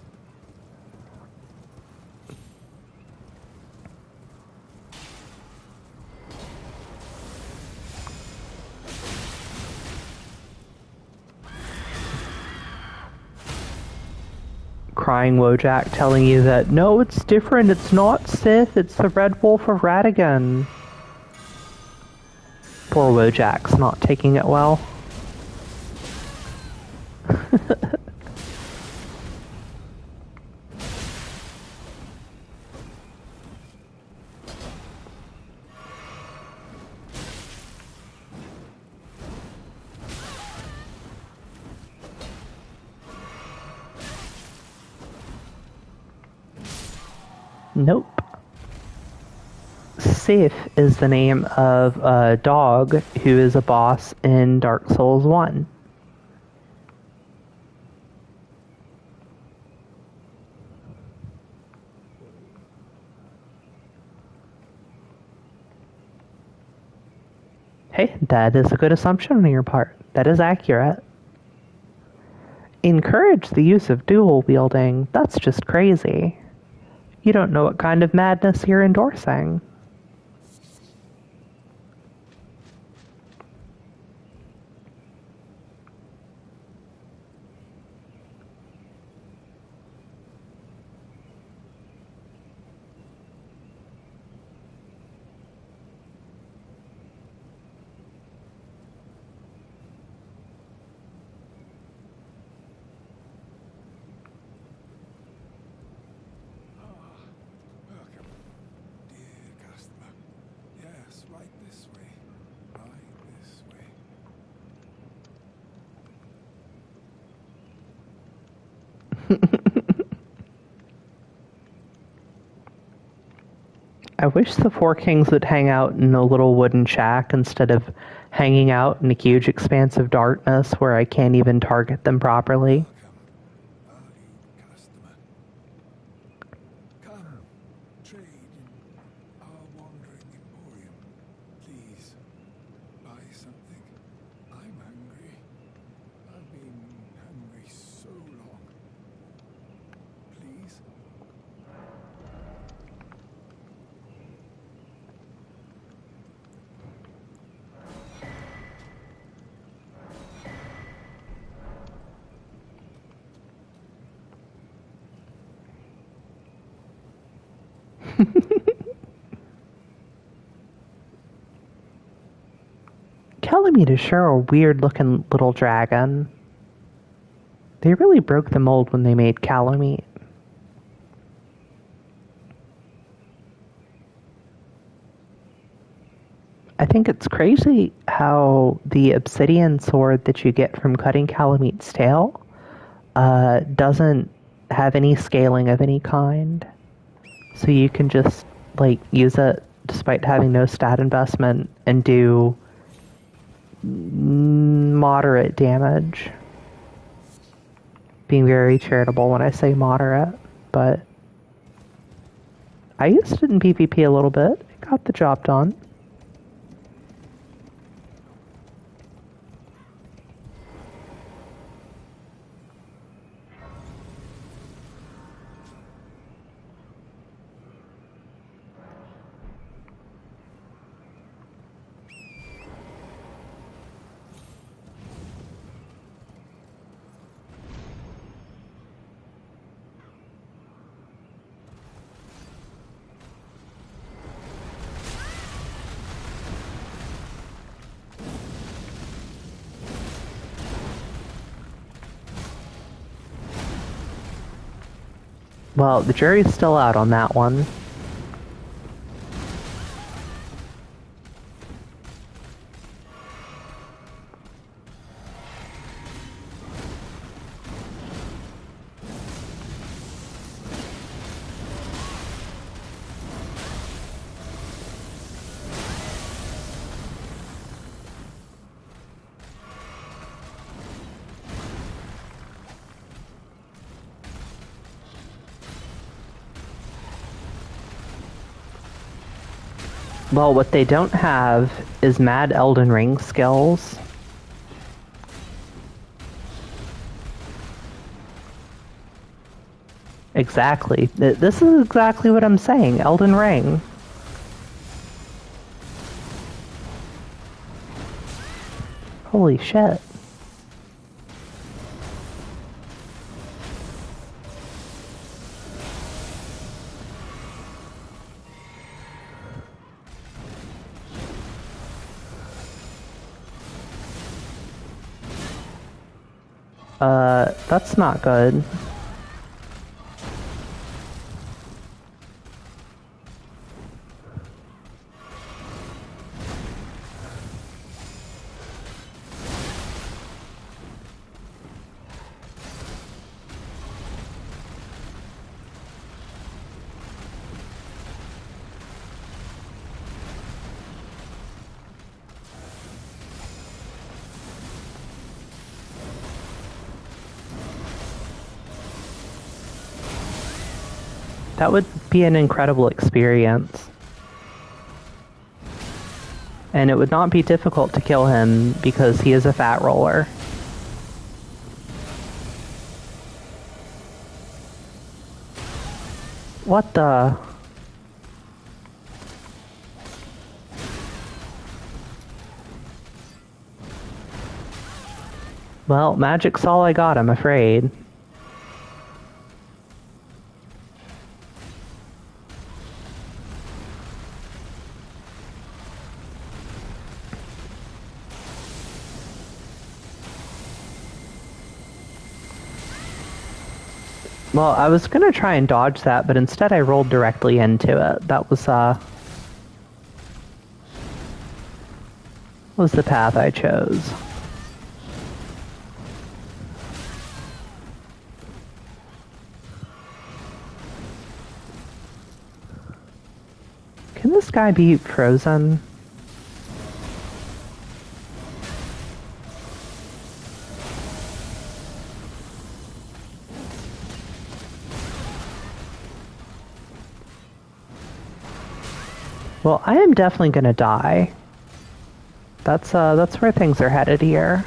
Crying Wojak telling you that, no, it's different, it's not Sith, it's the Red Wolf of Radagon. Poor Wojak's not taking it well. Nope. Sif is the name of a dog who is a boss in Dark Souls 1. Hey, that is a good assumption on your part. That is accurate. encourage the use of dual wielding, that's just crazy. You don't know what kind of madness you're endorsing. Welcome, dear customer. Yes, right this way. Right this way. I wish the four kings would hang out in a little wooden shack instead of hanging out in a huge expanse of darkness where I can't even target them properly. Welcome, valued customer. Come, trade in our wandering emporium. Please, buy something. I'm hungry. I've been hungry so long. Please? Calamite is sure a weird-looking little dragon. They really broke the mold when they made Calamite. I think it's crazy how the obsidian sword that you get from cutting Calamite's tail doesn't have any scaling of any kind. So you can just, like, use it despite having no stat investment and do moderate damage. Being very charitable when I say moderate, but I used it in PvP a little bit. It got the job done. Well, the jury's still out on that one. Well, what they don't have is mad Eldenring skills. Exactly. This is exactly what I'm saying. Eldenring. Holy shit. That's not good. That would be an incredible experience. And it would not be difficult to kill him because he is a fat roller. What the? Well, magic's all I got, I'm afraid. Well, I was gonna try and dodge that, but instead I rolled directly into it. That was the path I chose. Can this guy be frozen? Well, I am definitely gonna die. That's where things are headed here.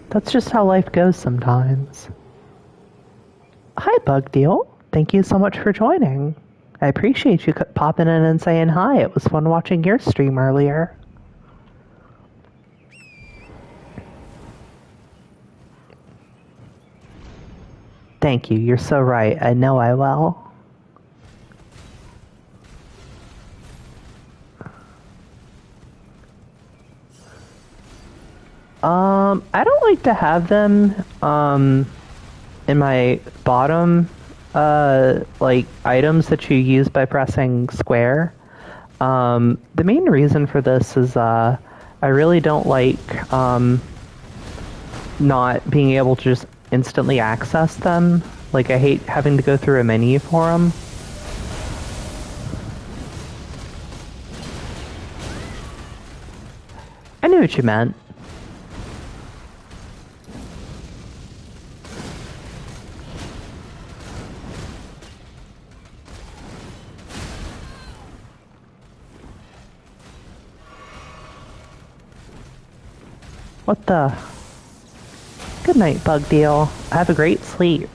That's just how life goes sometimes. Hi, Bug Deal. Thank you so much for joining. I appreciate you popping in and saying hi. It was fun watching your stream earlier. Thank you. You're so right. I know I will. I don't like to have them, in my bottom, like, items that you use by pressing square. The main reason for this is, I really don't like, not being able to just instantly access them. Like, I hate having to go through a menu for them. I knew what you meant. What the? Good night, Bug Deal. Have a great sleep.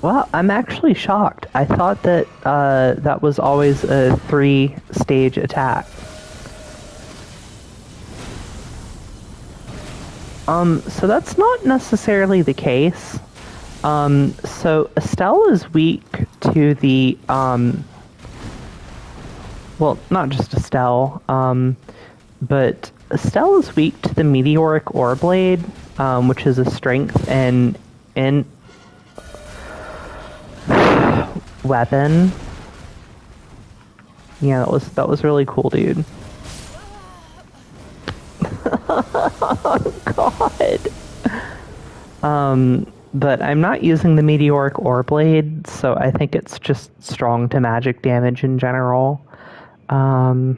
Well, I'm actually shocked. I thought that that was always a 3-stage attack. So that's not necessarily the case. So Estelle is weak to the, well, not just Estelle, but Estelle is weak to the meteoric ore blade, which is a strength and weapon. Yeah, that was really cool, dude. Oh, God. But I'm not using the meteoric ore blade, so I think it's just strong to magic damage in general. And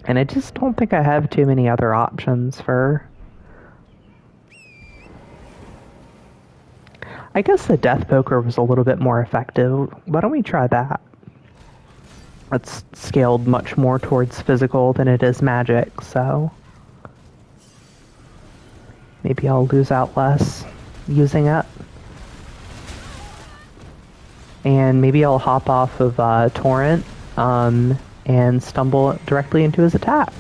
I just don't think I have too many other options for... I guess the Death Poker was a little bit more effective. Why don't we try that? It's scaled much more towards physical than it is magic, so... maybe I'll lose out less using it. And maybe I'll hop off of Torrent and stumble directly into his attack.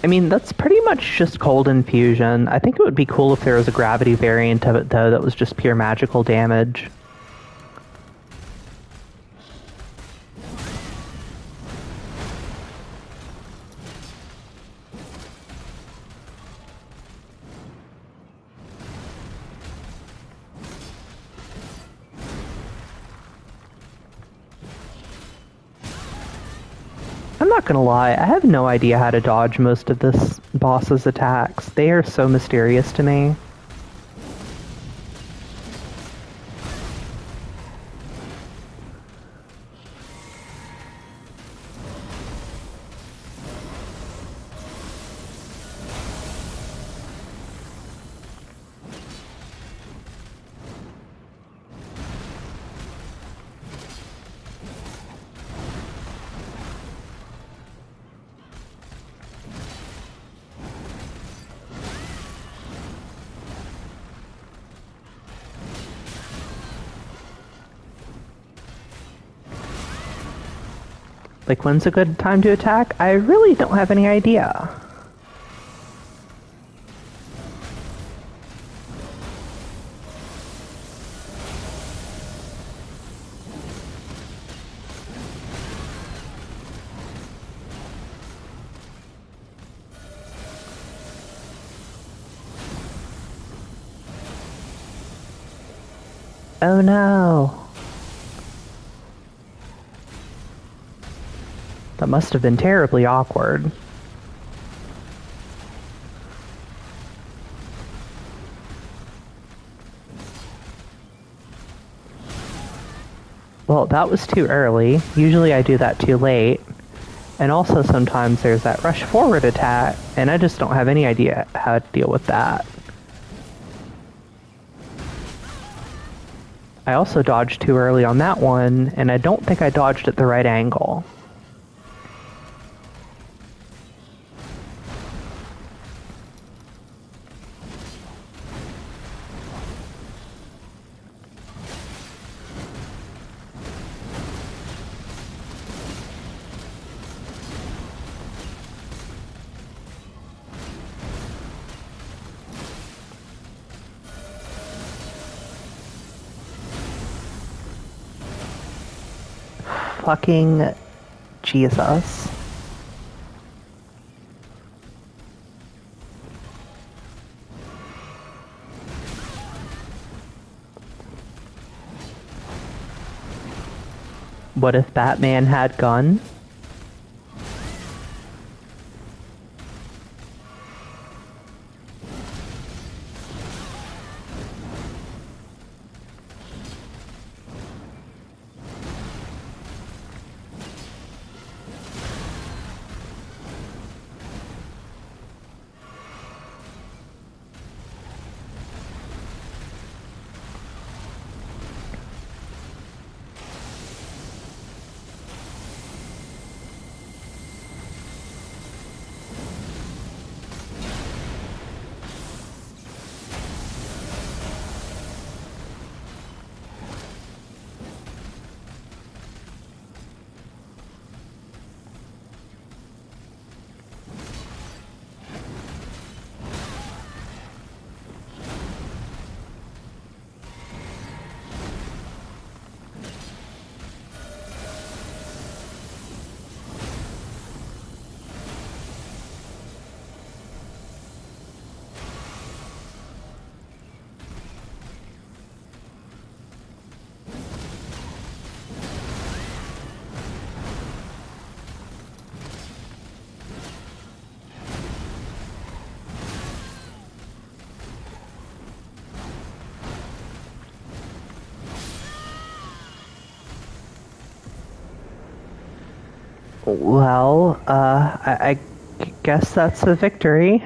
I mean, that's pretty much just cold infusion. I think it would be cool if there was a gravity variant of it, though, that was just pure magical damage. I'm not gonna lie, I have no idea how to dodge most of this boss's attacks. They are so mysterious to me. Like, when's a good time to attack? I really don't have any idea. Oh no. That must have been terribly awkward. Well, that was too early. Usually I do that too late. And also sometimes there's that rush forward attack, and I just don't have any idea how to deal with that. I also dodged too early on that one, and I don't think I dodged at the right angle. Fucking Jesus. What if Batman had gun? Well, I guess that's a victory.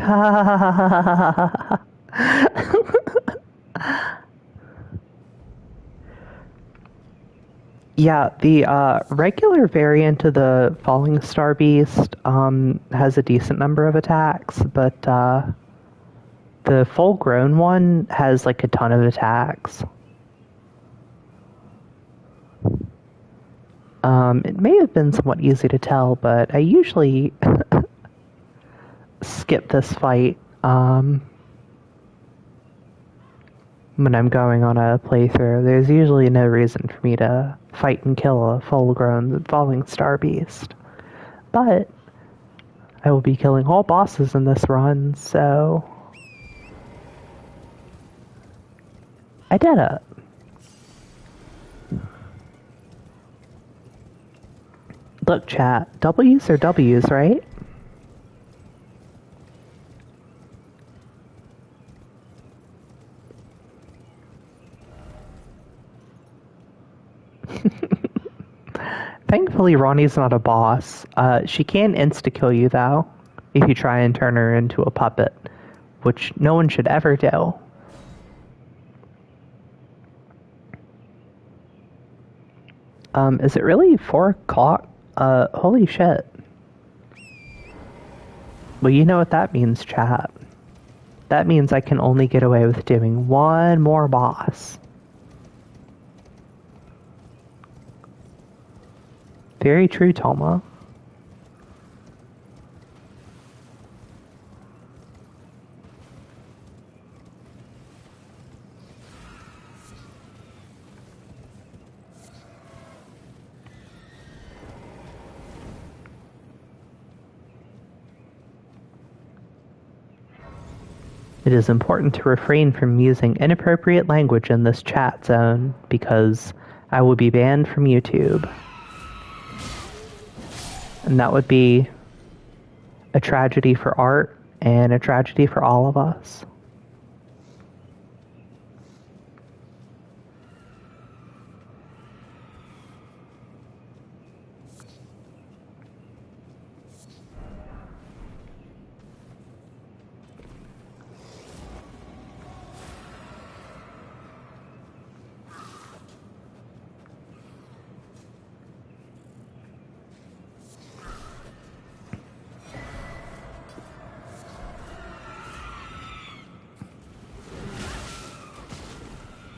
Yeah, the regular variant of the Falling Star Beast has a decent number of attacks, but the full-grown one has like a ton of attacks. It may have been somewhat easy to tell, but I usually skip this fight when I'm going on a playthrough. There's usually no reason for me to fight and kill a full-grown falling star beast. But I will be killing all bosses in this run, so I did it. Look, chat, W's are W's, right? Thankfully, Ronnie's not a boss. She can insta-kill you, though, if you try and turn her into a puppet, which no one should ever do. Is it really 4 o'clock? Holy shit. Well, you know what that means, chat. That means I can only get away with doing one more boss. Very true, Toma. It is important to refrain from using inappropriate language in this chat zone because I will be banned from YouTube. And that would be a tragedy for art and a tragedy for all of us.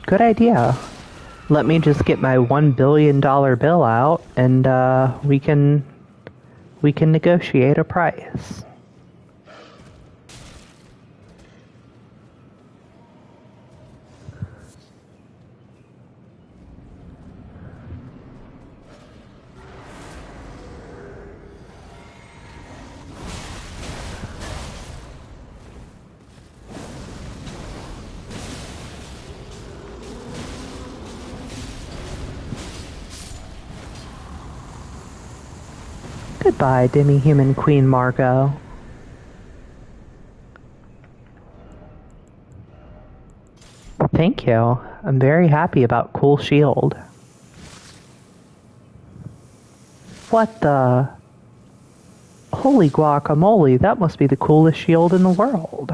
Good idea. Let me just get my $1 billion bill out and we can negotiate a price. Goodbye, demi-human Queen Margot. Thank you. I'm very happy about Cool Shield. What the? Holy guacamole, that must be the coolest shield in the world.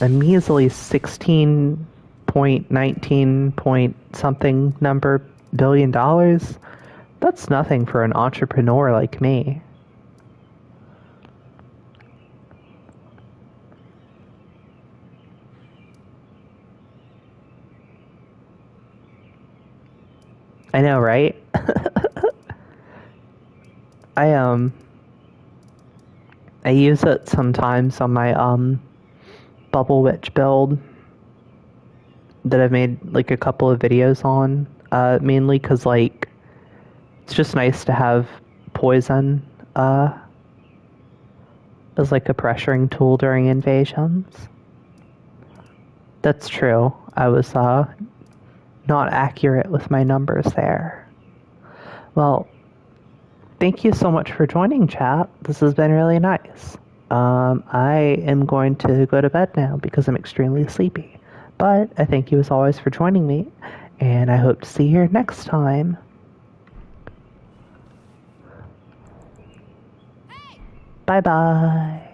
A measly 16.19 point something number billion dollars? That's nothing for an entrepreneur like me. I know, right? I use it sometimes on my Bubble Witch build that I've made like a couple of videos on, mainly because like it's just nice to have poison as like a pressuring tool during invasions. That's true. I was not accurate with my numbers there. Well, thank you so much for joining, chat. This has been really nice. I am going to go to bed now because I'm extremely sleepy. But I thank you as always for joining me, and I hope to see you here next time. Bye-bye.